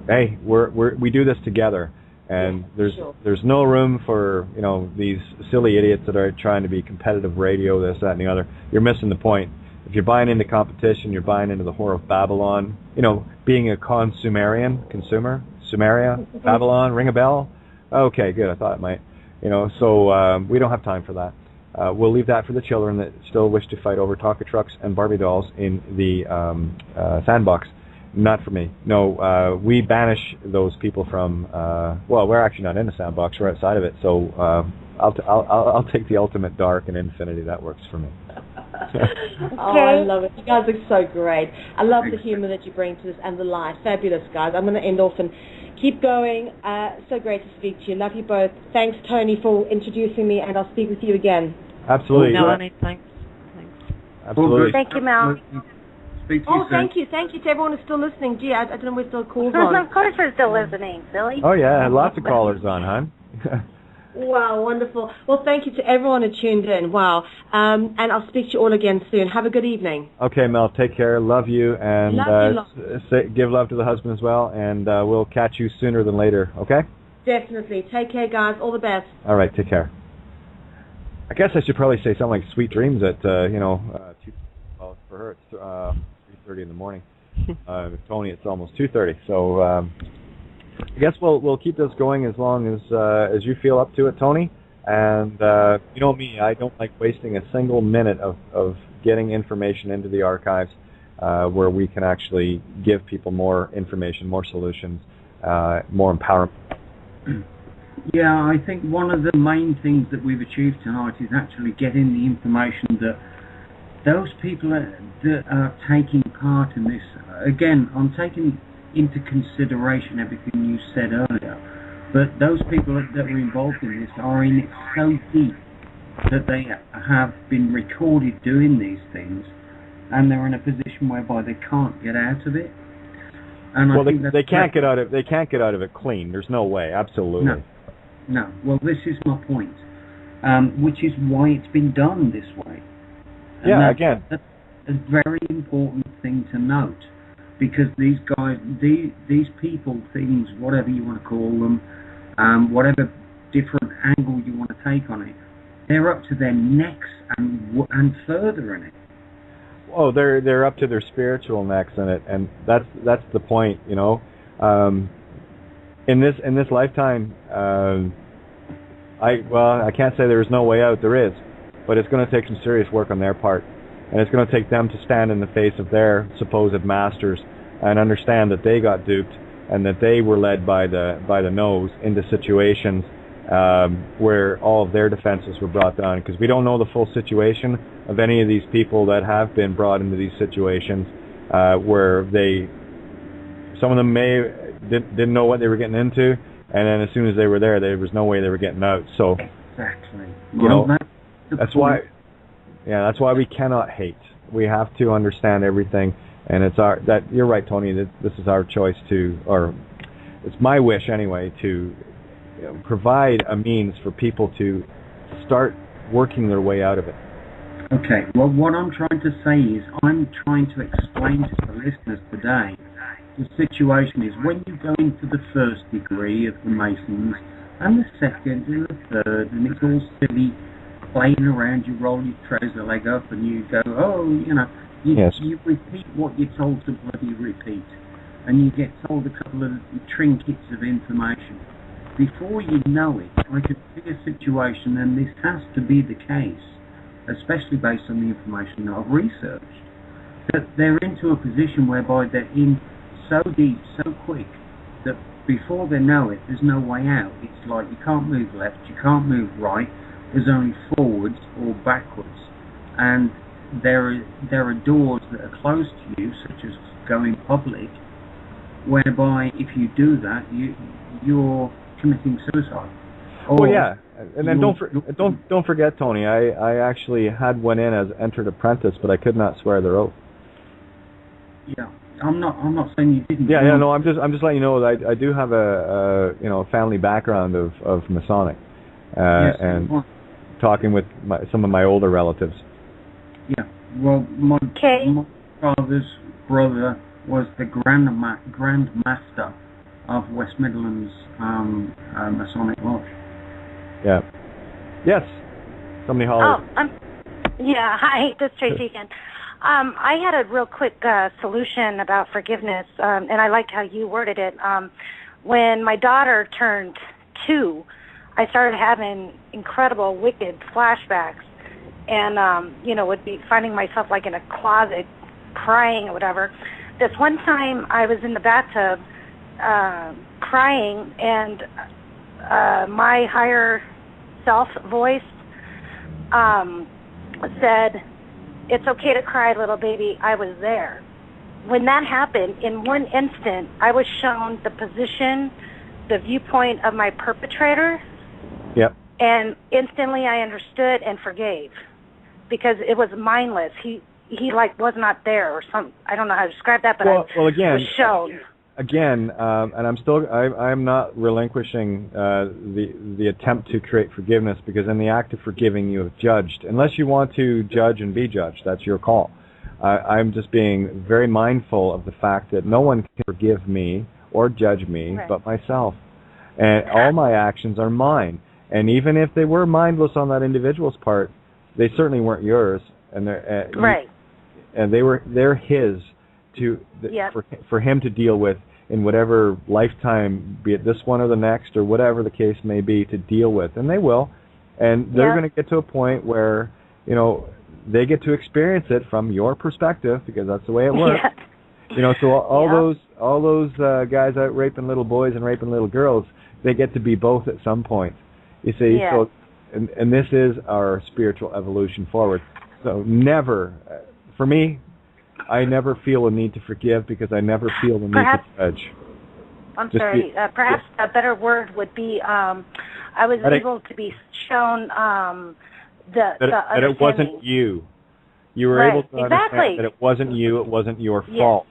hey, we do this together, and there's no room for these silly idiots that are trying to be competitive radio, this, that, and the other. You're missing the point. If you're buying into competition, you're buying into the whore of Babylon. Being a consumer, Sumeria, Babylon, ring a bell? Okay, good. I thought it might. So we don't have time for that. We'll leave that for the children that still wish to fight over Tonka trucks and Barbie dolls in the sandbox. Not for me. No, we banish those people from. Well, we're actually not in the sandbox. We're outside of it. So I'll take the ultimate dark and infinity. That works for me. Oh, I love it. You guys are so great. I love the humor that you bring to this and the light. Fabulous, guys. I'm going to end off and keep going. So great to speak to you. Love you both. Thanks, Tony, for introducing me, and I'll speak with you again. Absolutely. Melanie, thanks. Absolutely. Thank you, Mel. Speak to you soon. Thank you. Thank you to everyone who's still listening. Gee, I don't know we're still called on. Of course we're still listening, silly. Oh, yeah. Lots of callers on, hon. Wow, wonderful. Well, thank you to everyone who tuned in. Wow. And I'll speak to you all again soon. Have a good evening. Okay, Mel, take care. Love you. And give love to the husband as well. And we'll catch you sooner than later, okay? Definitely. Take care, guys. All the best. All right, take care. I guess I should probably say something like sweet dreams at, 2, well, for her it's 3:30 in the morning. With Tony, it's almost 2:30. So I guess we'll keep this going as long as you feel up to it, Tony. And you know me, I don't like wasting a single minute of getting information into the archives where we can actually give people more information, more solutions, more empowerment. Yeah, I think one of the main things that we've achieved tonight is actually getting the information that those people that are taking part in this, again, I'm taking into consideration everything you said earlier, but those people that were involved in this are in it so deep that they have been recorded doing these things, and they're in a position whereby they can't get out of it. And well, they can't get out of it clean. There's no way. Absolutely. No. Well, this is my point, which is why it's been done this way. And that's a very important thing to note, because these guys, these people, things, whatever you want to call them, whatever different angle you want to take on it, they're up to their necks and further in it. Oh, they're up to their spiritual necks in it, and that's the point, In this lifetime, I can't say there is no way out. There is, but it's going to take some serious work on their part, and it's going to take them to stand in the face of their supposed masters and understand that they got duped and that they were led by the nose into situations where all of their defenses were brought down. Because we don't know the full situation of any of these people that have been brought into these situations where some of them didn't know what they were getting into, and then as soon as they were there was no way they were getting out. So exactly, that's why we cannot hate. We have to understand everything, and you're right, Tony, that this is our choice or it's my wish anyway, to provide a means for people to start working their way out of it. Okay, well, what I'm trying to say is I'm trying to explain to the listeners today the situation is when you go into the first degree of the Masons and the second and the third, and it's all silly playing around, you roll your trouser leg up and you go, you repeat what you're told to bloody repeat, and you get told a couple of trinkets of information. Before you know it, I could see a situation, and this has to be the case, especially based on the information that I've researched, that they're into a position whereby they're in so deep, so quick, that before they know it, there's no way out. It's like you can't move left, you can't move right, there's only forwards or backwards. And there are doors that are closed to you, such as going public, whereby if you do that, you're committing suicide. Well, yeah, and then don't forget, Tony. I actually had one in as entered apprentice, but I could not swear their oath. Yeah, I'm not saying you didn't. Yeah, no, I'm just letting you know that I do have a family background of Masonic, yes, and talking with some of my older relatives. Yeah, well, my father's brother was the Grand Master of West Midlands Masonic Lodge. Yeah. Yes. Somebody hollered. Hi, this is Tracy again. I had a real quick solution about forgiveness, and I liked how you worded it. When my daughter turned 2, I started having incredible, wicked flashbacks, and would be finding myself like in a closet, crying or whatever. This one time, I was in the bathtub, crying, and my higher self voice said, "It's okay to cry, little baby. I was there." When that happened, in one instant, I was shown the position, the viewpoint of my perpetrator. Yep. And instantly I understood and forgave, because it was mindless. He like was not there or some. I don't know how to describe that, but well, again, was shown. Again, and I'm not relinquishing the attempt to create forgiveness, because in the act of forgiving you have judged. Unless you want to judge and be judged, that's your call. I'm just being very mindful of the fact that no one can forgive me or judge me but myself. And all my actions are mine. And even if they were mindless on that individual's part, they certainly weren't yours. And they're and they're his for him to deal with in whatever lifetime, be it this one or the next or whatever the case may be, to deal with. And they will. And they're going to get to a point where, they get to experience it from your perspective, because that's the way it works. So all those guys out raping little boys and raping little girls, they get to be both at some point. You see, so and this is our spiritual evolution forward. So never, for me, I never feel a need to forgive, because I never feel the need to judge. I'm sorry. Perhaps a better word would be I was able to be shown that it wasn't you. You were able to understand that it wasn't you. It wasn't your fault.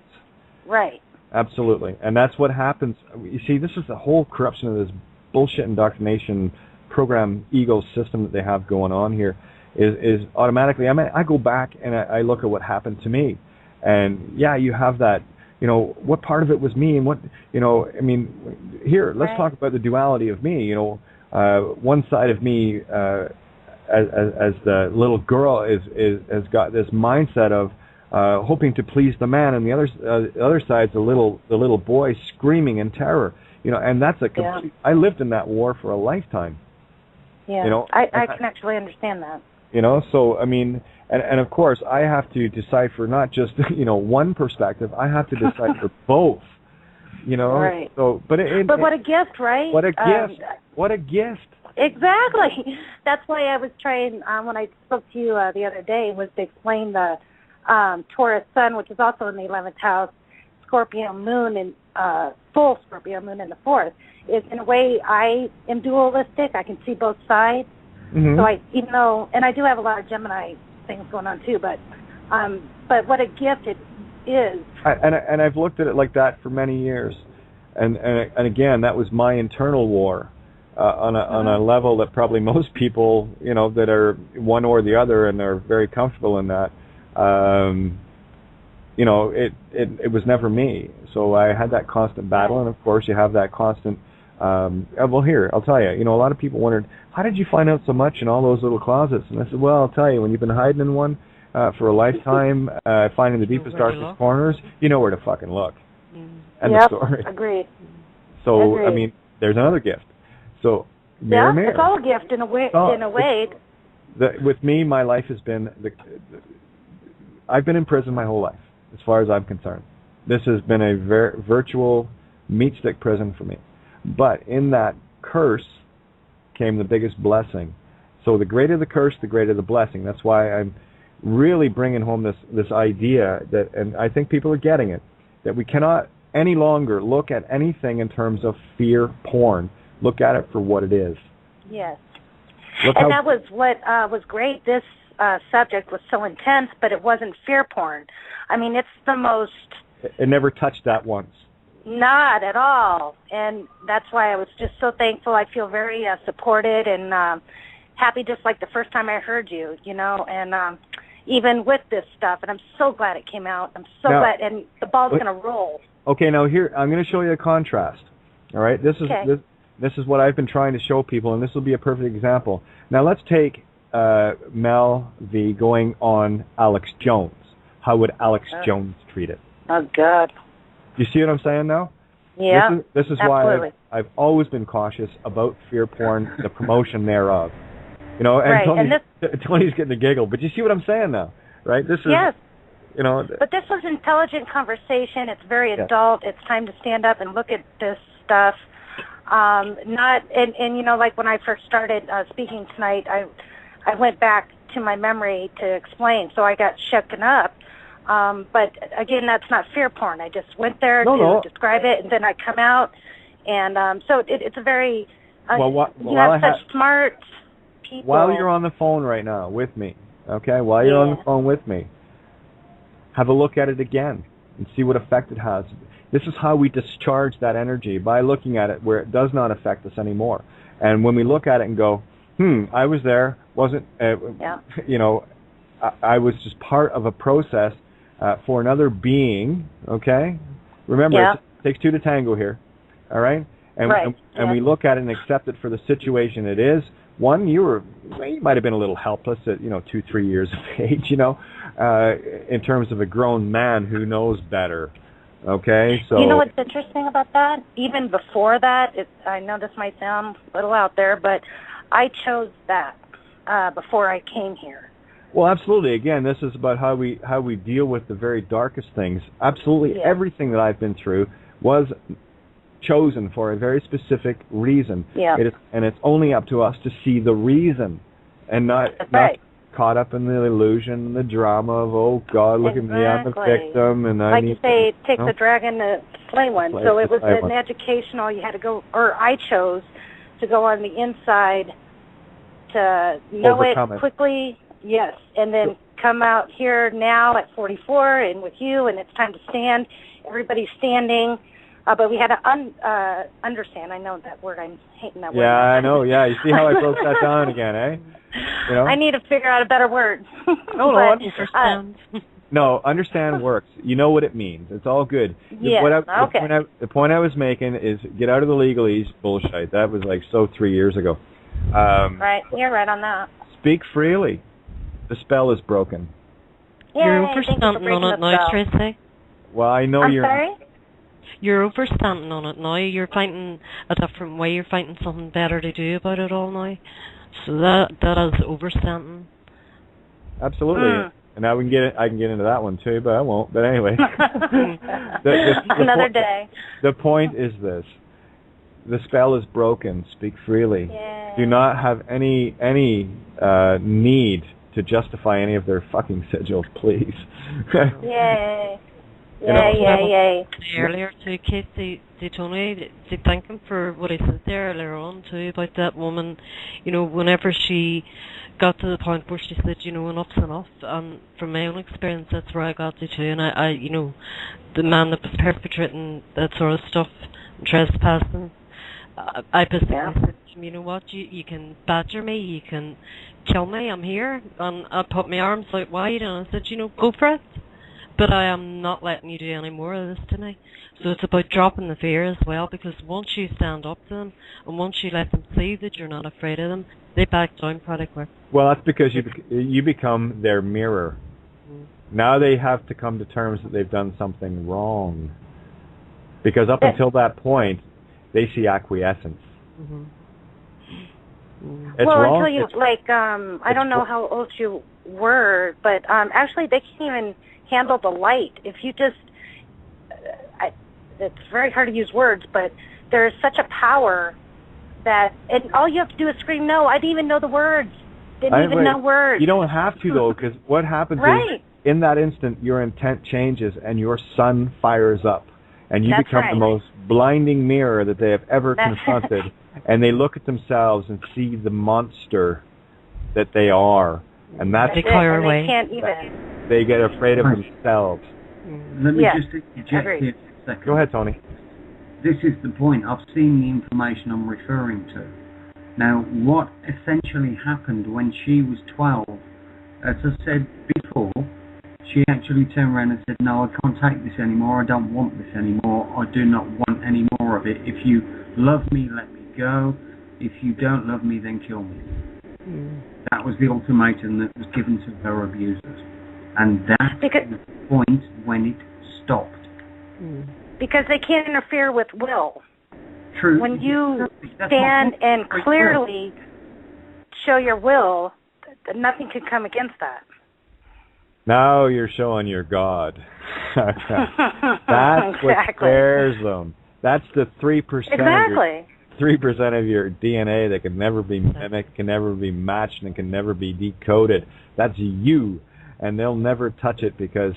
Right. Absolutely. And that's what happens. You see, this is the whole corruption of this bullshit indoctrination program ego system that they have going on here. Is automatically. I mean, I go back and I look at what happened to me. And you have that, what part of it was me, and what, I mean, here, let's talk about the duality of me. One side of me, as the little girl has got this mindset of hoping to please the man, and the other side's the little boy screaming in terror. And that's a complete. I lived in that war for a lifetime. Yeah, I can actually understand that. So I mean. And of course, I have to decipher not just one perspective. I have to decipher both. Right. So, but what a gift, right? What a gift! What a gift! Exactly. That's why I was trying when I spoke to you the other day, was to explain the Taurus Sun, which is also in the 11th house, Scorpio Moon, and full Scorpio Moon in the 4th. Is in a way I am dualistic. I can see both sides. Mm-hmm. So and I do have a lot of Gemini things going on too, but what a gift it is. And I've looked at it like that for many years, and again, that was my internal war on a level that probably most people that are one or the other and are very comfortable in that. It was never me. So I had that constant battle, and of course you have that constant. Well, here, I'll tell you, a lot of people wondered, how did you find out so much in all those little closets? And I said, well, I'll tell you, when you've been hiding in one for a lifetime, finding the deepest, darkest corners, you know where to fucking look. End of story. Agreed. So, I mean, there's another gift. So, mirror. It's all a gift in a way. With me, my life has been, I've been in prison my whole life, as far as I'm concerned. This has been a virtual meat stick prison for me. But in that curse came the biggest blessing. So the greater the curse, the greater the blessing. That's why I'm really bringing home this idea that, and I think people are getting it, that we cannot any longer look at anything in terms of fear porn. Look at it for what it is. Yes. And that was what was great. This subject was so intense, but it wasn't fear porn. I mean, it's the most... It never touched that once. Not at all. And that's why I was just so thankful. I feel very supported and happy, just like the first time I heard you, you know, and even with this stuff. And I'm so glad it came out. I'm so glad. And the ball's going to roll. Okay, now here, I'm going to show you a contrast. All right? This is what I've been trying to show people, and this will be a perfect example. Now, let's take Mel Ve going on Alex Jones. How would Alex Jones treat it? Oh, God. You see what I'm saying now? Yeah, this is why I've always been cautious about fear porn, the promotion thereof. You know, and Tony's getting a giggle, but you see what I'm saying now, right? This is, you know. But this was intelligent conversation. It's very adult. It's time to stand up and look at this stuff. And you know, like when I first started speaking tonight, I went back to my memory to explain, so I got shooken up. But again, that's not fear porn. I just went there to describe it, and then I come out, and so it's a very you have such smart people. While you're on the phone right now with me, okay? While you're on the phone with me, have a look at it again and see what effect it has. This is how we discharge that energy, by looking at it where it does not affect us anymore. And when we look at it and go, I was there, wasn't, you know, I was just part of a process for another being, okay? Remember, it takes two to tango here, all right? And we look at it and accept it for the situation it is. One, you might have been a little helpless at, 2-3 years of age, in terms of a grown man who knows better, okay? So you know what's interesting about that? Even before that, I know this might sound a little out there, but I chose that before I came here. Well, absolutely. Again, this is about how we deal with the very darkest things. Absolutely everything that I've been through was chosen for a very specific reason. Yeah. And it's only up to us to see the reason and not caught up in the illusion, the drama of, oh, God, look at me, I'm the victim. And like you say, it takes a dragon to slay one. So it was an educational, you had to go, or I chose to go on the inside to know it quickly. Yes, and then come out here now at 44 and with you, and it's time to stand. Everybody's standing, but we had to understand. I know that word. I'm hating that word. Yeah, I know. Yeah, you see how I broke that down again, eh? You know? I need to figure out a better word. Understand. No, understand works. You know what it means. It's all good. Yeah, the point I was making is get out of the legalese bullshit. That was like 3 years ago. Right, you're right on that. Speak freely. The spell is broken. You're overstamping on it now, Tracy. Well, I know you're... Sorry? You're overstamping on it now. You're finding a different way. You're finding something better to do about it all now. So that is overstamping. Absolutely. And now I can get into that one too, but I won't. But anyway. Another day. The point is this. The spell is broken. Speak freely. Yay. Do not have any need to justify any of their fucking sigils, please. Yay. Yay. Earlier too, Kate, Tony, thank him for what he said there earlier on too about that woman, whenever she got to the point where she said, enough's enough, and from my own experience that's where I got to too, and I the man that was perpetrating that sort of stuff, trespassing, I basically said, you know what, you can badger me, you can kill me, I'm here, and I put my arms out wide and I said, go for it, but I am not letting you do any more of this tonight. So it's about dropping the fear as well, because once you stand up to them and once you let them see that you're not afraid of them, they back down pretty quick. Well, that's because you become their mirror. Now they have to come to terms that they've done something wrong, because up until that point they see acquiescence. It's wrong. Until you I don't know how old you were, but actually they can't even handle the light. If you just, it's very hard to use words, but there's such a power that, and all you have to do is scream, no, I didn't even know the words. Didn't even know words. You don't have to though, because what happens is, in that instant, your intent changes and your sun fires up. and you become the most blinding mirror that they have ever confronted, and they look at themselves and see the monster that they are, and that's they cower away. They can't even. They get afraid of themselves. Let me just interject here for a second. Go ahead, Tony. This is the point. I've seen the information I'm referring to. Now, what essentially happened when she was 12, as I said before, she actually turned around and said, no, I can't take this anymore, I don't want this anymore, I do not want any more of it. If you love me, let me go. If you don't love me, then kill me. That was the ultimatum that was given to her abusers. And that's the point when it stopped. Because they can't interfere with will. True. When you stand and clearly show your will, nothing can come against that. Now you're showing your God. That's what scares them. That's the 3%. Exactly. 3% of your DNA that can never be mimicked, can never be matched, and can never be decoded. That's you, and they'll never touch it because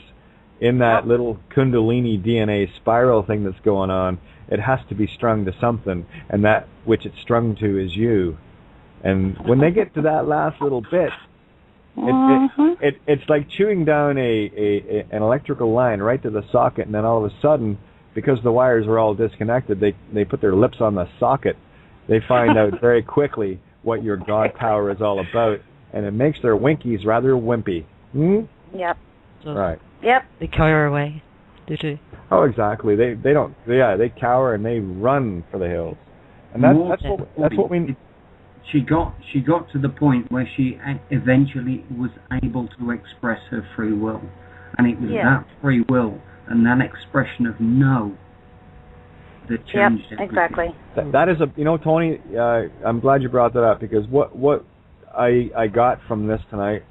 in that little Kundalini DNA spiral thing that's going on, it has to be strung to something, and that which it's strung to is you. And when they get to that last little bit, it's like chewing down an electrical line right to the socket, and then all of a sudden, because the wires are all disconnected, they put their lips on the socket. They find out very quickly what your God power is all about, and it makes their winkies rather wimpy. Yep. So right. Yep. They cower away. They Oh, exactly. They don't. Yeah, they cower and they run for the hills, and that's what we. She got to the point where she eventually was able to express her free will, and it was that free will and that expression of no that changed everything. Exactly. That is Tony, I'm glad you brought that up, because what I got from this tonight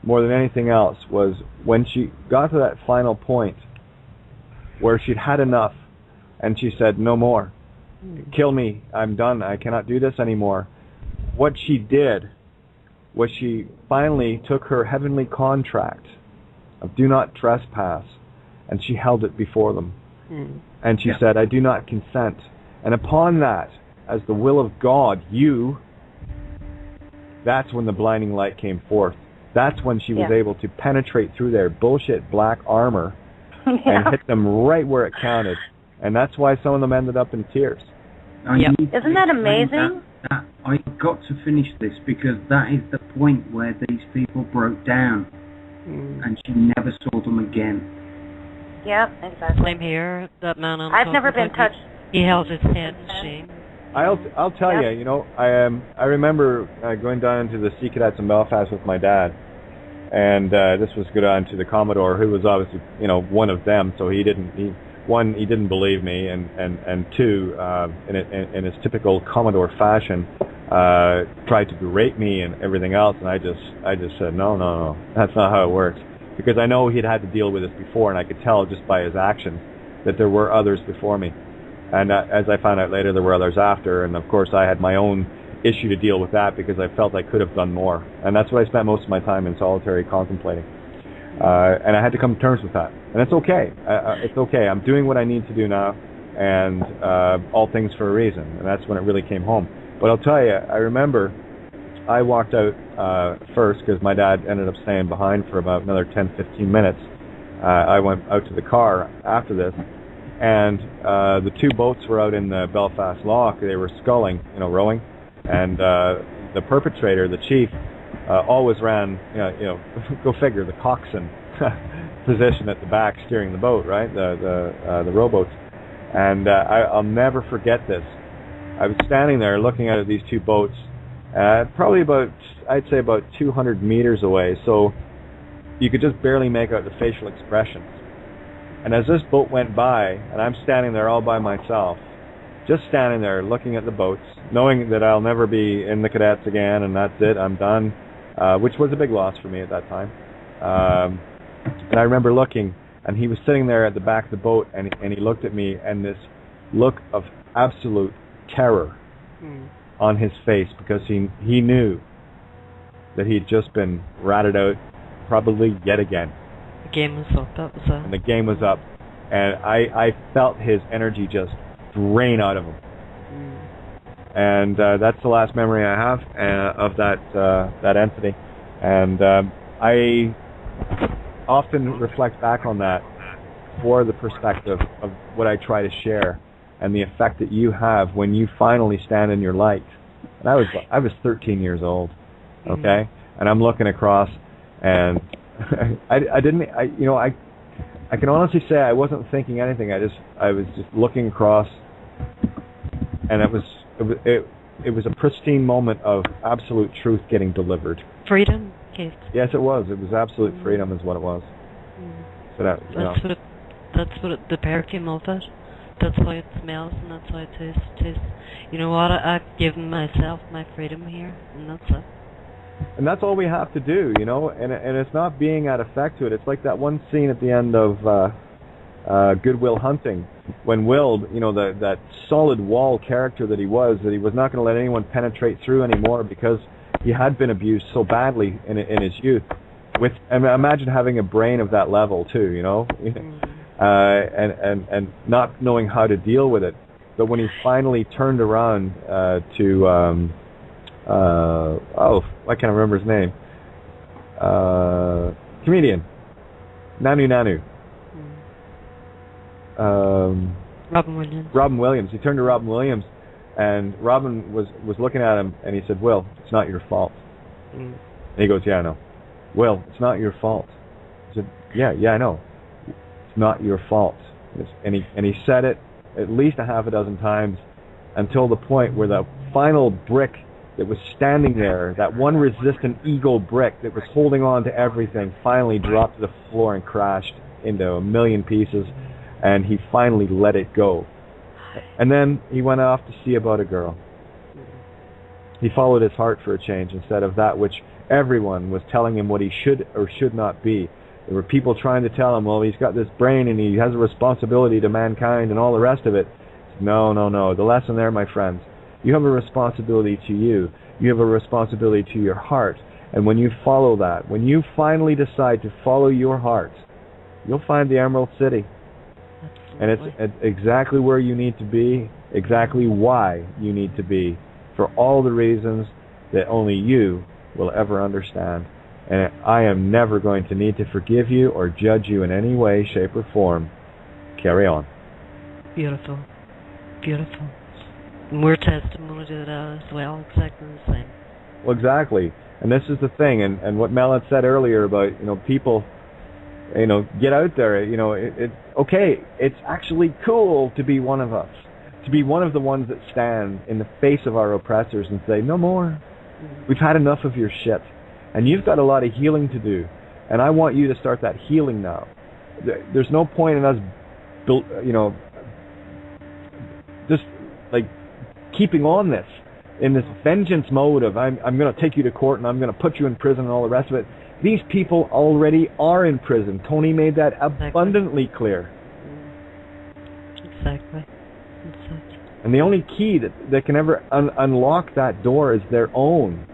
more than anything else was when she got to that final point where she'd had enough and she said, no more, kill me, I'm done, I cannot do this anymore. What she did was she finally took her heavenly contract of do not trespass, and she held it before them. And she said, I do not consent. And upon that, as the will of God, that's when the blinding light came forth. That's when she was able to penetrate through their bullshit black armor and hit them right where it counted. And that's why some of them ended up in tears. Isn't that amazing? I got to finish this because that is the point where these people broke down and she never saw them again. Yeah, exactly. Same here. That man on I've never been touched. He held his head in shame. I'll tell you, I remember going down to the Sea Cadets in Belfast with my dad, and this was go down to the Commodore, who was obviously, one of them, so he didn't believe me, and two, in his typical Commodore fashion, tried to berate me and everything else, and I just said, no, that's not how it works. Because I know he'd had to deal with this before, and I could tell just by his actions that there were others before me. And as I found out later, there were others after, and of course I had my own issue to deal with that because I felt I could have done more. And that's what I spent most of my time in solitary contemplating. And I had to come to terms with that. And it's okay. It's okay. I'm doing what I need to do now, and all things for a reason. And that's when it really came home. But I'll tell you, I remember I walked out first because my dad ended up staying behind for about another 10-15 minutes. I went out to the car after this, and the two boats were out in the Belfast Loch. They were sculling, rowing, and the perpetrator, the chief, always ran, go figure, the coxswain position at the back steering the boat, right, the rowboats. And I'll never forget this. I was standing there looking at these two boats, probably I'd say about 200 meters away, so you could just barely make out the facial expressions. And as this boat went by, and I'm standing there all by myself, just standing there looking at the boats, knowing that I'll never be in the cadets again, and that's it, I'm done, which was a big loss for me at that time. And I remember looking, and he was sitting there at the back of the boat, and he looked at me, and this look of absolute terror on his face, because he knew that he'd just been ratted out, probably yet again. The game was up. That was and the game was up. and I felt his energy just drain out of him. And that's the last memory I have of that entity. And I often reflect back on that for the perspective of what I try to share and the effect that you have when you finally stand in your light. And I was 13 years old, okay? And I'm looking across, and I can honestly say I wasn't thinking anything. I was just looking across, and it was a pristine moment of absolute truth getting delivered. Freedom, Keith. Yes, it was. It was absolute freedom, is what it was. So that's what the perfume of it. That's how it smells, and that's how it tastes. You know what? I've given myself my freedom here, and that's it. And that's all we have to do, you know. And it's not being at effect to it. It's like that one scene at the end of Good Will Hunting, when Will, you know, that solid wall character that he was not going to let anyone penetrate through anymore because he had been abused so badly in his youth. And imagine having a brain of that level too, you know, and not knowing how to deal with it. But when he finally turned around I can't remember his name. Comedian Nanu. Robin Williams. He turned to Robin Williams, and Robin was looking at him, and he said, "Will, it's not your fault." And he goes, "Yeah, I know." "Will, it's not your fault." He said, Yeah, I know. It's not your fault. And he said it at least a half a dozen times until the point where the final brick that was standing there, that one resistant ego brick that was holding on to everything, finally dropped to the floor and crashed into a million pieces, and he finally let it go. And then he went off to see about a girl. He followed his heart for a change instead of that which everyone was telling him what he should or should not be. There were people trying to tell him, well, he's got this brain and he has a responsibility to mankind and all the rest of it. No. The lesson there, my friends, you have a responsibility to you. You have a responsibility to your heart. And when you follow that, when you finally decide to follow your heart, you'll find the Emerald City. And it's exactly where you need to be, exactly why you need to be, for all the reasons that only you will ever understand. And I am never going to need to forgive you or judge you in any way, shape, or form. Carry on. Beautiful. Beautiful. And we're testimony to that as well, exactly the same. Well, exactly. And this is the thing, and what Mel had said earlier about, people, get out there, it's actually cool to be one of us, to be one of the ones that stand in the face of our oppressors and say, no more. We've had enough of your shit. And you've got a lot of healing to do. And I want you to start that healing now. There's no point in us, just like keeping on this, in this vengeance mode of I'm going to take you to court and I'm going to put you in prison and all the rest of it. These people already are in prison. Tony made that abundantly clear. Exactly. And the only key that can ever unlock that door is their own.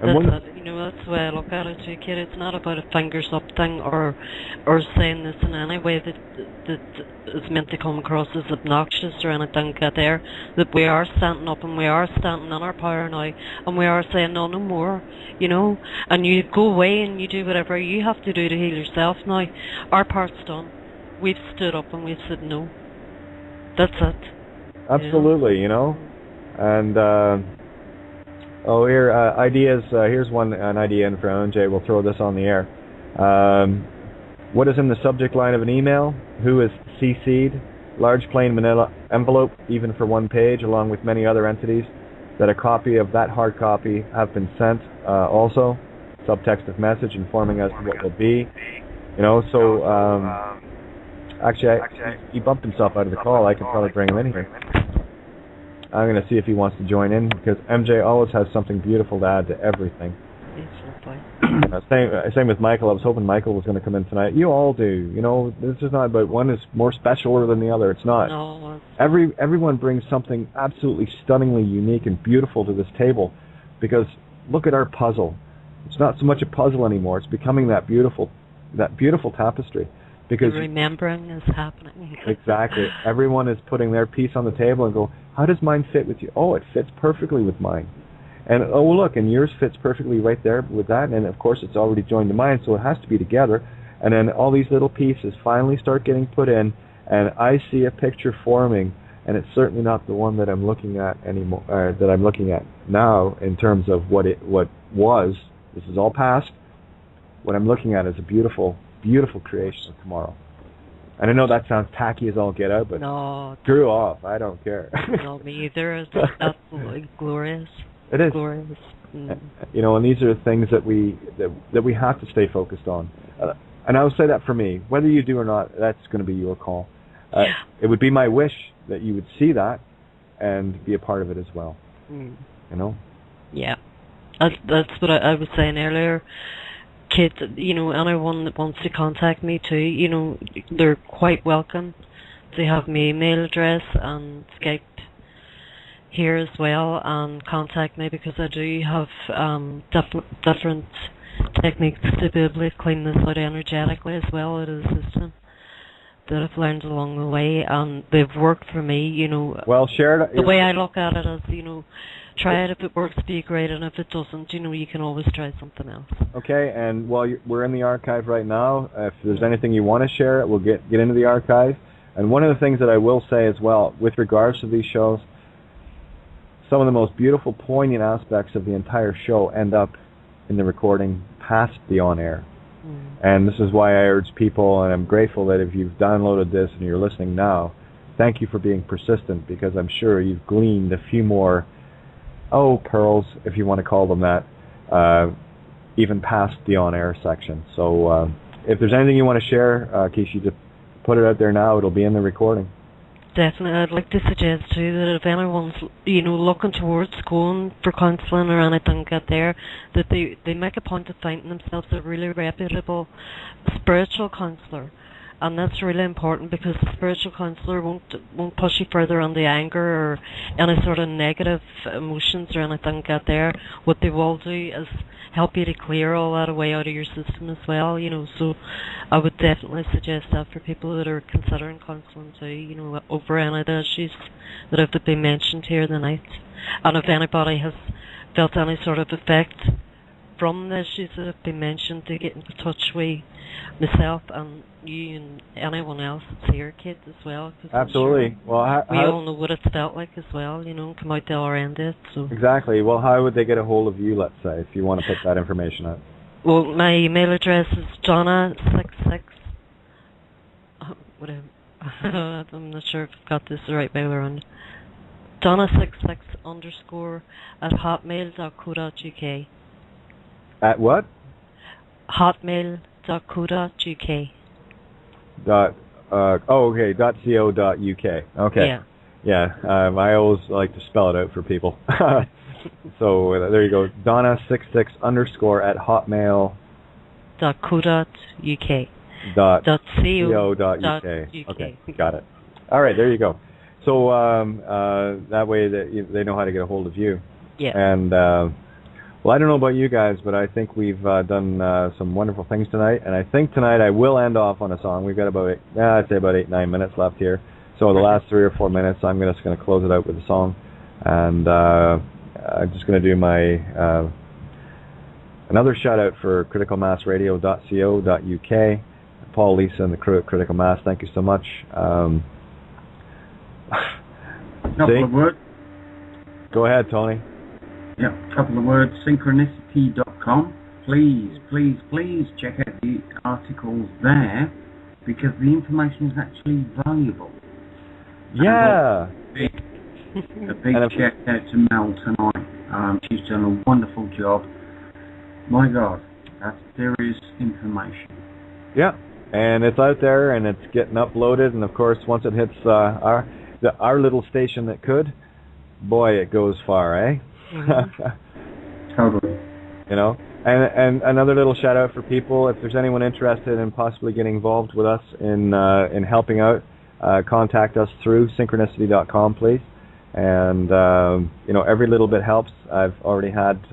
That's the way I look at it too, kid. It's not about a fingers up thing or saying this in any way that is meant to come across as obnoxious or anything like there. That we are standing up and we are standing in our power now, and we are saying no more, And you go away and you do whatever you have to do to heal yourself now. Our part's done. We've stood up and we've said no. That's it. Absolutely, and ideas. Here's an idea in for MJ. We'll throw this on the air. What is in the subject line of an email? Who is CC'd? Large plain manila envelope, even for one page, along with many other entities. That a copy of that hard copy have been sent. Also, subtext of message informing us what will be. Actually, he bumped himself out of the call. I could probably bring him in here. I'm going to see if he wants to join in, because MJ always has something beautiful to add to everything. Same with Michael. I was hoping Michael was going to come in tonight. You all do. This is not about one is more special than the other. It's not. No. Everyone brings something absolutely stunningly unique and beautiful to this table, because look at our puzzle. It's not so much a puzzle anymore. It's becoming that beautiful tapestry. because the remembering is happening. Exactly. Everyone is putting their piece on the table and go, how does mine fit with you? Oh, it fits perfectly with mine. And oh, look, and yours fits perfectly right there with that. And of course, it's already joined to mine, so it has to be together. And then all these little pieces finally start getting put in, and I see a picture forming. And it's certainly not the one that I'm looking at anymore. That I'm looking at now in terms of what was. This is all past. What I'm looking at is a beautiful, beautiful creation of tomorrow. And I know that sounds tacky as all get out, but no, screw off. I don't care. No, me either. It's absolutely glorious. It is glorious. Mm. You know, and these are the things that we have to stay focused on. And I will say that for me, whether you do or not, that's going to be your call. It would be my wish that you would see that and be a part of it as well. Mm. You know? Yeah. That's what I was saying earlier. Kids, you know, anyone that wants to contact me too, you know, they're quite welcome. They have my email address and Skype here as well, and contact me because I do have different techniques to be able to clean this out energetically as well. It is a system that I've learned along the way, and they've worked for me, you know. Well, share it. The way I look at it is, you know, try it. If it works, be great, and if it doesn't, you know, you can always try something else. Okay, and while we're in the archive right now, if there's anything you want to share, we'll get into the archive. And one of the things that I will say as well, with regards to these shows, some of the most beautiful, poignant aspects of the entire show end up in the recording past the on-air. And this is why I urge people, and I'm grateful that if you've downloaded this and you're listening now, thank you for being persistent, because I'm sure you've gleaned a few more, pearls, if you want to call them that, even past the on-air section. So if there's anything you want to share, Keisha, just put it out there now. It'll be in the recording. Definitely. I'd like to suggest too that if anyone's, you know, looking towards going for counselling or anything get there, that they make a point of finding themselves a really reputable spiritual counsellor. And that's really important, because the spiritual counsellor won't push you further on the anger or any sort of negative emotions or anything get there. What they will do is help you to clear all that away out of your system as well, you know. So I would definitely suggest that for people that are considering counselling too, you know, over any of the issues that have been mentioned here tonight. And if anybody has felt any sort of effect from the issues that have been mentioned, to get in touch with myself and you and anyone else that's here, kids, as well. Absolutely. Sure we all know what it's felt like as well, you know, and come out the other end of it. So. Exactly. Well, how would they get a hold of you, let's say, if you want to put that information out? Well, my email address is Donna66. I'm not sure if I've got this the right way around. Donna66_ at hotmail.co.uk. At what? hotmail.co.uk. Okay. .co.uk. Okay. Yeah. I always like to spell it out for people. So there you go. Donna66_ at hotmail.co.uk. .co.uk. Okay, got it. All right, there you go. So that way that they know how to get a hold of you. Yeah. And well, I don't know about you guys, but I think we've done some wonderful things tonight. And I think tonight I will end off on a song. We've got about, I'd say about 8-9 minutes left here. So the last 3 or 4 minutes, I'm just going to close it out with a song. And I'm just going to do my another shout out for criticalmassradio.co.uk. Paul, Lisa, and the crew at Critical Mass, thank you so much. Couple of words. Go ahead, Tony. Yeah, a couple of words. Syncrenicity.com. Please, please, please check out the articles there, because the information is actually valuable. Yeah. A big check out to Mel tonight. She's done a wonderful job. My God, that's serious information. Yeah, and it's out there and it's getting uploaded, and of course once it hits our little station that could, boy, it goes far, eh? Mm-hmm. Totally. You know, and another little shout out for people, if there's anyone interested in possibly getting involved with us in helping out, contact us through Syncrenicity.com, please. And you know, every little bit helps. I've already had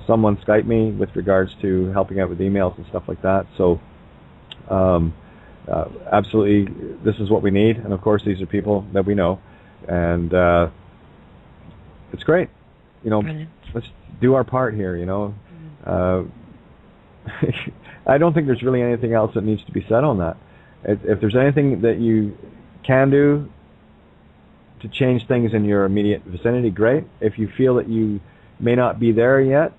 someone Skype me with regards to helping out with emails and stuff like that. So Absolutely, this is what we need, and of course, these are people that we know, and it's great. Brilliant. Let's do our part here. I don't think there's really anything else that needs to be said on that. If there's anything that you can do to change things in your immediate vicinity, great. If you feel that you may not be there yet,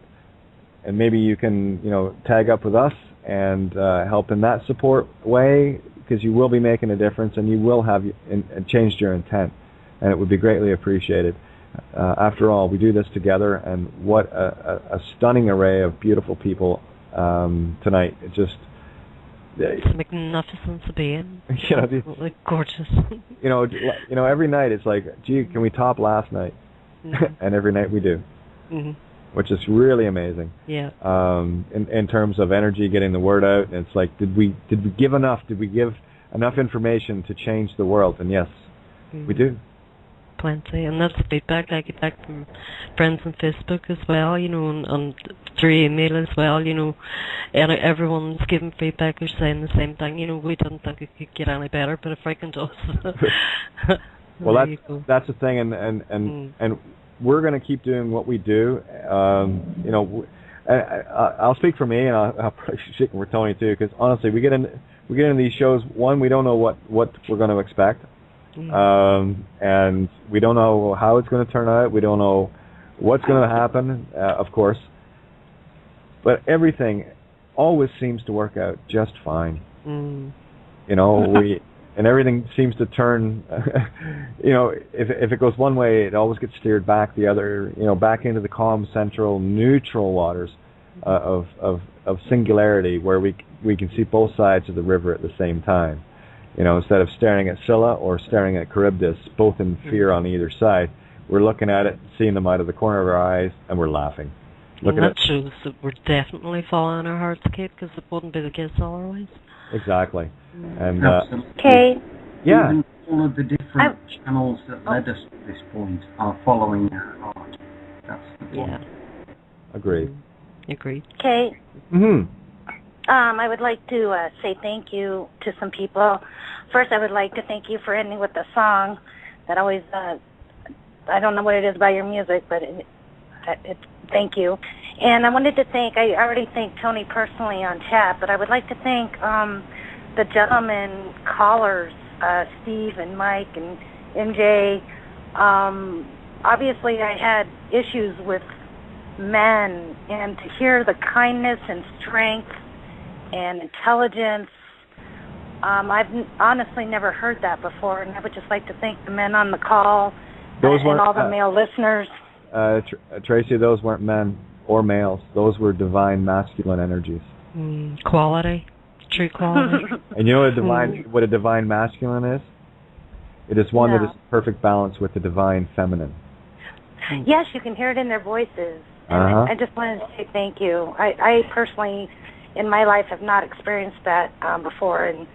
and maybe you can, tag up with us and help in that support way, because you will be making a difference and you will have changed your intent, and it would be greatly appreciated. After all, we do this together, and what a stunning array of beautiful people tonight. It just... It's a magnificence of being. Absolutely gorgeous. Every night it's like, gee, can we top last night? And every night we do. Which is really amazing. Yeah. In terms of energy, getting the word out, and it's like, did we give enough? Did we give enough information to change the world? And yes, we do. Plenty, and that's feedback I get back from friends on Facebook as well, and through email as well, and everyone's giving feedback or saying the same thing. We didn't think it could get any better, but it freaking does. Well, that's the thing, and we're going to keep doing what we do. I'll speak for me, and I'll probably speak for Tony too, because honestly, we get in these shows. One, we don't know what we're going to expect. And we don't know how it's going to turn out. We don't know what's going to happen, of course. But everything always seems to work out just fine. And everything seems to turn. If it goes one way, it always gets steered back the other. Back into the calm, central, neutral waters of singularity, where we can see both sides of the river at the same time. Instead of staring at Scylla or staring at Charybdis, both in fear on either side, we're looking at it, seeing them out of the corner of our eyes, and we're laughing. And that shows that we're definitely following our hearts, Kate, because it wouldn't be the case otherwise. Exactly. And Kate? Yeah. Even all of the different channels that led us to this point are following our heart. That's the point. Yeah. Agreed. Agreed. Kate? I would like to say thank you to some people. First, I would like to thank you for ending with a song that always, I don't know what it is about your music, but thank you. And I wanted to I already thanked Tony personally on chat, but I would like to thank the gentlemen callers, Steve and Mike and MJ. Obviously, I had issues with men, and to hear the kindness and strength and intelligence, I've honestly never heard that before, and I would just like to thank the men on the call and all the male listeners. Tracy, those weren't men or males. Those were divine masculine energies. Quality, true quality. And you know what a divine masculine is? It is one that is in perfect balance with the divine feminine. Yes, you can hear it in their voices. And I just wanted to say thank you. I personally, in my life, have not experienced that before, and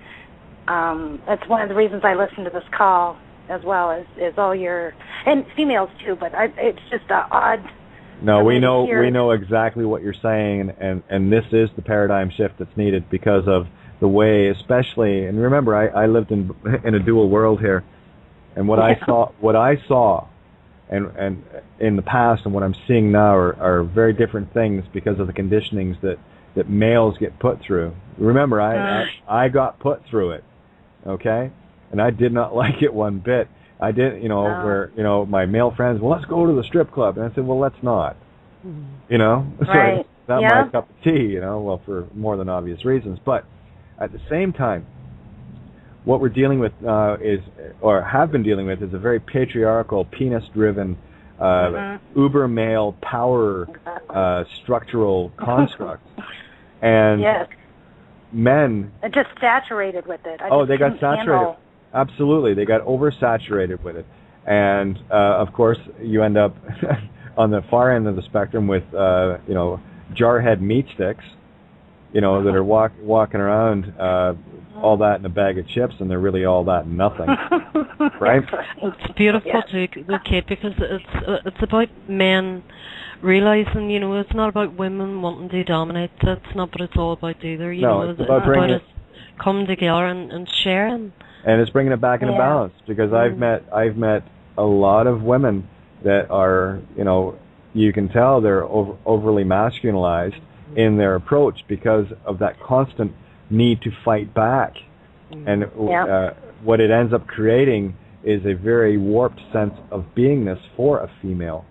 that's one of the reasons I listen to this call as well as all your, and females too, but it's just odd. No, we know exactly what you're saying, and this is the paradigm shift that's needed because of the way, especially, and remember, I lived in a dual world here, and what I saw, and in the past and what I'm seeing now are very different things because of the conditionings that males get put through. Remember, I got put through it, okay, and I did not like it one bit. I did, where my male friends, well, let's go to the strip club, and I said, well, let's not, right. So it's not my cup of tea, well, for more than obvious reasons. But at the same time, what we're dealing with have been dealing with, is a very patriarchal, penis-driven, uber male power structural construct, and men. They're just saturated with it. They got saturated. Absolutely, they got oversaturated with it, and of course, you end up on the far end of the spectrum with jarhead meat sticks, that are walking around all that in a bag of chips, and they're really all that and nothing, right? It's beautiful too, Kate, because it's about men realizing, it's not about women wanting to dominate. That's not what it's all about either. It's about come together and sharing. And it's bringing it back into balance, because I've met a lot of women that are, you can tell they're overly masculinized in their approach because of that constant need to fight back. And what it ends up creating is a very warped sense of beingness for a female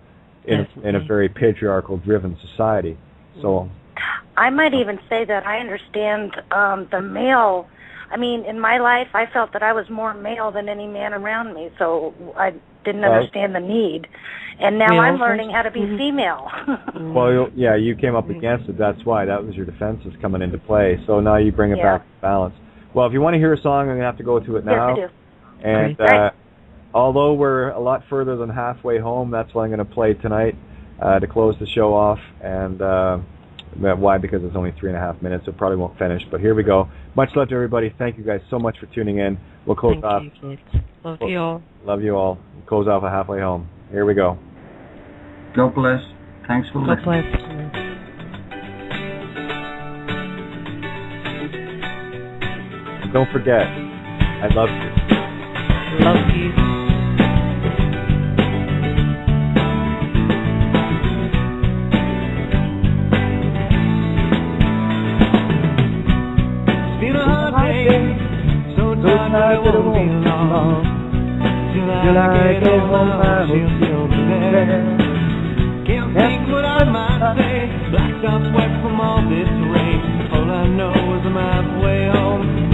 in a very patriarchal driven society. So I might even say that I understand the male. I mean, in my life, I felt that I was more male than any man around me, so I didn't understand the need. And now I'm learning how to be female. Well, you came up against it. That's why. That was your defenses coming into play. So now you bring it back to balance. Well, if you want to hear a song, I'm going to have to go to it now. Yes, I do. And although we're a lot further than halfway home, that's what I'm going to play tonight to close the show off. And why? Because it's only 3.5 minutes. It probably won't finish. But here we go. Much love to everybody. Thank you guys so much for tuning in. We'll close off. Thank you, kids. Love you all. Love you all. We'll close off at halfway home. Here we go. God bless. Thanks for listening. God bless. And don't forget, I love you. Love you. It's been a hard day, so tired that it won't be long. Till I get home, she'll still be there. Can't think what I might say. Blacktop sweat from all this rain. All I know is I'm halfway home.